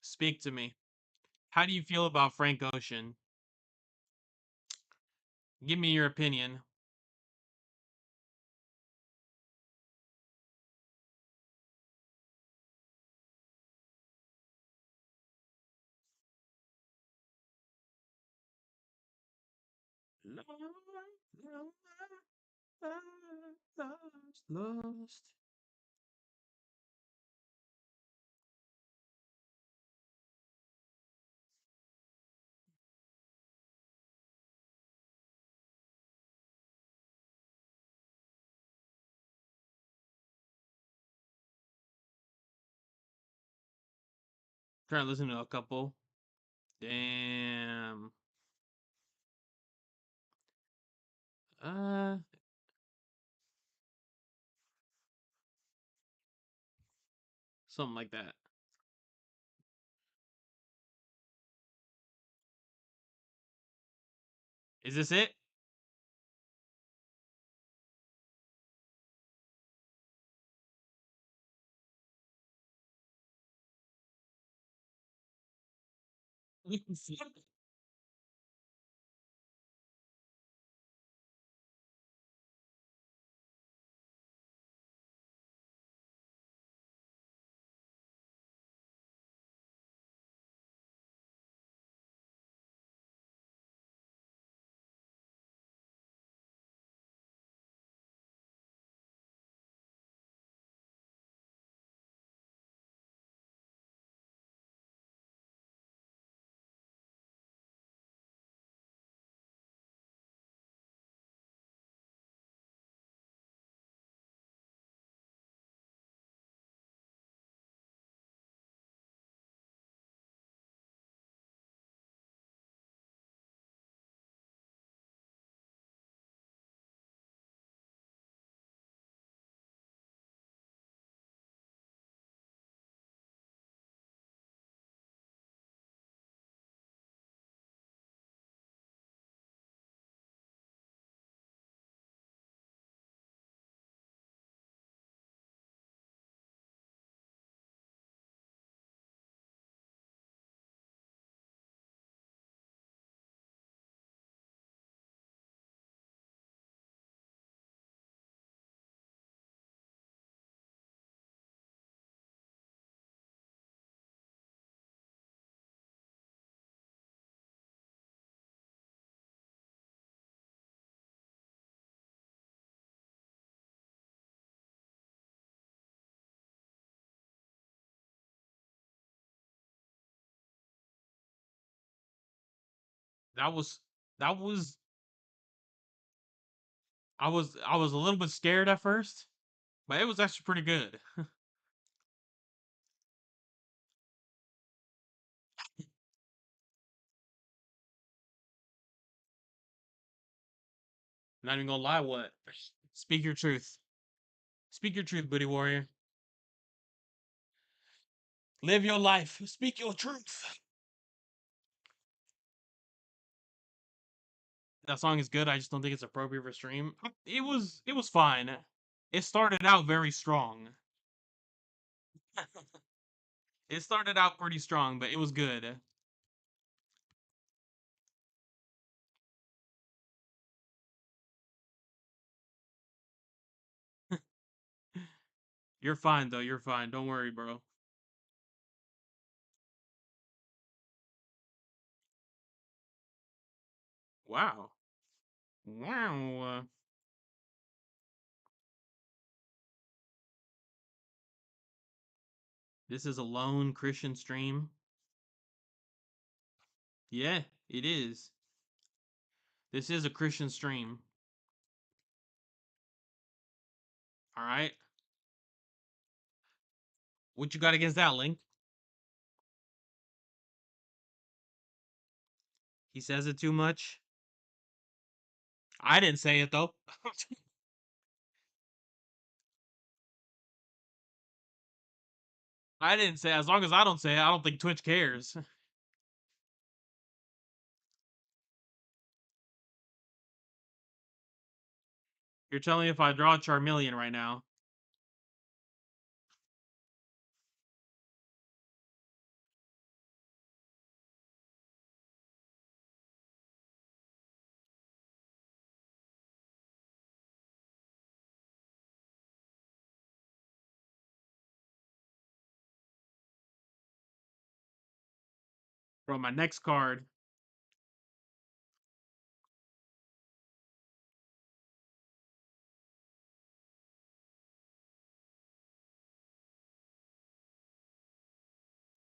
speak to me. How do you feel about Frank Ocean? Give me your opinion. Lost. Try to listen to a couple. Damn. Uh, something like that. Is this it? That was that was I was a little bit scared at first, but it was actually pretty good. Not even gonna lie, what? Speak your truth. Speak your truth, Booty Warrior. Live your life. Speak your truth. That song is good. I just don't think it's appropriate for stream. It was fine. It started out very strong. It started out pretty strong, but it was good. You're fine though. You're fine. Don't worry, bro. Wow. Wow. This is a lone Christian stream. Yeah, it is. This is a Christian stream. All right. What you got against that, Link? He says it too much. I didn't say it though. I didn't say. As long as I don't say it, I don't think Twitch cares. You're telling me if I draw Charmeleon right now from my next card.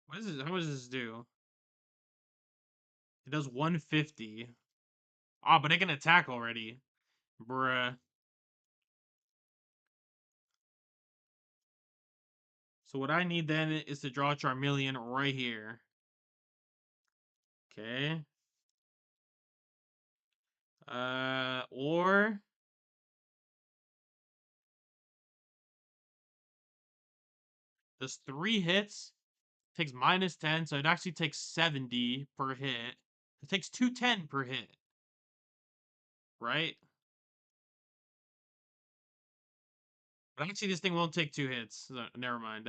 What is this? How much does this do? It does 150. Ah, but it can attack already. Bruh. So what I need then is to draw Charmeleon right here. Okay. Or does 3 hits. Takes -10, so it actually takes 70 per hit. It takes 210 per hit. Right? But actually this thing won't take 2 hits. So never mind.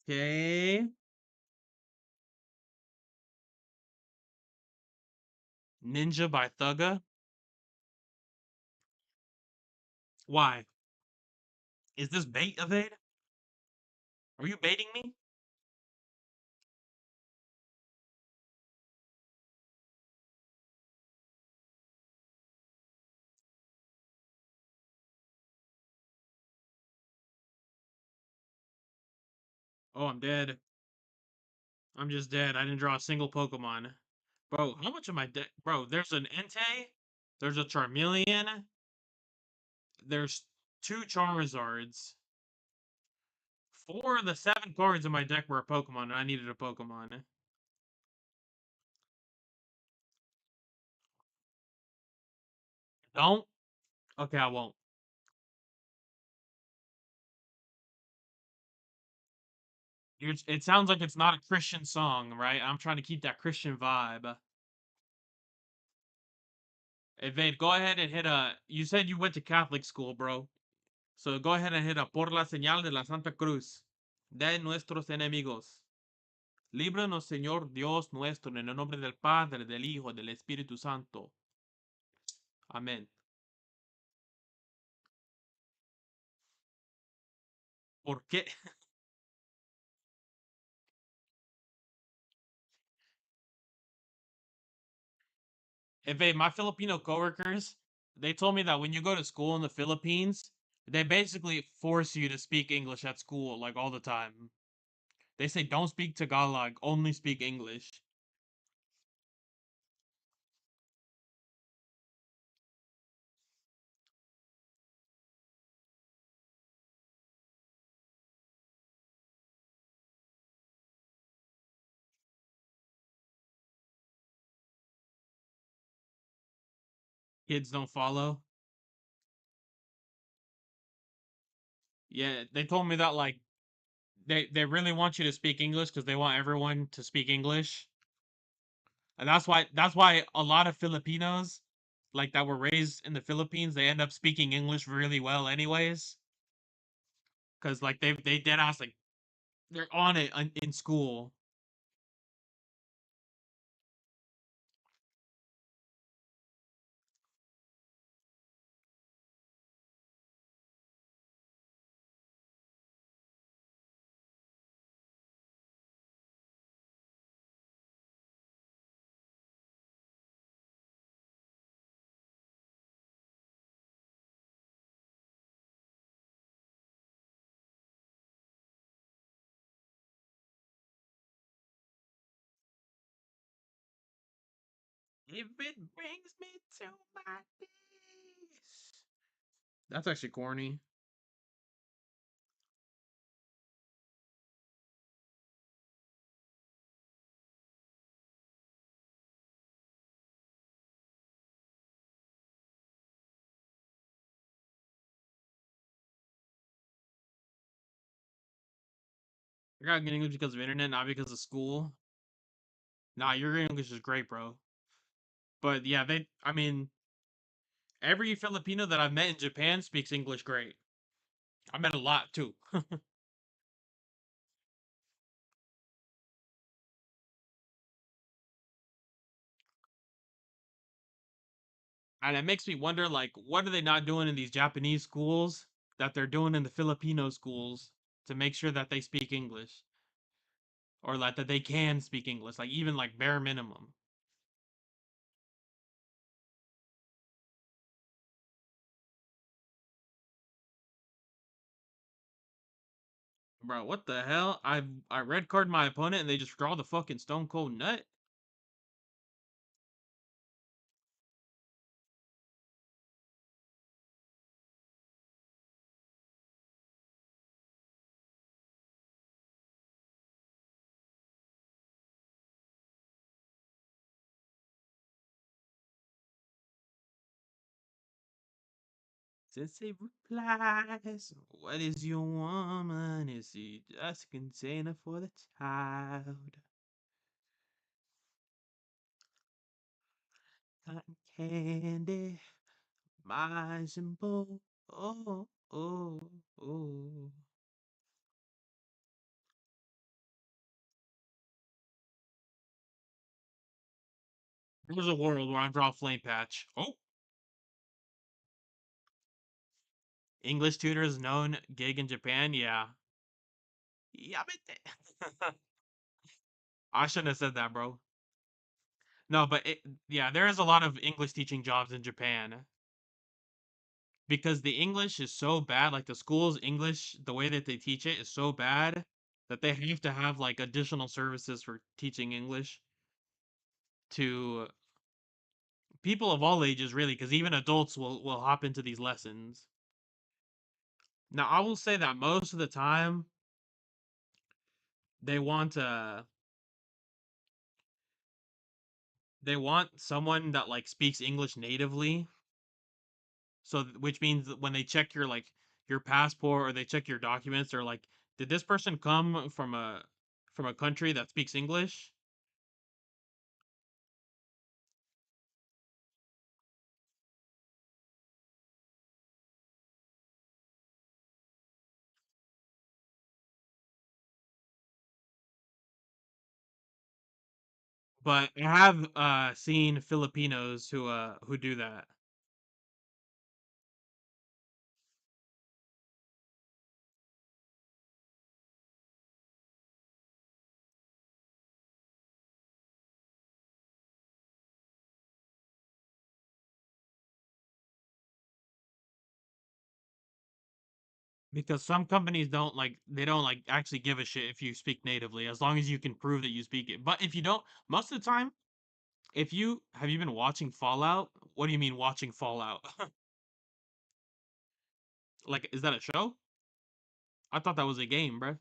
Okay. Ninja by Thugga. Why? Is this bait, Evade? Are you baiting me? Oh, I'm dead. I'm just dead. I didn't draw a single Pokemon. Bro, how much am I dead? Bro, there's an Entei. There's a Charmeleon. There's 2 Charizards. 4 of the 7 cards in my deck were a Pokemon, and I needed a Pokemon. Don't? Okay, I won't. It sounds like it's not a Christian song, right? I'm trying to keep that Christian vibe. Hey, Vade, go ahead and hit a. You said you went to Catholic school, bro. So go ahead and hit a por la señal de la Santa Cruz de nuestros enemigos. Líbranos, Señor Dios nuestro, en el nombre del Padre, del Hijo, del Espíritu Santo. Amén. ¿Por qué? if they my Filipino coworkers, they told me that when you go to school in the Philippines, they basically force you to speak English at school like all the time. They say don't speak Tagalog, only speak English. Kids don't follow. Yeah, they told me that like they really want you to speak English because they want everyone to speak English. And that's why a lot of Filipinos like that were raised in the Philippines, they end up speaking English really well anyways. Cause like they dead ass like they're on it in school. If it brings me to my knees. That's actually corny. I got good English because of internet, not because of school. Nah, your English is great, bro. But yeah, I mean, every Filipino that I've met in Japan speaks English great. I met a lot too. And it makes me wonder, like, what are they not doing in these Japanese schools that they're doing in the Filipino schools to make sure that they speak English or that they can speak English, like even like bare minimum. Bro, what the hell? I red card my opponent and they just draw the fucking Stone Cold Nut. Since it replies, what is your woman? Is she just a container for the child? Cotton candy, my symbol. Oh, oh, oh. There's a world where I draw Flame Patch. Oh, English tutors known gig in Japan. Yeah, Yamete. I shouldn't have said that, bro. No, but yeah, there is a lot of English teaching jobs in Japan because the English is so bad. Like the school's English, the way that they teach it is so bad that they have to have like additional services for teaching English to people of all ages, really, because even adults will hop into these lessons. Now, I will say that most of the time they want they want someone that like speaks English natively. So which means that when they check your like your passport or they check your documents, they're like, did this person come from a country that speaks English? But I have seen Filipinos who do that. because some companies don't like they don't like actually give a shit if you speak natively as long as you can prove that you speak it. But if you don't, most of the time, if you have you been watching Fallout? What do you mean watching Fallout? Like, is that a show? I thought that was a game, bro.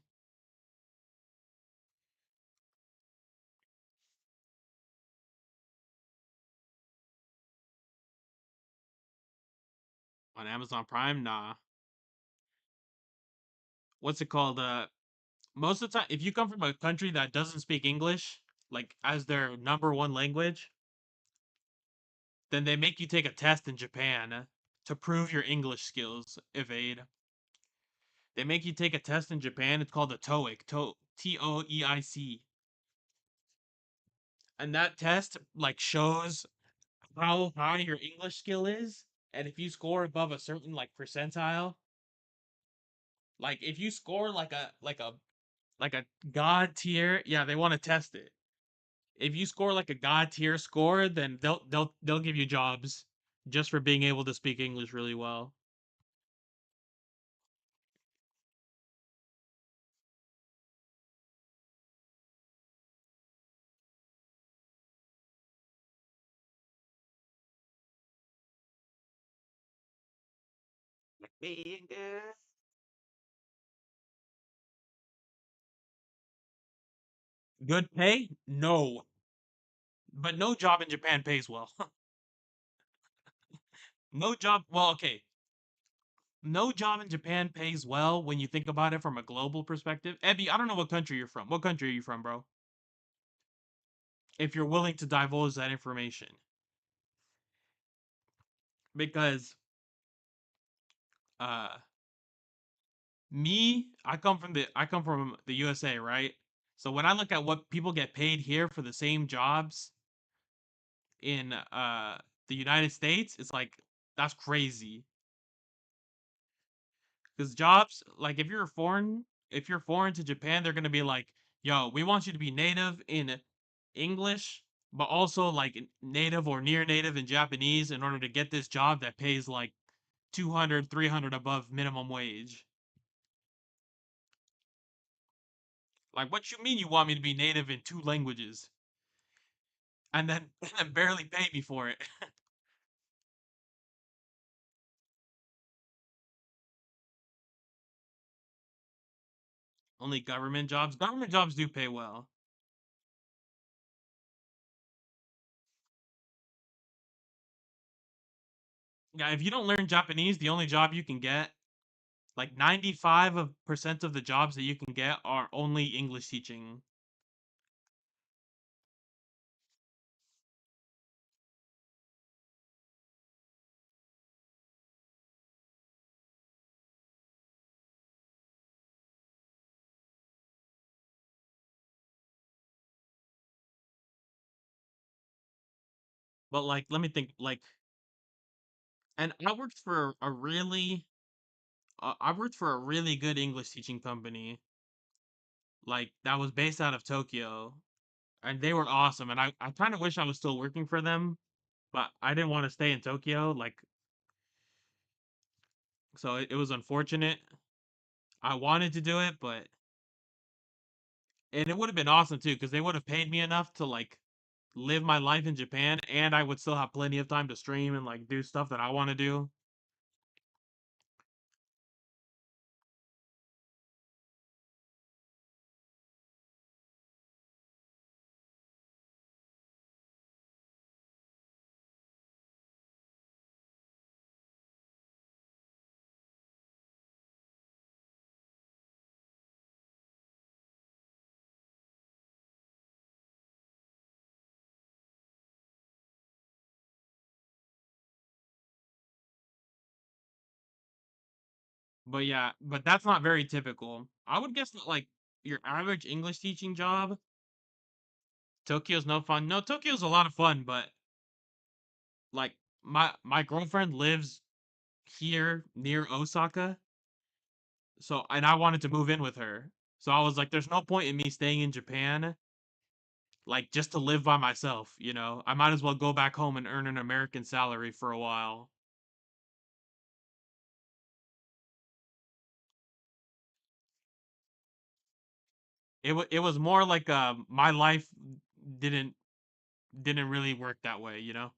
On Amazon Prime, nah. What's it called? Most of the time, if you come from a country that doesn't speak English, like as their number one language, then they make you take a test in Japan to prove your English skills, evade. They make you take a test in Japan. It's called the TOEIC, TOEIC, and that test like shows how high your English skill is, and if you score above a certain like percentile, like if you score like a god tier, yeah, they want to test it. If you score like a god tier score, then they'll give you jobs just for being able to speak English really well. Being good. Good pay? No. But no job in Japan pays well. No job, well, okay. No job in Japan pays well when you think about it from a global perspective. Ebby, I don't know what country you're from. What country are you from, bro? If you're willing to divulge that information. Because uh I come from the USA, right? So when I look at what people get paid here for the same jobs in the United States, it's like that's crazy. Because jobs, like if you're foreign to Japan, they're gonna be like, "Yo, we want you to be native in English, but also like native or near native in Japanese in order to get this job that pays like 200, 300 above minimum wage." Like, what you mean you want me to be native in two languages and then and barely pay me for it? Only government jobs. Government jobs do pay well. Yeah, if you don't learn Japanese, the only job you can get, like 95% of the jobs that you can get are only English teaching. But like, let me think. Like, and I worked for a really good English teaching company, like that was based out of Tokyo, and they were awesome. And I kind of wish I was still working for them, but I didn't want to stay in Tokyo. Like, so it was unfortunate. I wanted to do it, but and it would have been awesome too, because they would have paid me enough to like live my life in Japan, and I would still have plenty of time to stream and like do stuff that I want to do. But yeah, but that's not very typical. I would guess that like your average English teaching job, Tokyo's no fun. No, Tokyo's a lot of fun, but like my girlfriend lives here near Osaka, so and I wanted to move in with her. So I was like, there's no point in me staying in Japan, like just to live by myself, you know? I might as well go back home and earn an American salary for a while. it was more like my life didn't didn't really work that way, you know.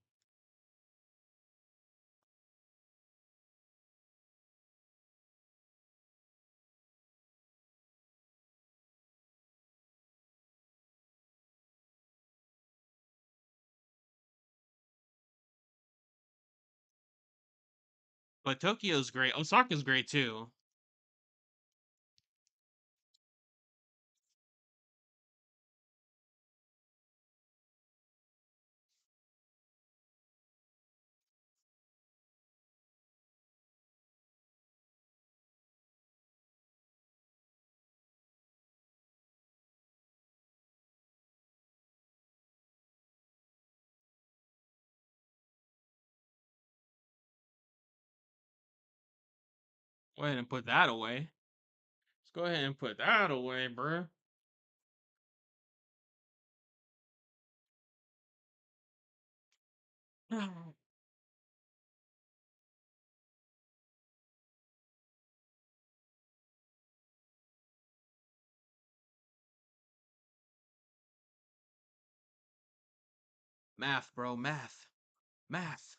But Tokyo's great. Osaka's great too. Go ahead and put that away. Let's go ahead and put that away, bruh. Math, bro, math, math.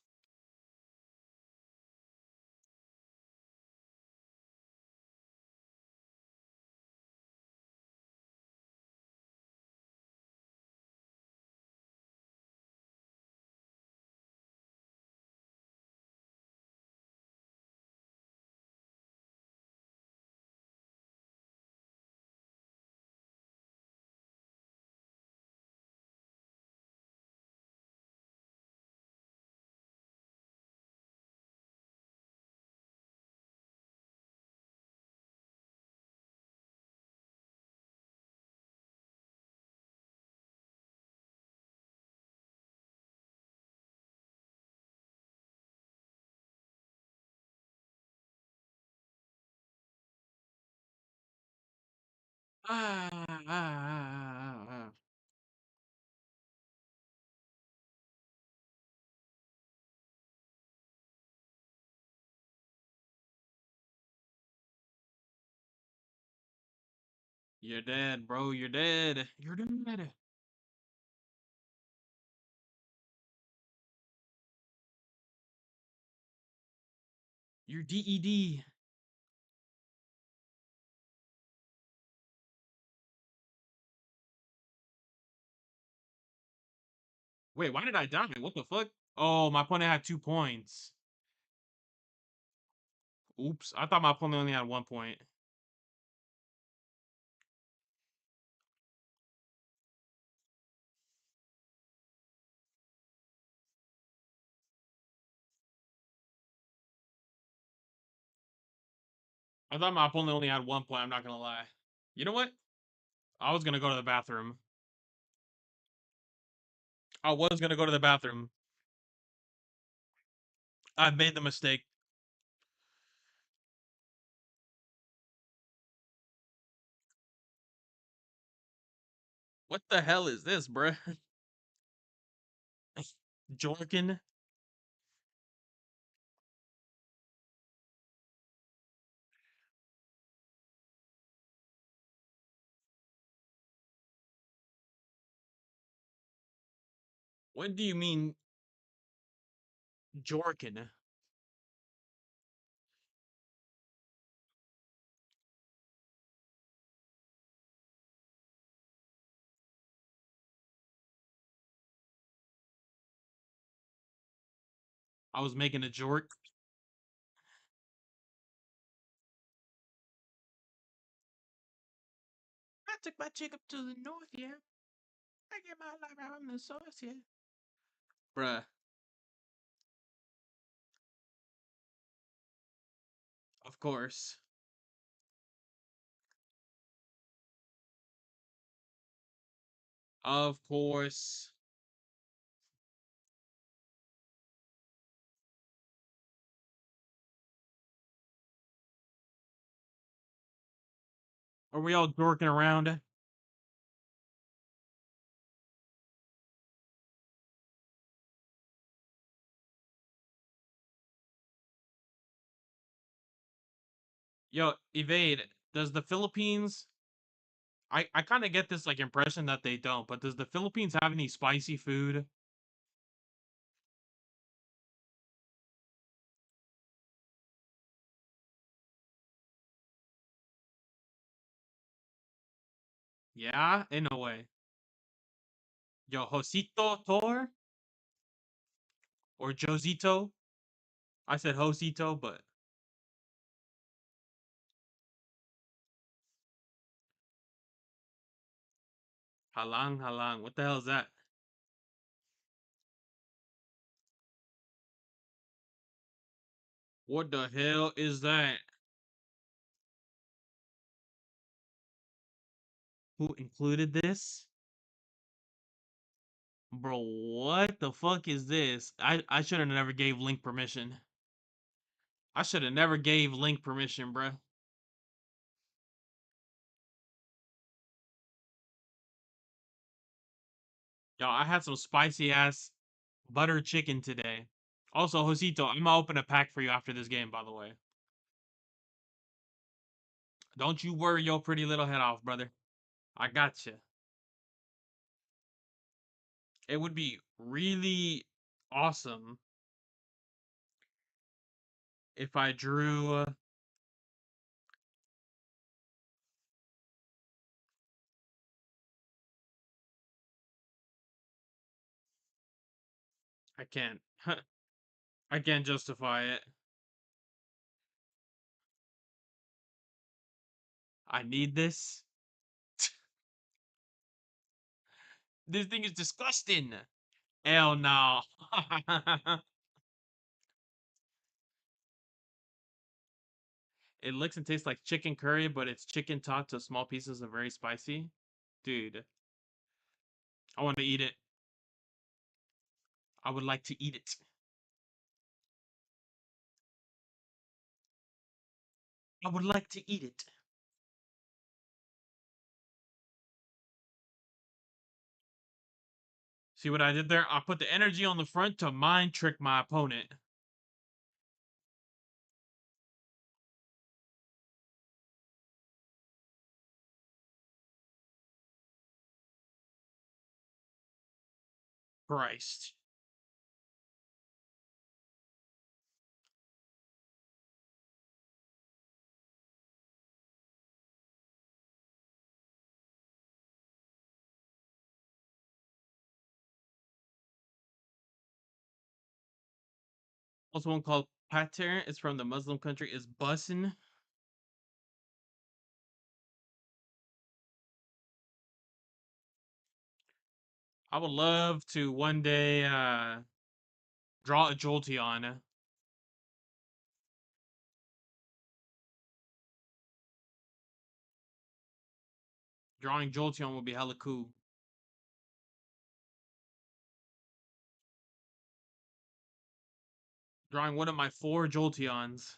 Ah. You're dead, bro. You're dead. You're dead. You're DED. Wait, why did I die? What the fuck? Oh, my opponent had 2 points. Oops. I thought my opponent only had 1 point. I thought my opponent only had 1 point. I'm not gonna lie. You know what? I was gonna go to the bathroom. I was gonna go to the bathroom. I made the mistake. What the hell is this, bruh? Jorkin? What do you mean, Jorkin? I was making a jork. I took my chick up to the north, yeah. I get my life out in the source, yeah. Bruh, of course. Of course. Are we all dorking around? Yo, Evade, does the Philippines I kind of get this like impression that they don't, but does the Philippines have any spicy food? Yeah, in a way. Yo, Josito Tor or Josito? I said Josito, but halang halang. What the hell is that? What the hell is that? Who included this? Bro, what the fuck is this? I should have never gave Link permission. I should have never gave Link permission, bruh. Yo, I had some spicy ass butter chicken today. Also, Josito, I'm gonna open a pack for you after this game, by the way. Don't you worry your pretty little head off, brother. I got you. It would be really awesome if I drew. I can't. I can't justify it. I need this. This thing is disgusting. Hell no. It looks and tastes like chicken curry, but it's chicken chopped to small pieces and very spicy. Dude, I want to eat it. I would like to eat it. I would like to eat it. See what I did there? I put the energy on the front to mind trick my opponent. Christ. Also one called Pater. It's from the Muslim country. Is bussin'. I would love to one day draw a Jolteon. Drawing Jolteon would be hella cool. Drawing one of my 4 Jolteons.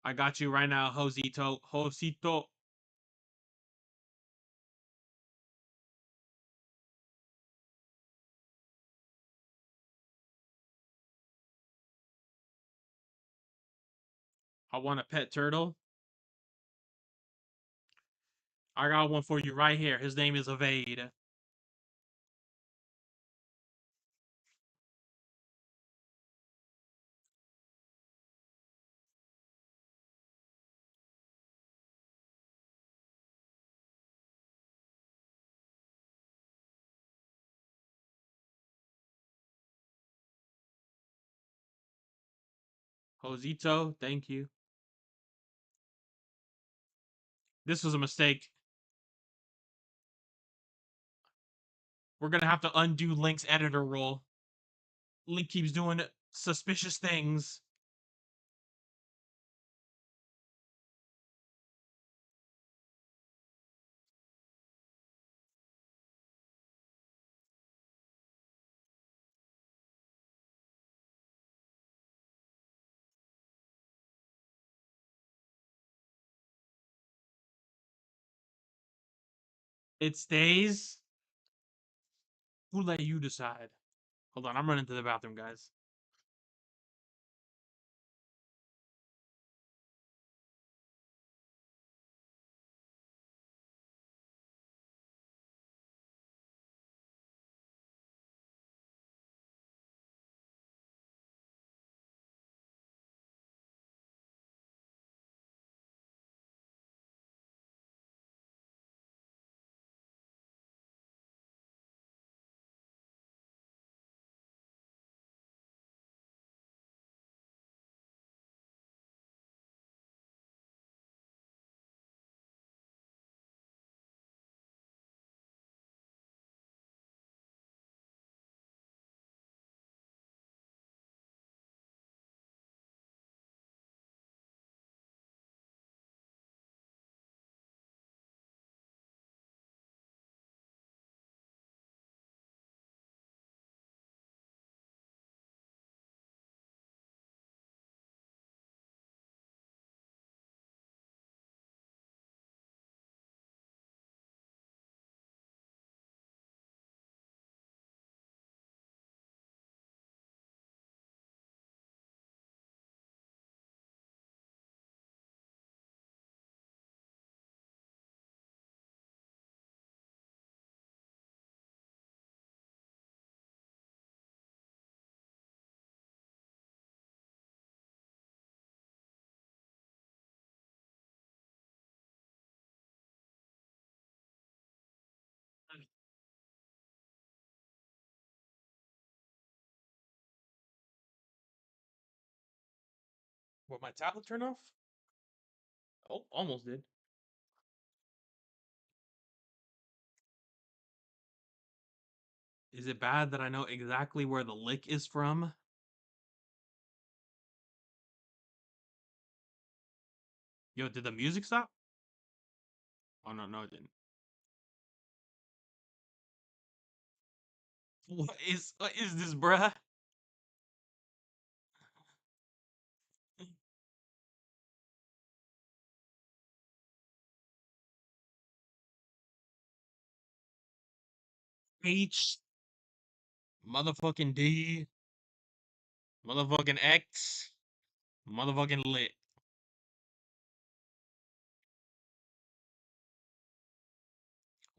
I got you right now, Josito. Josito. I want a pet turtle. I got one for you right here. His name is Evade. Josito, thank you. This was a mistake. We're gonna have to undo Link's editor role. Link keeps doing suspicious things. It stays. Who let you decide? Hold on, I'm running to the bathroom, guys. What, my tablet turn off? Oh, almost did. Is it bad that I know exactly where the lick is from? Yo, did the music stop? Oh no, no, it didn't. What is this, bruh? H, motherfucking D, motherfucking X, motherfucking lit.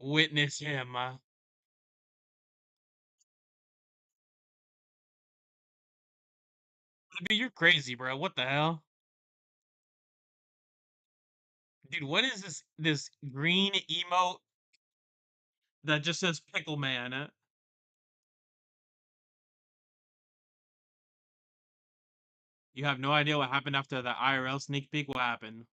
Witness him. Dude, you're crazy, bro. What the hell? Dude, what is this green emote that just says pickle man? You have no idea what happened after the IRL sneak peek? What happened?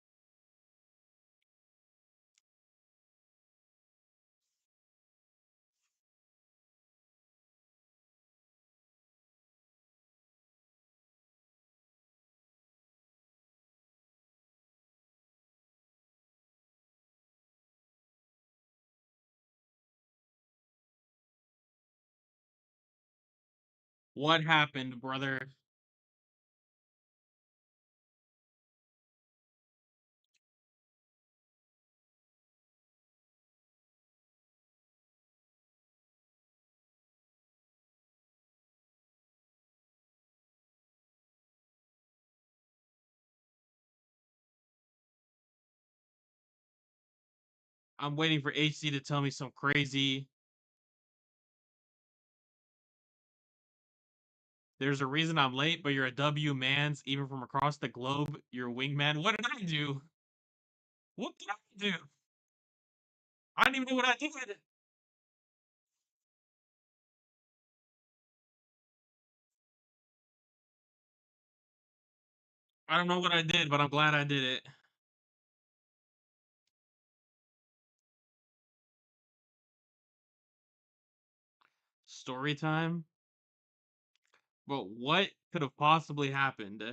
What happened, brother? I'm waiting for HC to tell me some crazy. There's a reason I'm late, but you're a W mans, even from across the globe. You're a wingman. What did I do? What did I do? I don't even know what I did. I don't know what I did, but I'm glad I did it. Story time? But what could have possibly happened?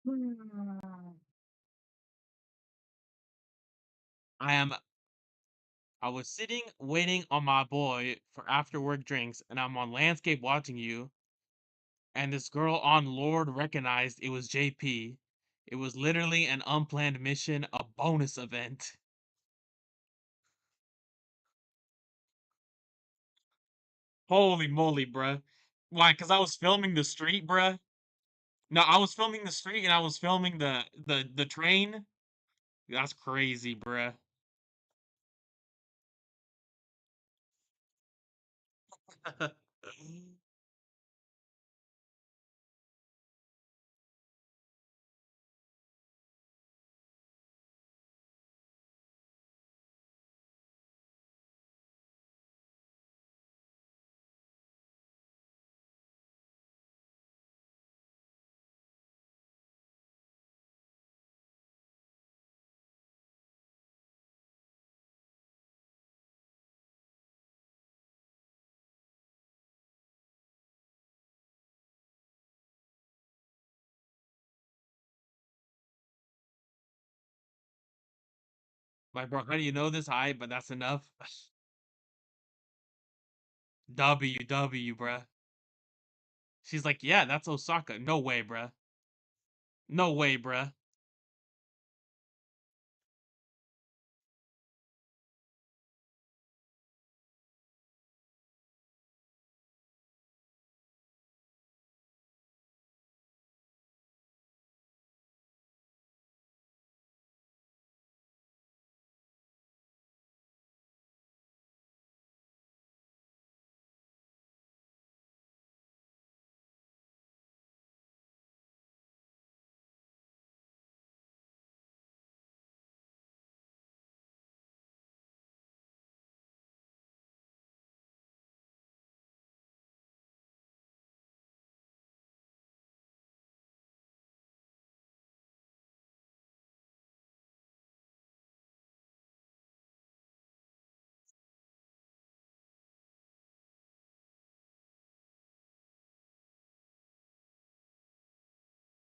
I am I was sitting waiting on my boy for after work drinks, and I'm on landscape watching you, and this girl on Lord recognized it was JP. It was literally an unplanned mission, a bonus event. Holy moly, bruh. Why? Because I was filming the street, bruh. No, I was filming the street and I was filming the train. That's crazy, bruh. My bro, how do you know this? But that's enough. W, bruh. She's like, yeah, that's Osaka. No way, bruh. No way, bruh.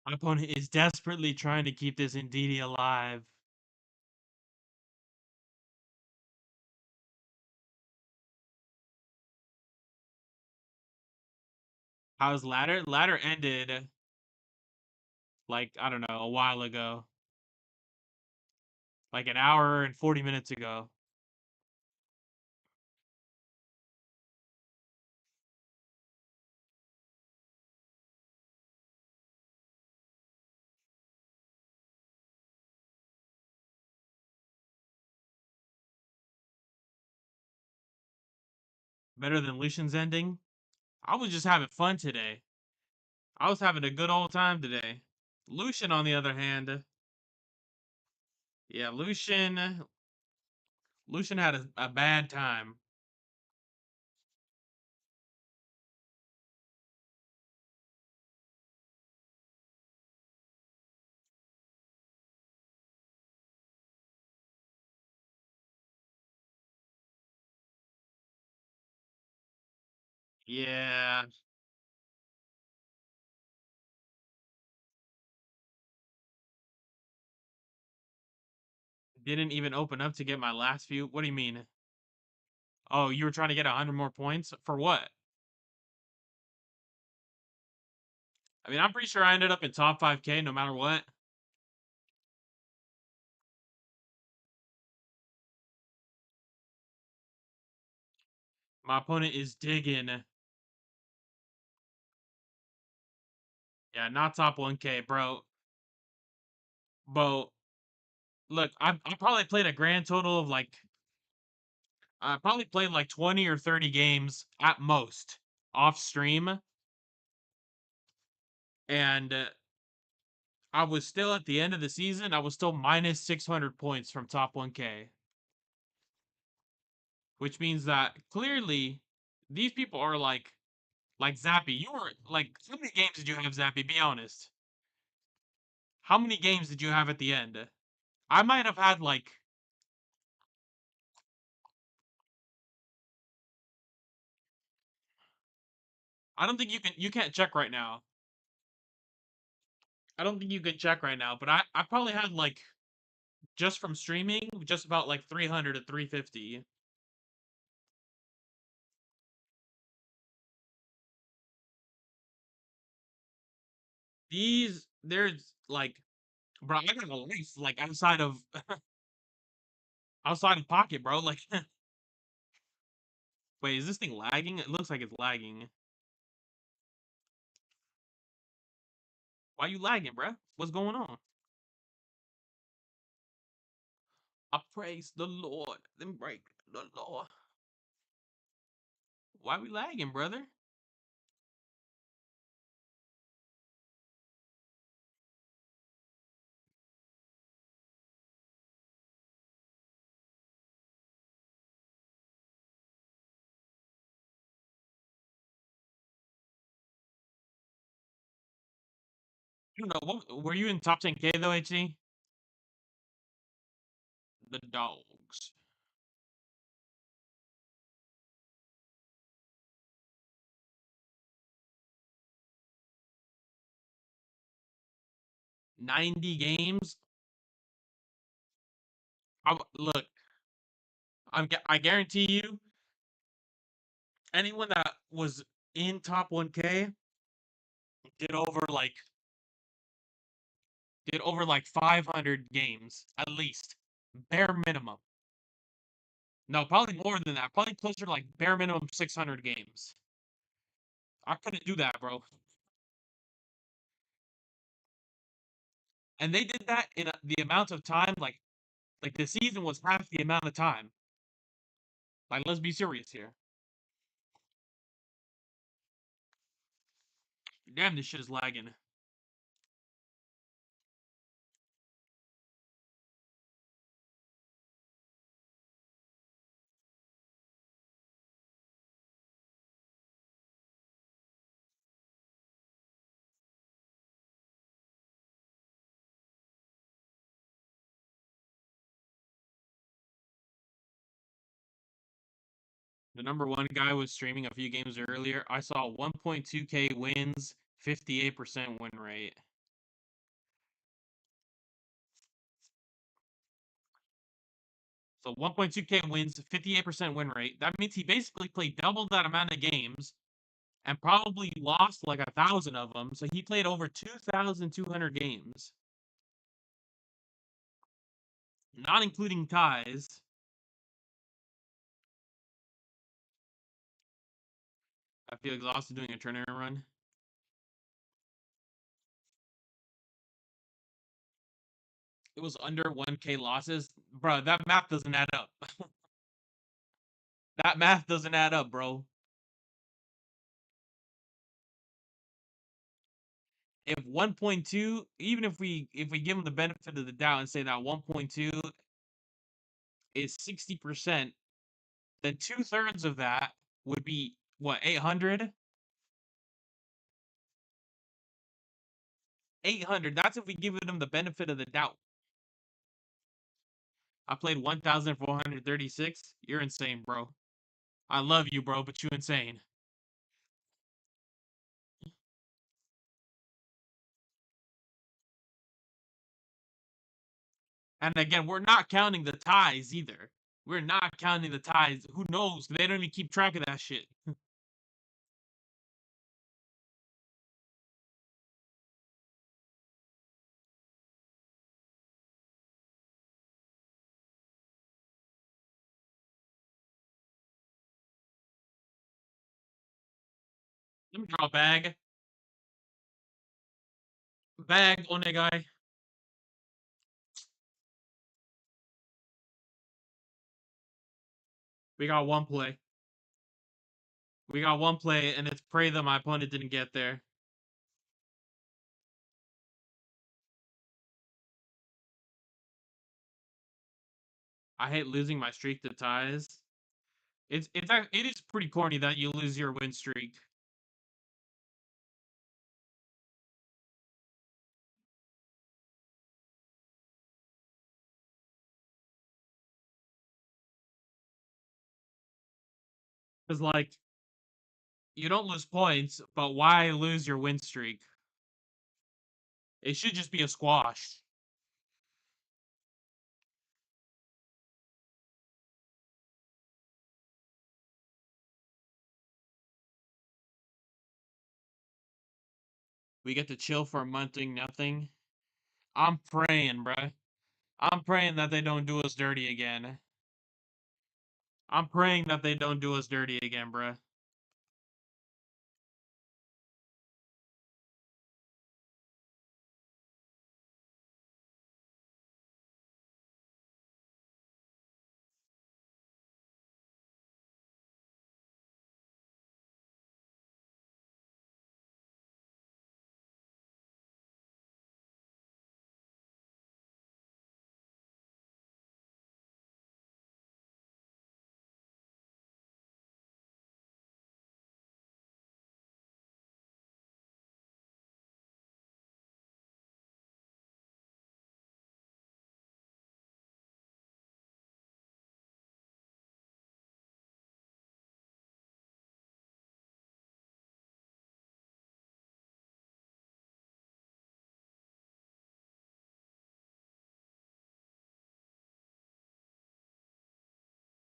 My opponent is desperately trying to keep this Ndidi alive. How's ladder? Ladder ended like, I don't know, a while ago. Like an hour and 40 minutes ago. Better than Lucian's ending. I was just having fun today. I was having a good old time today. Lucian, on the other hand, yeah, Lucian had a bad time. Yeah, didn't even open up to get my last few. What do you mean? Oh, you were trying to get 100 more points? For what? I mean, I'm pretty sure I ended up in top 5K no matter what. My opponent is digging. Yeah, not top 1K, bro. Bro, look, I probably played a grand total of like, I probably played like 20 or 30 games at most off stream. And I was still at the end of the season, I was still minus 600 points from top 1K. Which means that clearly these people are like Zappy. You were like, how many games did you have, Zappy? Be honest. How many games did you have at the end? I might have had like, I don't think you can't check right now. I don't think you can check right now, but I probably had like just from streaming, just about like 300 to 350. There's like, bro, I got a life like outside of Pocket, bro. Like, wait, is this thing lagging? It looks like it's lagging. Why you lagging, bro? What's going on? I praise the Lord, then break the law. Why we lagging, brother? I don't know. What were you in top 10K though, HC? The dogs. 90 games. Look, I guarantee you, anyone that was in top 1K did over like did over like 500 games at least, bare minimum. No, probably more than that. Probably closer to like bare minimum 600 games. I couldn't do that, bro. And they did that in the amount of time like the season was half the amount of time. Like, let's be serious here. Damn, this shit is lagging. The number one guy was streaming a few games earlier. I saw 1.2K wins, 58% win rate. So 1.2K wins, 58% win rate. That means he basically played double that amount of games and probably lost like 1,000 of them. So he played over 2,200 games, not including ties. I feel exhausted doing a tournament run. It was under 1K losses. Bro, that math doesn't add up. That math doesn't add up, bro. If 1.2, even if we give him the benefit of the doubt and say that 1.2 is 60%, then 2/3 of that would be what, 800? 800. That's if we give him the benefit of the doubt. I played 1,436. You're insane, bro. I love you, bro, but you insane. And again, we're not counting the ties either. We're not counting the ties. Who knows? They don't even keep track of that shit. Let me draw a bag. Bag, Onegai. We got one play. We got one play, and it's pray that my opponent didn't get there. I hate losing my streak to ties. It is pretty corny that you lose your win streak. Cause like you don't lose points, but why lose your win streak? It should just be a squash. We get to chill for a month doing nothing. I'm praying, bruh. I'm praying that they don't do us dirty again. I'm praying that they don't do us dirty again, bruh.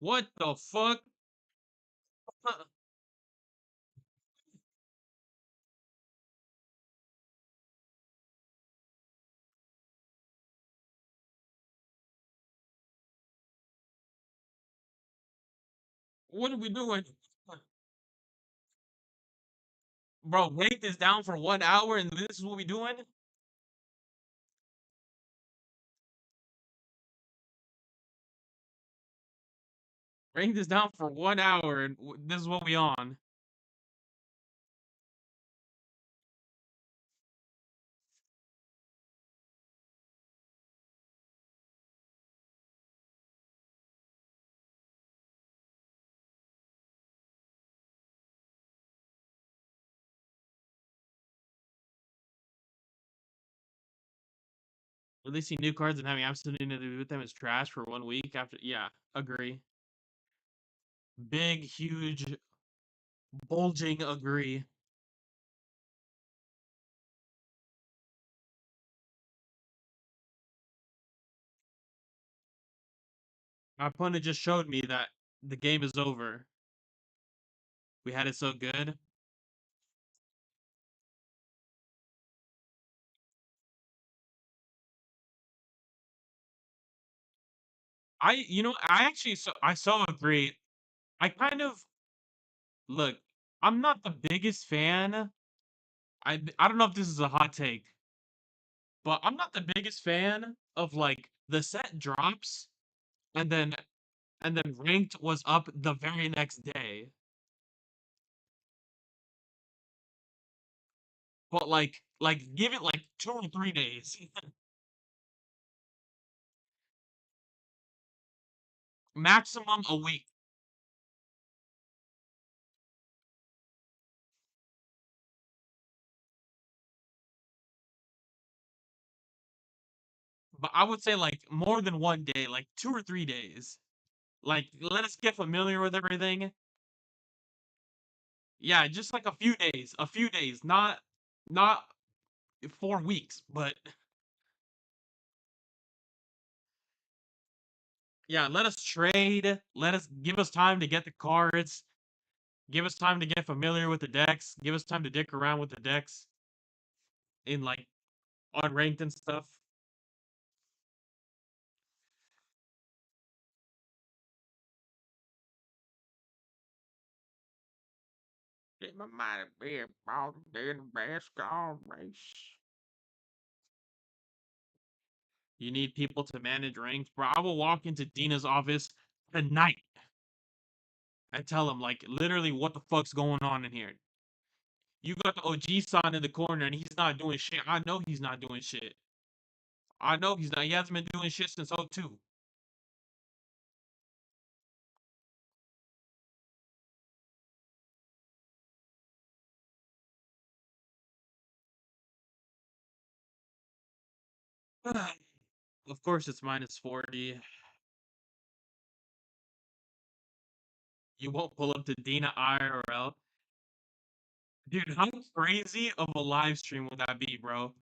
What the fuck? What are we doing? Bro, rate this down for 1 hour and this is what we doing? Rank this down for 1 hour and this is what we on. Releasing new cards and having absolutely nothing to do with them is trash for 1 week after. Yeah, agree. Big, huge, bulging agree. My opponent just showed me that the game is over. We had it so good. I actually I so agree. I kind of look. I'm not the biggest fan. I don't know if this is a hot take, but I'm not the biggest fan of like the set drops and then ranked was up the very next day. But like give it like 2 or 3 days. Maximum a week. But I would say like more than 1 day, like 2 or 3 days. Like let us get familiar with everything. Yeah, just like a few days. A few days. Not 4 weeks, but yeah, let us trade. Let us give us time to get the cards. Give us time to get familiar with the decks. Give us time to dick around with the decks in like unranked and stuff. Get my mind be about the basketball race. You need people to manage ranks, bro. I will walk into Dina's office tonight and tell him like literally what the fuck's going on in here. You got the OG son in the corner and he's not doing shit. I know he's not doing shit. I know he's not. He hasn't been doing shit since '02. Of course, it's -40. You won't pull up to Dina IRL. Dude, how crazy of a live stream would that be, bro?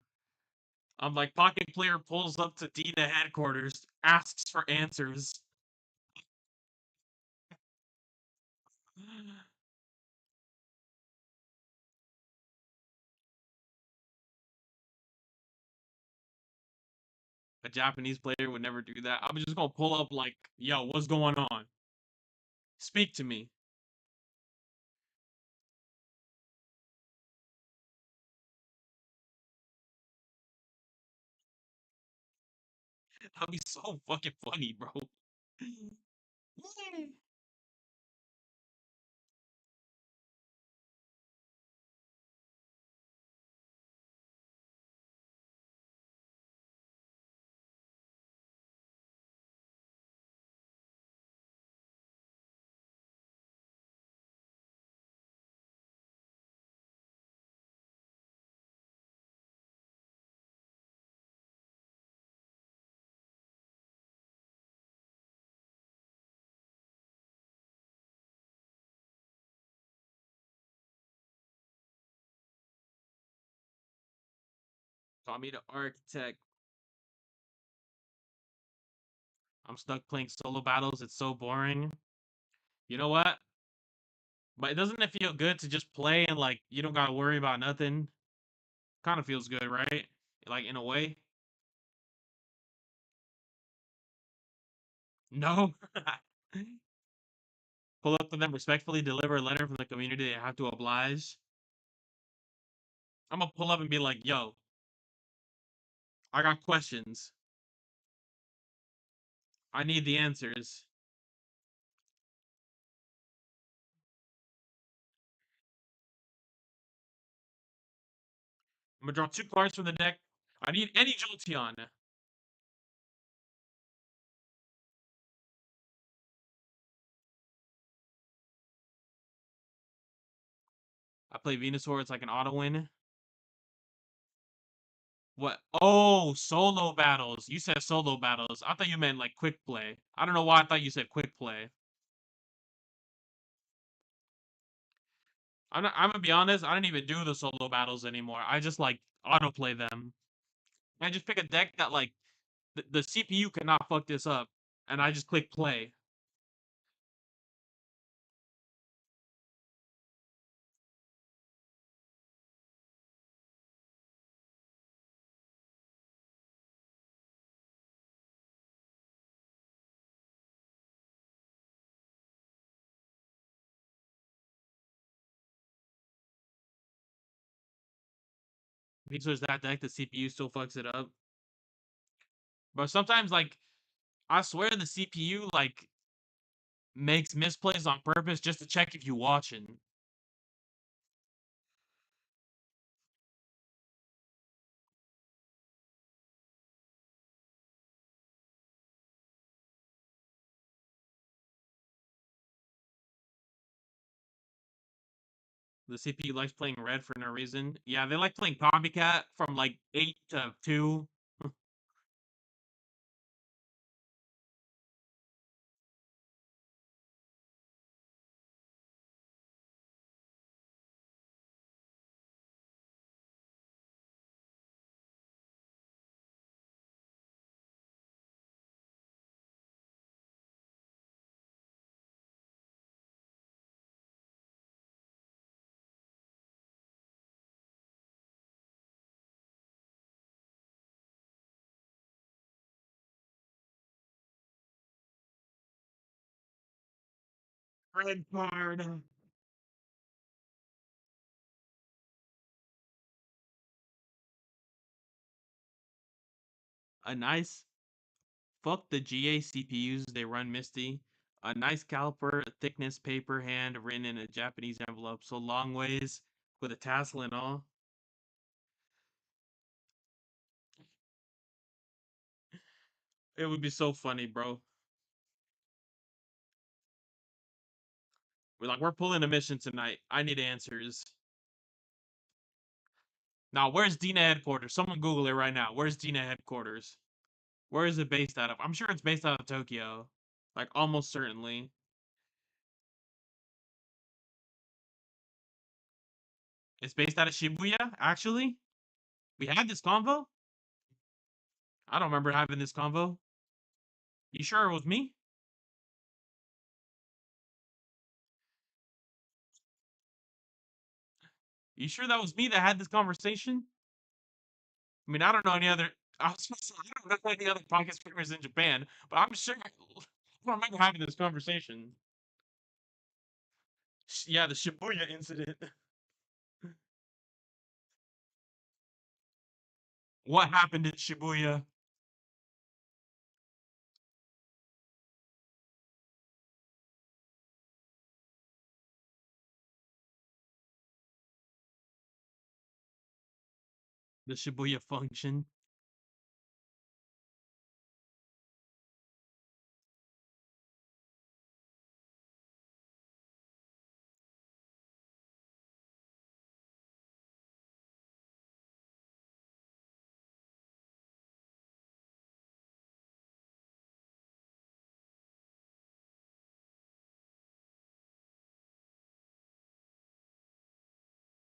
I'm like, Pocket Player pulls up to Dina headquarters, asks for answers. A Japanese player would never do that. I'm just gonna pull up like, yo, what's going on? Speak to me. That'd be so fucking funny, bro. Call me the architect. I'm stuck playing solo battles. It's so boring. You know what? But doesn't it feel good to just play and like you don't gotta worry about nothing? Kind of feels good, right? Like in a way. No. Pull up to them respectfully, deliver a letter from the community they have to oblige. I'm gonna pull up and be like, yo, I got questions. I need the answers. I'm gonna draw 2 cards from the deck. I need any Jolteon. I play Venusaur, it's like an auto win. What? Oh, solo battles. You said solo battles. I thought you meant like quick play. I don't know why I thought you said quick play. I'm gonna be honest, I don't even do the solo battles anymore. I just like autoplay them. I just pick a deck that like the CPU cannot fuck this up, and I just click play. If you switch that deck, the CPU still fucks it up. But sometimes, like, I swear the CPU like makes misplays on purpose just to check if you watching. The CPU likes playing red for no reason. Yeah, they like playing copycat from like 8 to 2. Red card. A nice fuck the GA CPUs. They run Misty. A nice caliper, a thickness paper hand written in a Japanese envelope, so long ways with a tassel and all. It would be so funny, bro. We're like, we're pulling a mission tonight. I need answers. Now, where's Dina headquarters? Someone Google it right now. Where's Dina headquarters? Where is it based out of? I'm sure it's based out of Tokyo. Like, almost certainly. It's based out of Shibuya, actually? We had this convo? I don't remember having this convo. You sure it was me? You sure that was me that had this conversation? I mean, I don't know any other. I was gonna say, I don't know any other podcast streamers in Japan, but I'm sure I don't remember having this conversation. Yeah, the Shibuya incident. What happened in Shibuya? The Shibuya function.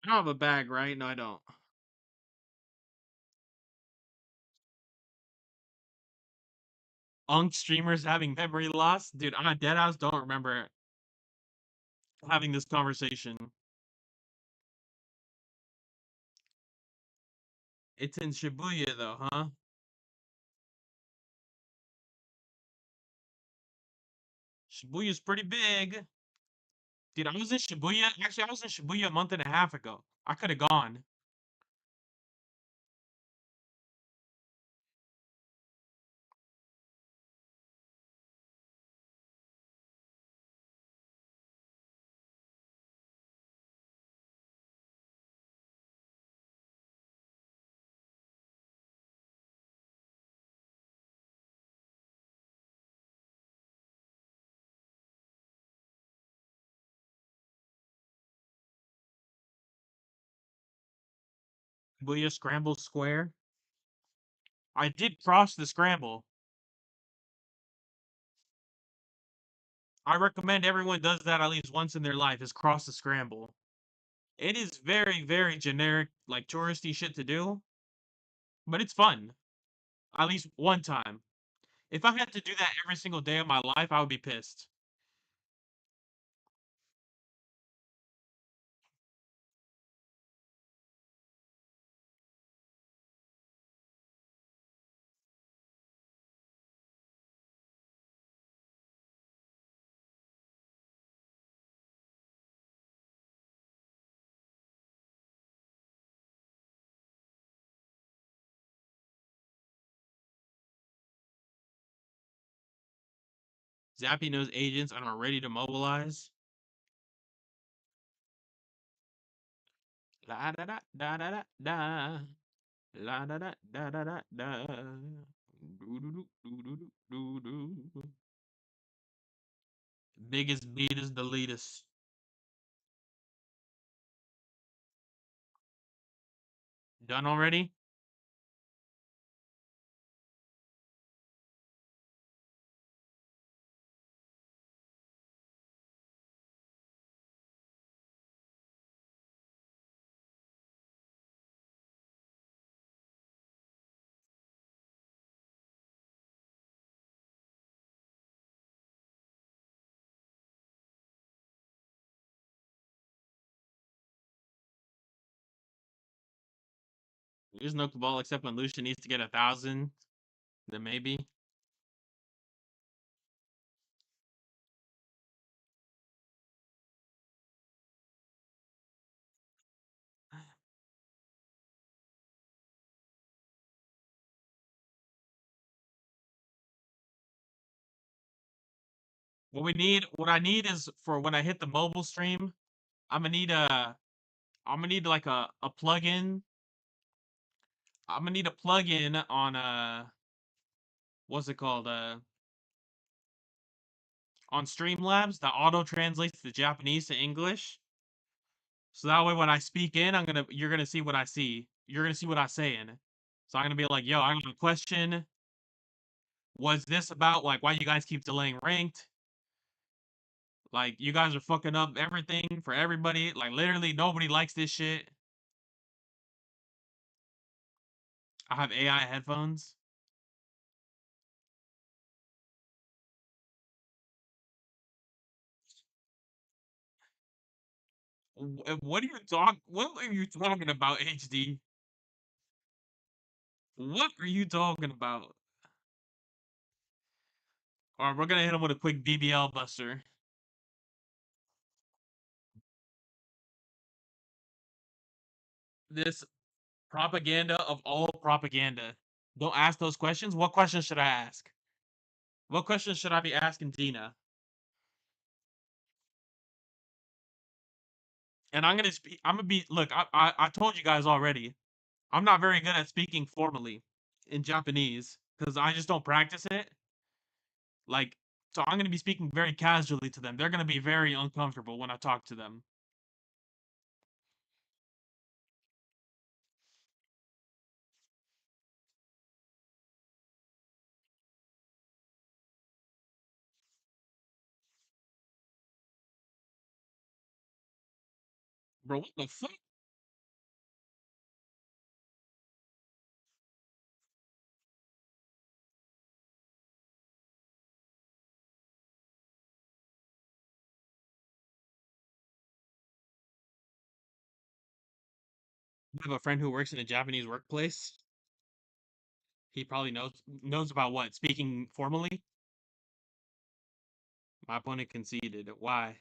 I don't have a bag, right? No, I don't. Unk streamers having memory loss, dude. I'm a dead ass. Don't remember having this conversation. It's in Shibuya though, huh? Shibuya's pretty big. Dude, I was in Shibuya. Actually, I was in Shibuya a month and a half ago. I could have gone. Shibuya Scramble Square. I did cross the scramble. I recommend everyone does that at least once in their life is cross the scramble. It is very, very generic, like touristy shit to do, but it's fun. At least one time. If I had to do that every single day of my life, I would be pissed. Zappy knows agents and are ready to mobilize. La da da da da da da. La da da da da da da. Do do do do do do do do. Biggest beat is the leadest. Done already? There's no cabal except when Lucian needs to get 1,000. Then maybe. What I need is for when I hit the mobile stream, I'm gonna need a, I'm gonna need like a plug-in. I'm gonna need a plug-in on what's it called? On Streamlabs that auto translates the Japanese to English. So that way when I speak in, you're gonna see what I see. You're gonna see what I say in. So I'm gonna be like, yo, I got a question. Was this about like why you guys keep delaying ranked? Like you guys are fucking up everything for everybody. Like literally nobody likes this shit. I have AI headphones. What are you What are you talking about, HD? What are you talking about? All right, we're gonna hit him with a quick BBL buster. This propaganda of all propaganda. Don't ask those questions. What questions should I ask? What questions should I be asking Dina? And I'm gonna speak. I'm gonna be. Look, I told you guys already. I'm not very good at speaking formally in Japanese because I just don't practice it. Like, so I'm gonna be speaking very casually to them. They're gonna be very uncomfortable when I talk to them. Bro, what the fuck? I have a friend who works in a Japanese workplace. He probably knows about what speaking formally. My opponent conceded. Why?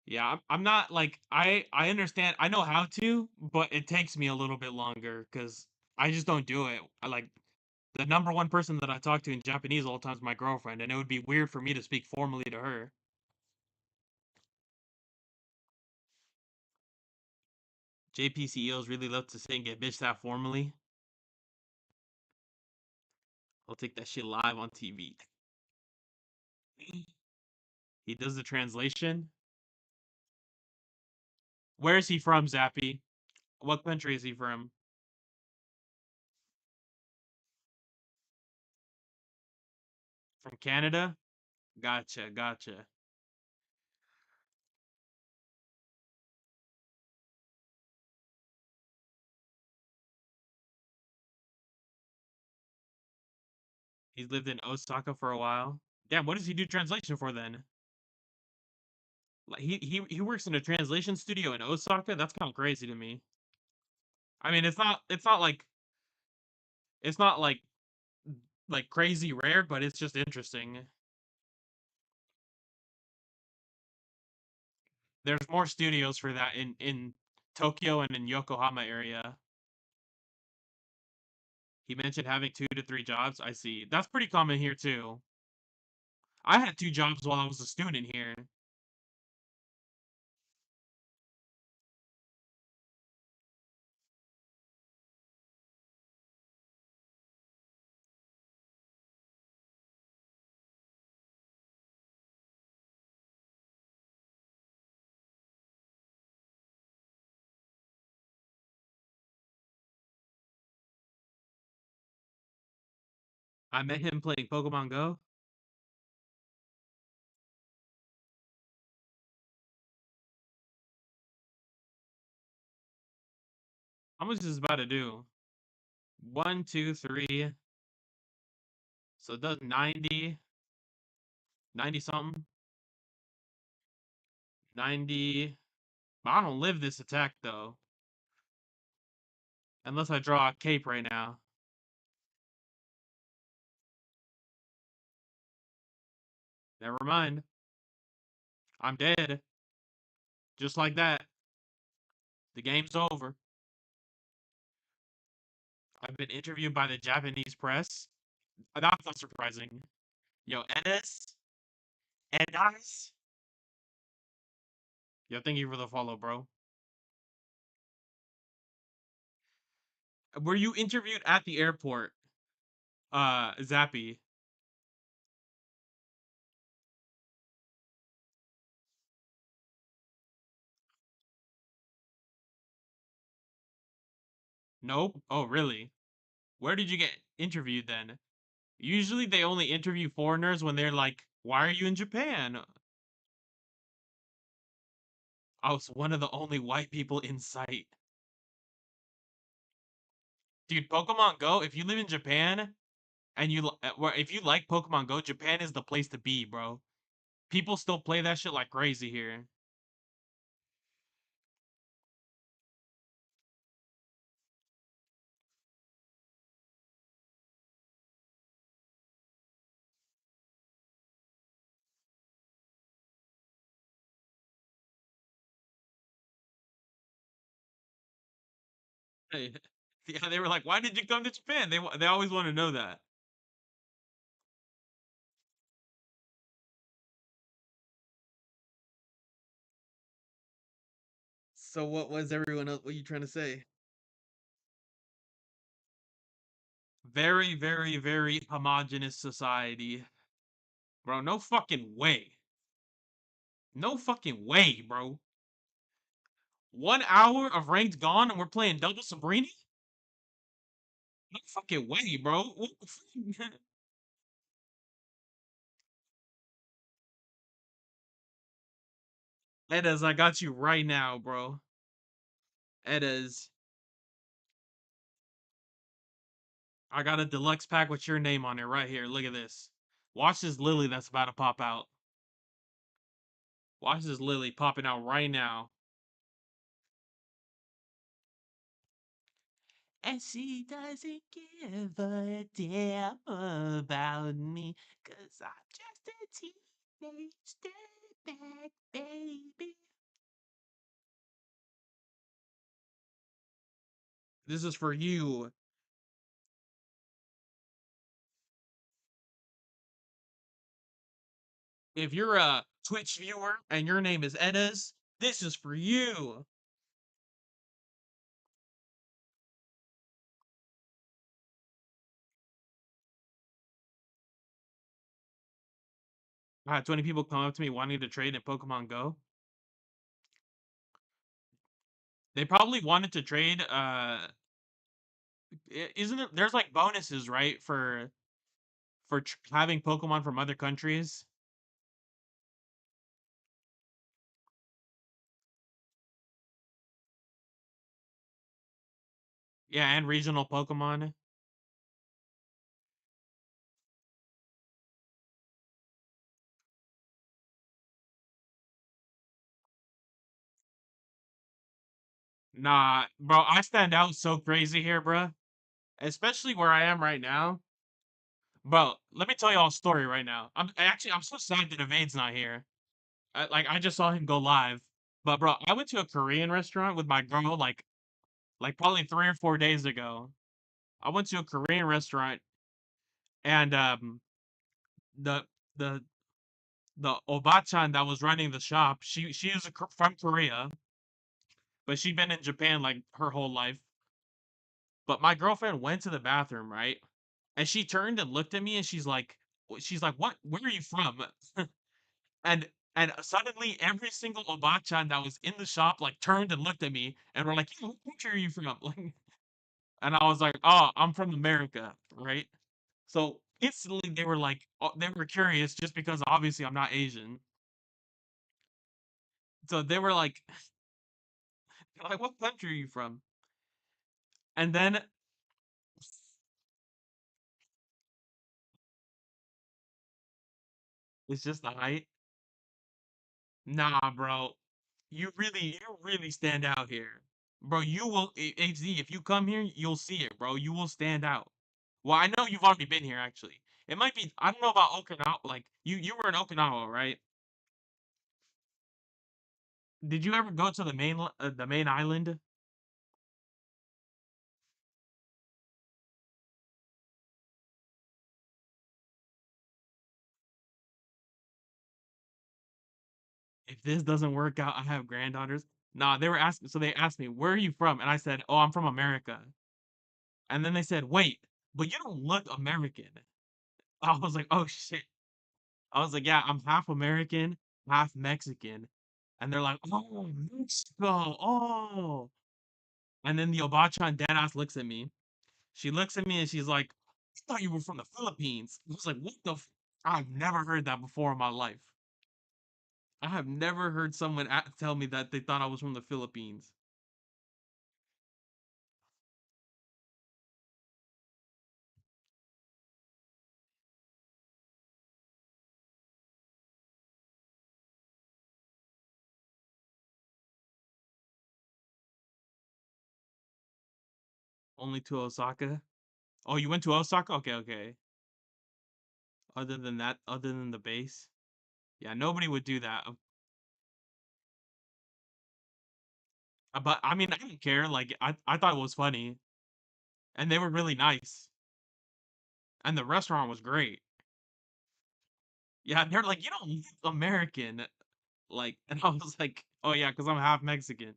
Yeah, I'm not like I understand. I know how to, but it takes me a little bit longer because I just don't do it. I like the number one person that I talk to in Japanese all the time is my girlfriend, and it would be weird for me to speak formally to her. JPCEOs really love to say and get bitched at formally. I'll take that shit live on TV. He does the translation. Where is he from, Zappy? What country is he from? From Canada? Gotcha, gotcha. He's lived in Osaka for a while. Damn, what does he do translation for then? Like he works in a translation studio in Osaka. That's kind of crazy to me. I mean, it's not like crazy rare, but it's just interesting. There's more studios for that in Tokyo and in Yokohama area. He mentioned having 2 to 3 jobs. I see. That's pretty common here too. I had 2 jobs while I was a student here. I met him playing Pokemon Go. How much is this about to do? One, two, three. So it does 90, 90 something. 90. I don't live this attack though. Unless I draw a cape right now. Never mind. I'm dead. Just like that. The game's over. I've been interviewed by the Japanese press. That's not surprising. Yo, Ennis? Ennis? Yo, thank you for the follow, bro. Were you interviewed at the airport, Zappy? Nope. Oh, really? Where did you get interviewed then? Usually they only interview foreigners when they're like, why are you in Japan? I was one of the only white people in sight. Dude, Pokemon Go, if you live in Japan and if you like Pokemon Go, Japan is the place to be, bro. People still play that shit like crazy here. Hey, yeah, they were like, "Why did you come to Japan?" They always want to know that. So what was everyone else? What you trying to say? Very, very, very homogenous society, bro. No fucking way. No fucking way, bro. 1 hour of ranked gone and we're playing double Sabrini? No fucking way, bro. What the fuck? Eddas, I got you right now, bro. Eddas. I got a deluxe pack with your name on it right here. Look at this. Watch this Lily that's about to pop out. Watch this Lily popping out right now. And she doesn't give a damn about me, 'cause I'm just a teenage dirtbag baby. This is for you. If you're a Twitch viewer and your name is Eddas, this is for you. 20 people come up to me wanting to trade in Pokemon Go. They probably wanted to trade. Isn't it? There's like bonuses, right, for having Pokemon from other countries. Yeah, and regional Pokemon. Nah, bro, I stand out so crazy here, bro. Especially where I am right now. Bro, let me tell you all a story right now. I'm so sad that Evad's not here. I just saw him go live. But bro, I went to a Korean restaurant with my girl like probably 3 or 4 days ago. I went to a Korean restaurant and the the the obachan that was running the shop, she is from Korea, but she'd been in Japan like her whole life. But my girlfriend went to the bathroom, right? And she turned and looked at me and she's like, "What? Where are you from?" and and suddenly every single obachan that was in the shop like turned and looked at me and were like, "Yeah, what country are you from?" Like, and I was like, "Oh, I'm from America," right? So instantly they were like, they were curious just because obviously I'm not Asian. So they were like, "What country are you from?" And then it's just the height. Nah, bro. You really stand out here. Bro, you will HD, if you come here, you'll see it, bro. You will stand out. Well, I know you've already been here actually. It might be I don't know about Okinawa, like you were in Okinawa, right? Did you ever go to the main island? If this doesn't work out, I have granddaughters. Nah, they asked me, "Where are you from?" And I said, "Oh, I'm from America." And then they said, "Wait, but you don't look American." I was like, "Oh shit." I was like, "Yeah, I'm half American, half Mexican." And they're like, "Oh, Mexico. Oh." And then the Obachan deadass looks at me. She looks at me and she's like, "I thought you were from the Philippines." I was like, "What the I've never heard that before in my life. I have never heard someone tell me that they thought I was from the Philippines. Only to Osaka. Oh, you went to Osaka? Okay, okay. Other than that, other than the base. Yeah, nobody would do that. But I mean, I didn't care. Like I thought it was funny, and they were really nice, and the restaurant was great. Yeah, they're like, you don't look American, like, and I was like, oh yeah, because I'm half Mexican.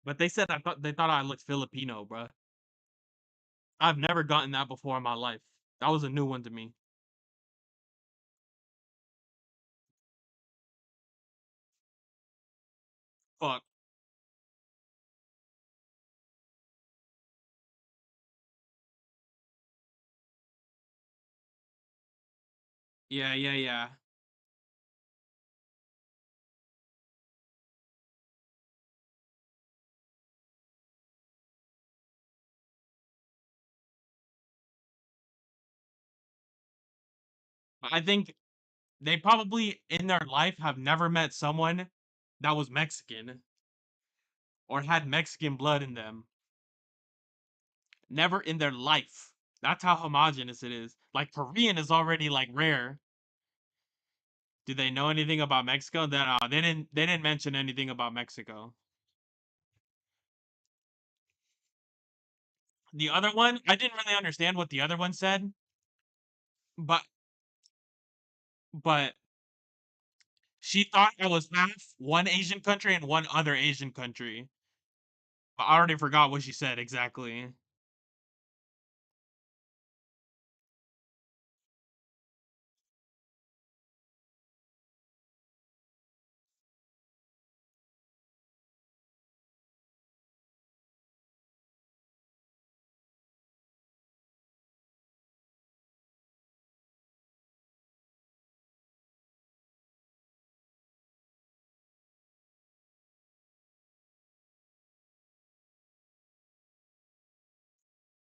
But they thought I looked Filipino, bruh. I've never gotten that before in my life. That was a new one to me. Fuck. Yeah, yeah, yeah. I think they probably in their life have never met someone that was Mexican or had Mexican blood in them. Never in their life. That's how homogenous it is. Like Korean is already like rare. Do they know anything about Mexico? They didn't mention anything about Mexico. The other one, I didn't really understand what the other one said, but but she thought I was half one Asian country and one other Asian country. But I already forgot what she said exactly.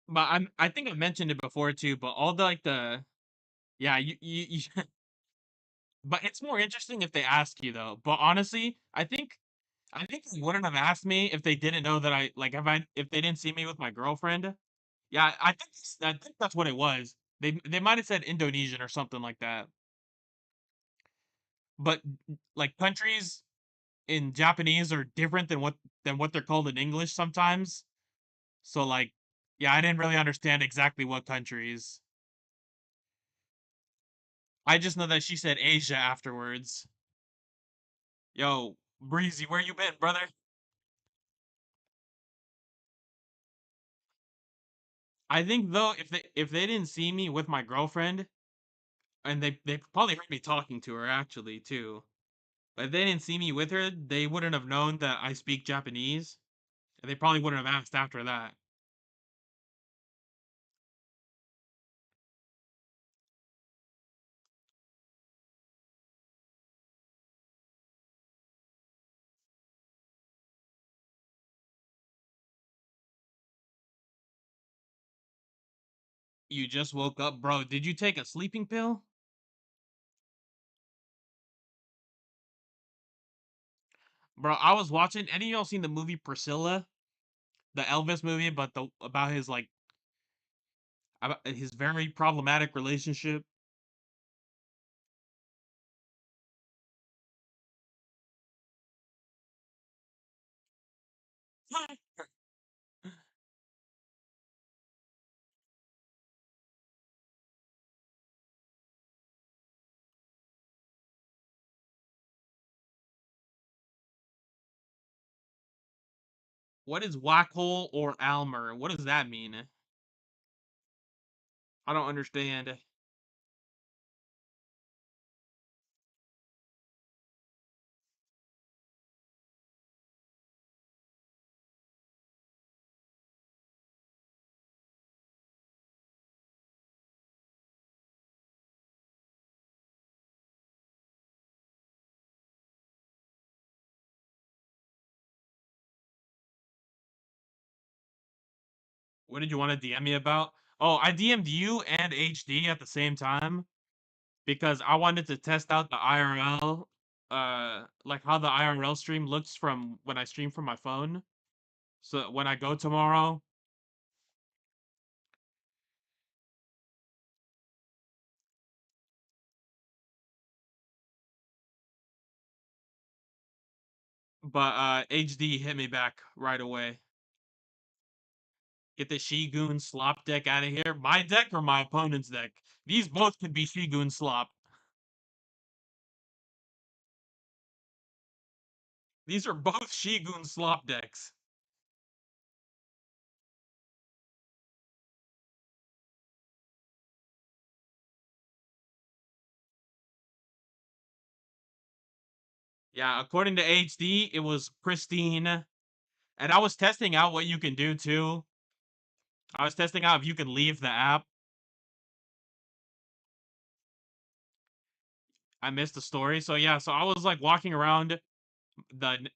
But I think I mentioned it before too, but all the like the yeah, you but it's more interesting if they ask you though. But honestly, I think they wouldn't have asked me if they didn't know that I like if they didn't see me with my girlfriend. Yeah, I think that's what it was. They might have said Indonesian or something like that. But like countries in Japanese are different than what they're called in English sometimes. So like yeah, I didn't really understand exactly what countries. I just know that she said Asia afterwards. Yo, Breezy, where you been, brother? I think though if they didn't see me with my girlfriend and they probably heard me talking to her actually too. But if they didn't see me with her, they wouldn't have known that I speak Japanese. And they probably wouldn't have asked after that. You just woke up, bro. Did you take a sleeping pill? Bro, I was watching any of y'all seen the movie Priscilla? The Elvis movie, but the about his like about his very problematic relationship. What is Wackhole or Almer? What does that mean? I don't understand. What did you want to DM me about? Oh, I DM'd you and HD at the same time because I wanted to test out the IRL, like how the IRL stream looks from when I stream from my phone. So when I go tomorrow, but HD hit me back right away. Get the Shigun slop deck out of here. My deck or my opponent's deck? These both could be Shigun slop. These are both Shigun slop decks. Yeah, according to HD, it was pristine. And I was testing out what you can do too. I was testing out if you can leave the app. I missed the story. So yeah, so I was like walking around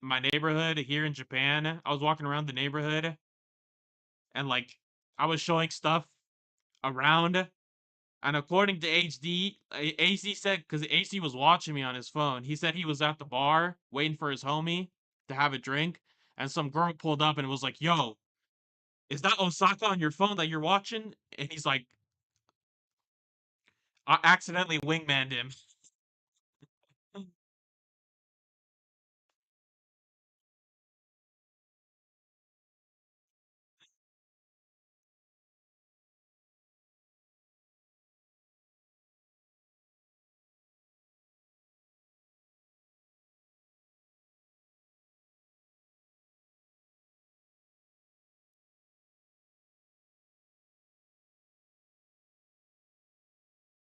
my neighborhood here in Japan. I was walking around the neighborhood and like I was showing stuff around. And according to HD, AC said because AC was watching me on his phone, he said he was at the bar waiting for his homie to have a drink, and some girl pulled up and was like, "Yo, is that Osaka on your phone that you're watching?" And he's like, "I accidentally wingmaned him."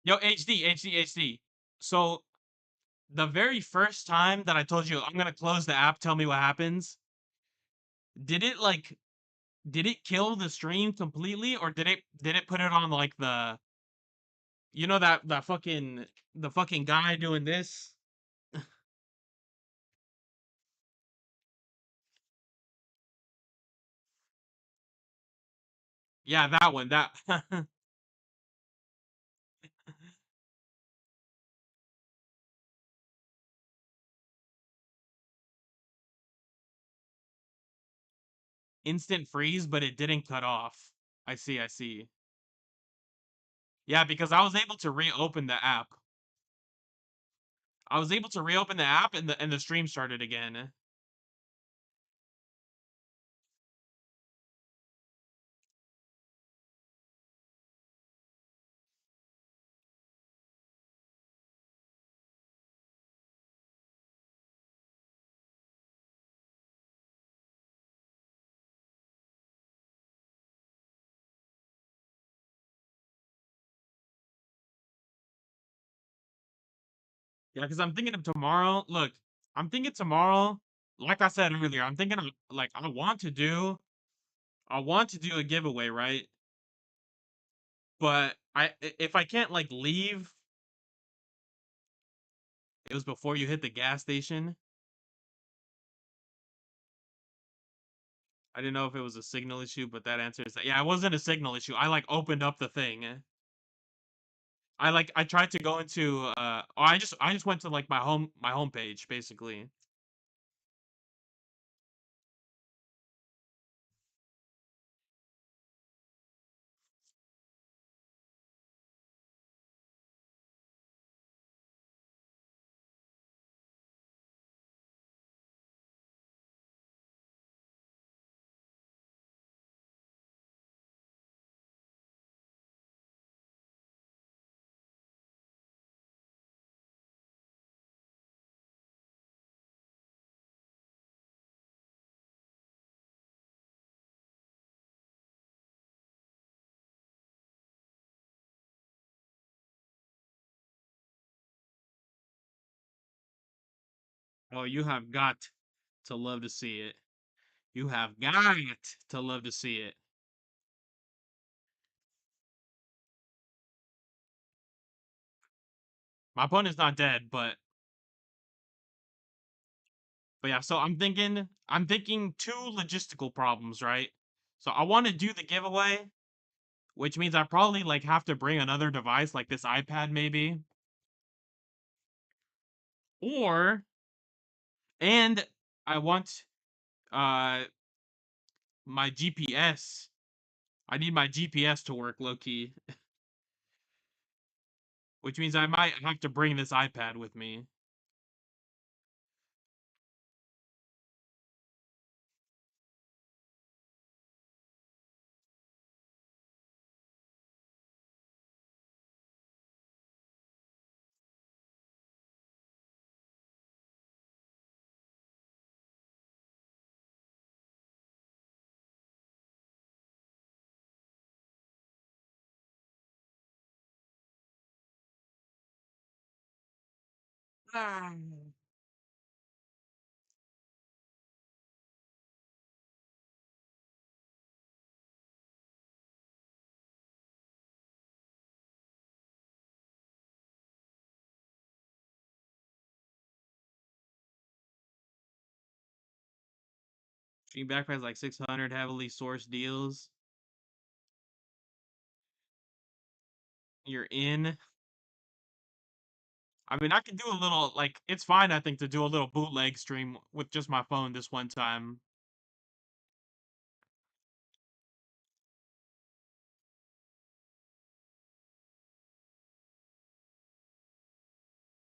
Yo, HD. So the very first time that I told you I'm gonna close the app, tell me what happens. Did it like did it kill the stream completely, or did it put it on like the fucking guy doing this? Yeah, that one. That instant freeze, but it didn't cut off. I see. Yeah, because I was able to reopen the app. I was able to reopen the app and the stream started again. Yeah, because I'm thinking of tomorrow. Look, I'm thinking tomorrow. Like I said earlier, I'm thinking of like I want to do a giveaway, right? But if I can't like leave, it was before you hit the gas station. I didn't know if it was a signal issue, but that answer is that yeah, it wasn't a signal issue. I like opened up the thing. I tried to go into I just went to like my home page basically. Oh, you have got to love to see it. You have got to love to see it. My opponent's not dead, but yeah, so I'm thinking two logistical problems, right? So I want to do the giveaway, which means I probably like have to bring another device like this iPad maybe. Or and I want uh my GPS. I need my GPS to work low key, which means I might have to bring this iPad with me. Ah. Stream backpacks like 600 heavily sourced deals. You're in. I mean, I can do a little like it's fine. I think to do a little bootleg stream with just my phone this one time.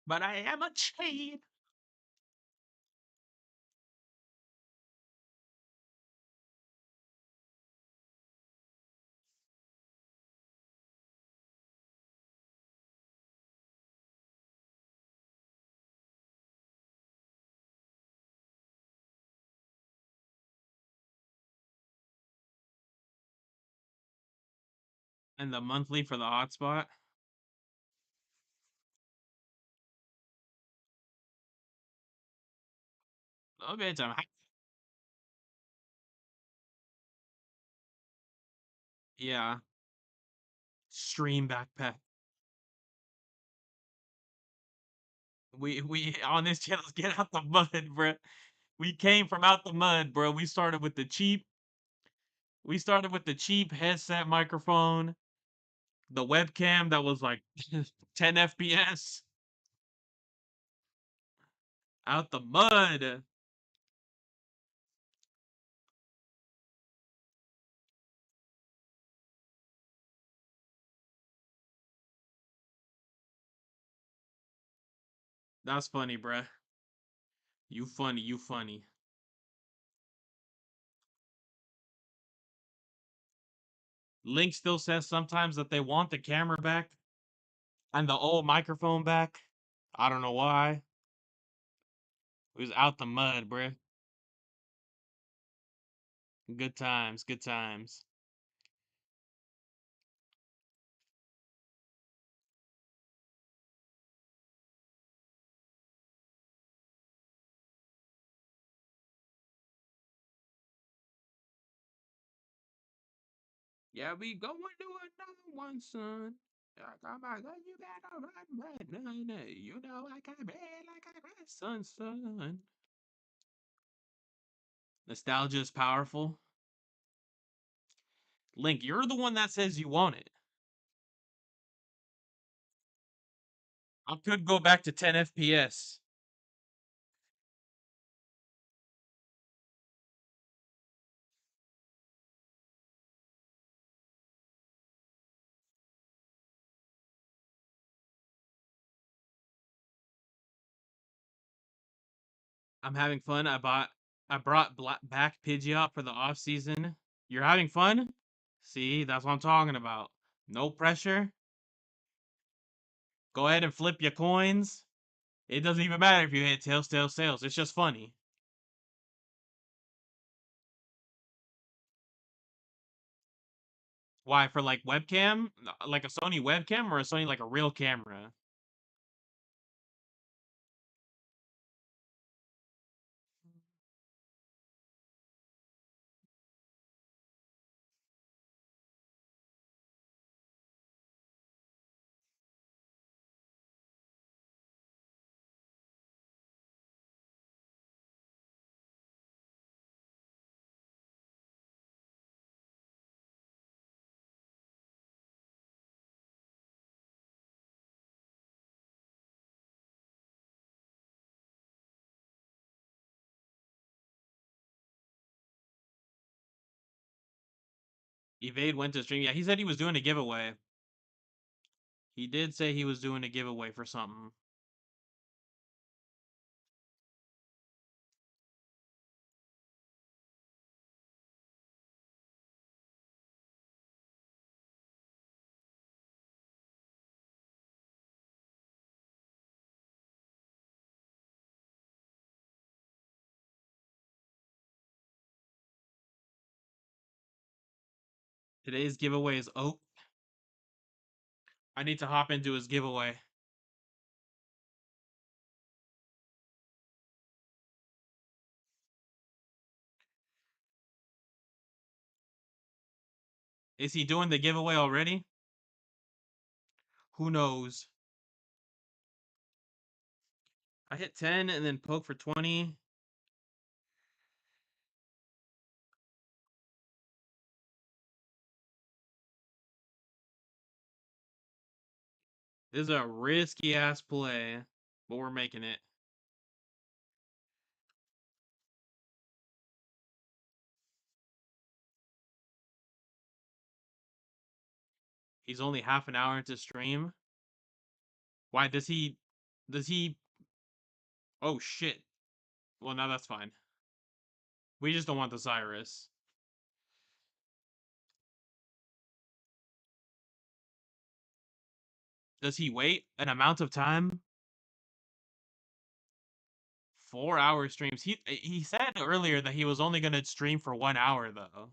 But I am a chain. And the monthly for the hotspot. Okay, time. Yeah. Stream backpack. We on this channel get out the mud, bro. We came from out the mud, bro. We started with the cheap headset microphone, the webcam that was like 10 FPS. Out the mud. That's funny, bruh. You funny, you funny. Link still says sometimes that they want the camera back and the old microphone back. I don't know why. It was out the mud, bruh. Good times, good times. Yeah, we going to another one, son. Oh my God, you better run. You know I got bad like I got son. Nostalgia is powerful. Link, you're the one that says you want it. I could go back to 10 FPS. I'm having fun. I brought back Pidgeot for the off season. You're having fun? See, that's what I'm talking about. No pressure. Go ahead and flip your coins. It doesn't even matter if you hit tails, tails, tails. It's just funny. Why? For like webcam? Like a Sony webcam or a Sony like a real camera? Evade went to stream. Yeah, he said he was doing a giveaway. He did say he was doing a giveaway for something. Today's giveaway is Oak. I need to hop into his giveaway. Is he doing the giveaway already? Who knows? I hit 10 and then poke for 20. This is a risky ass play, but we're making it. He's only half an hour into stream. Why does he oh shit. Well, now that's fine. We just don't want the Cyrus. Does he wait an amount of time? 4-hour streams. He said earlier that he was only gonna stream for 1 hour though.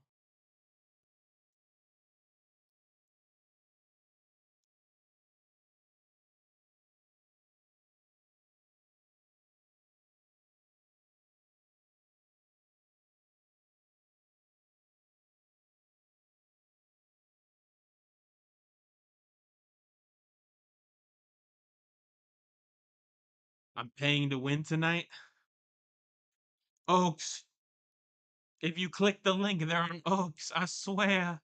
I'm paying to win tonight. Oaks. If you click the link, they're on Oaks. I swear.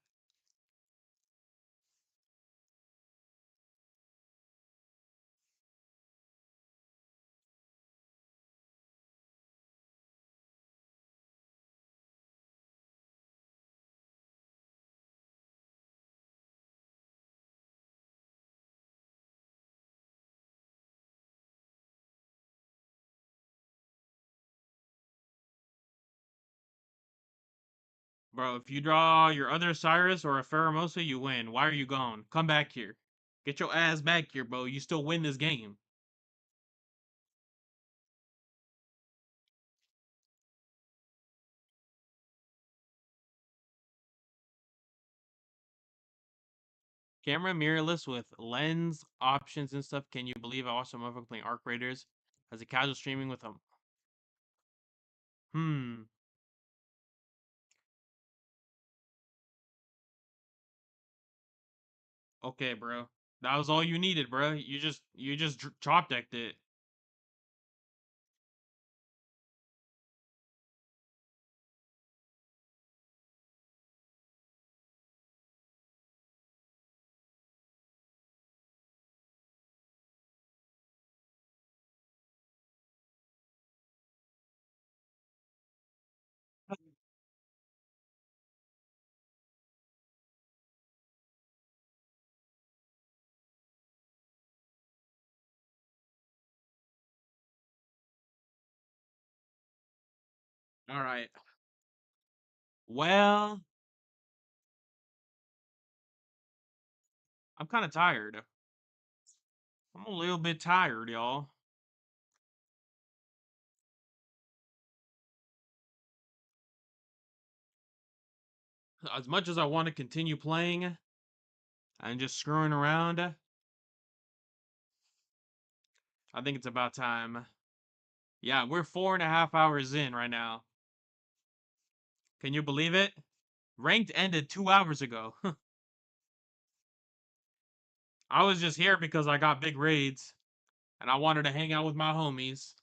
Bro, if you draw your other Cyrus or a Pheromosa, you win. Why are you gone? Come back here. Get your ass back here, bro. You still win this game. Camera mirrorless with lens options and stuff. Can you believe I watched a motherfucker playing Arc Raiders as a casual streaming with them? Okay, bro. That was all you needed, bro. You just chop decked it. All right. Well, I'm kind of tired. I'm a little bit tired, y'all. As much as I want to continue playing and just screwing around, I think it's about time. Yeah, we're 4.5 hours in right now. Can you believe it? Ranked ended 2 hours ago. I was just here because I got big raids and I wanted to hang out with my homies.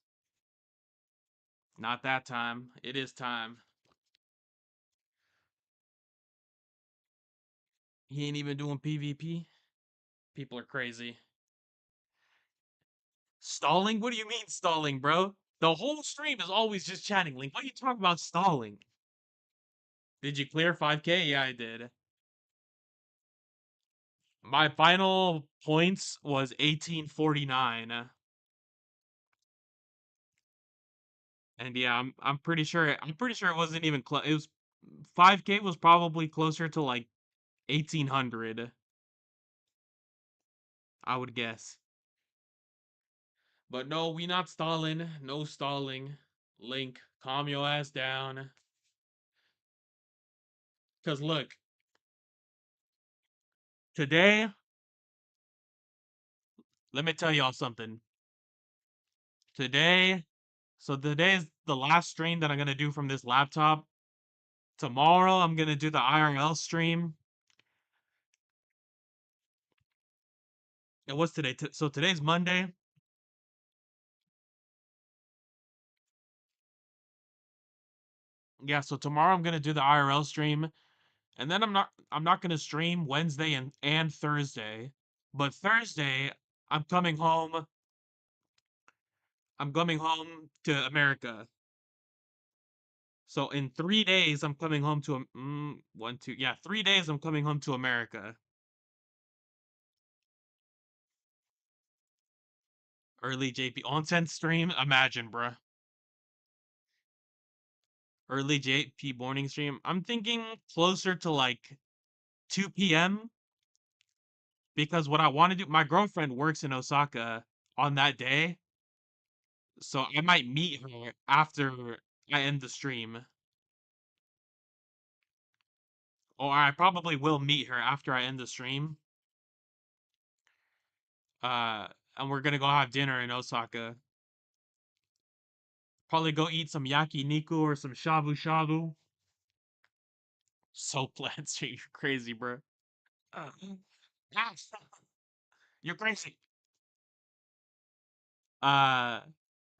Not that time. It is time. He ain't even doing PvP. People are crazy. Stalling? What do you mean stalling, bro? The whole stream is always just chatting. Link, what are you talking about stalling? Did you clear 5K? Yeah, I did. My final points was 1849. And yeah, I'm pretty sure it wasn't even close. It was 5K was probably closer to like 1800, I would guess. But no, we not stalling. No stalling. Link, calm your ass down. Cause look, today, let me tell y'all something. Today, so today is the last stream that I'm gonna do from this laptop. Tomorrow, I'm gonna do the IRL stream. And what's today? So today's Monday. Yeah, so tomorrow I'm gonna do the IRL stream, and then I'm not gonna stream Wednesday and Thursday. But Thursday, I'm coming home. I'm coming home to America. So in 3 days, I'm coming home to 1, 2, yeah, 3 days. I'm coming home to America. Early JP onsen stream. Imagine, bruh. Early JP morning stream. I'm thinking closer to like 2 p.m. because what I want to do, my girlfriend works in Osaka on that day, so I might meet her after I end the stream, or I probably will meet her after I end the stream. Uh, and we're gonna go have dinner in Osaka. Probably go eat some yakiniku or some shabu shabu. So plant stream, you're crazy, bro. Uh, you're crazy. Uh,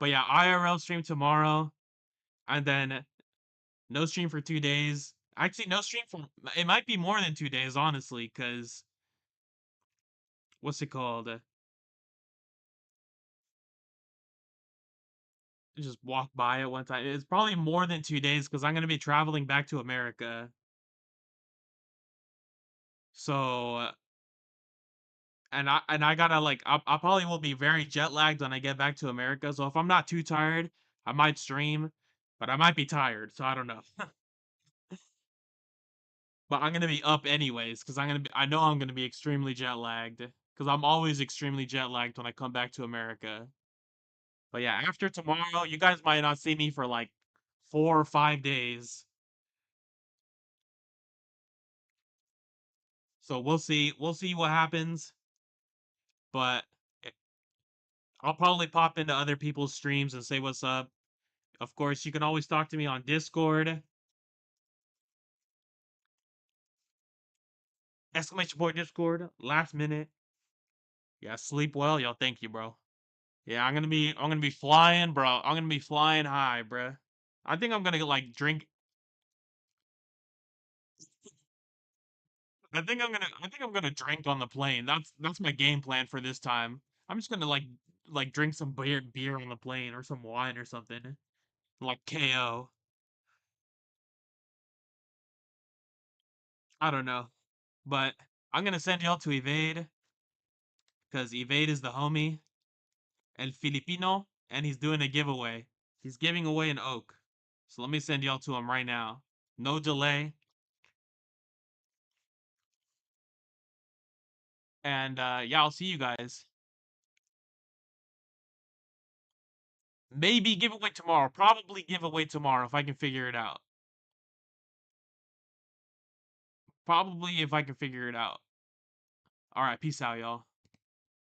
but yeah, IRL stream tomorrow, and then no stream for 2 days. Actually, no stream for it might be more than 2 days, honestly, because what's it called? Just walk by it one time. It's probably more than 2 days because I'm gonna be traveling back to America. So and I gotta like I probably will be very jet lagged when I get back to America. So if I'm not too tired, I might stream, but I might be tired, so I don't know. But I'm gonna be up anyways because I know I'm gonna be extremely jet lagged because I'm always extremely jet lagged when I come back to America. But yeah, after tomorrow, you guys might not see me for like 4 or 5 days. So we'll see. We'll see what happens. But I'll probably pop into other people's streams and say what's up. Of course, you can always talk to me on Discord. Exclamation point Discord. Last minute. Yeah, sleep well. Yo, thank you, bro. Yeah, I'm gonna be flying, bro. I'm gonna be flying high, bro. I think I'm gonna like drink. I think I'm gonna drink on the plane. That's my game plan for this time. I'm just gonna like drink some beer on the plane or some wine or something. Like KO. I don't know. But I'm gonna send y'all to Evade because Evade is the homie. El Filipino, and he's doing a giveaway. He's giving away an oak. So let me send y'all to him right now. No delay. And yeah, I'll see you guys. Maybe giveaway tomorrow. Probably giveaway tomorrow if I can figure it out. Probably if I can figure it out. All right, peace out, y'all.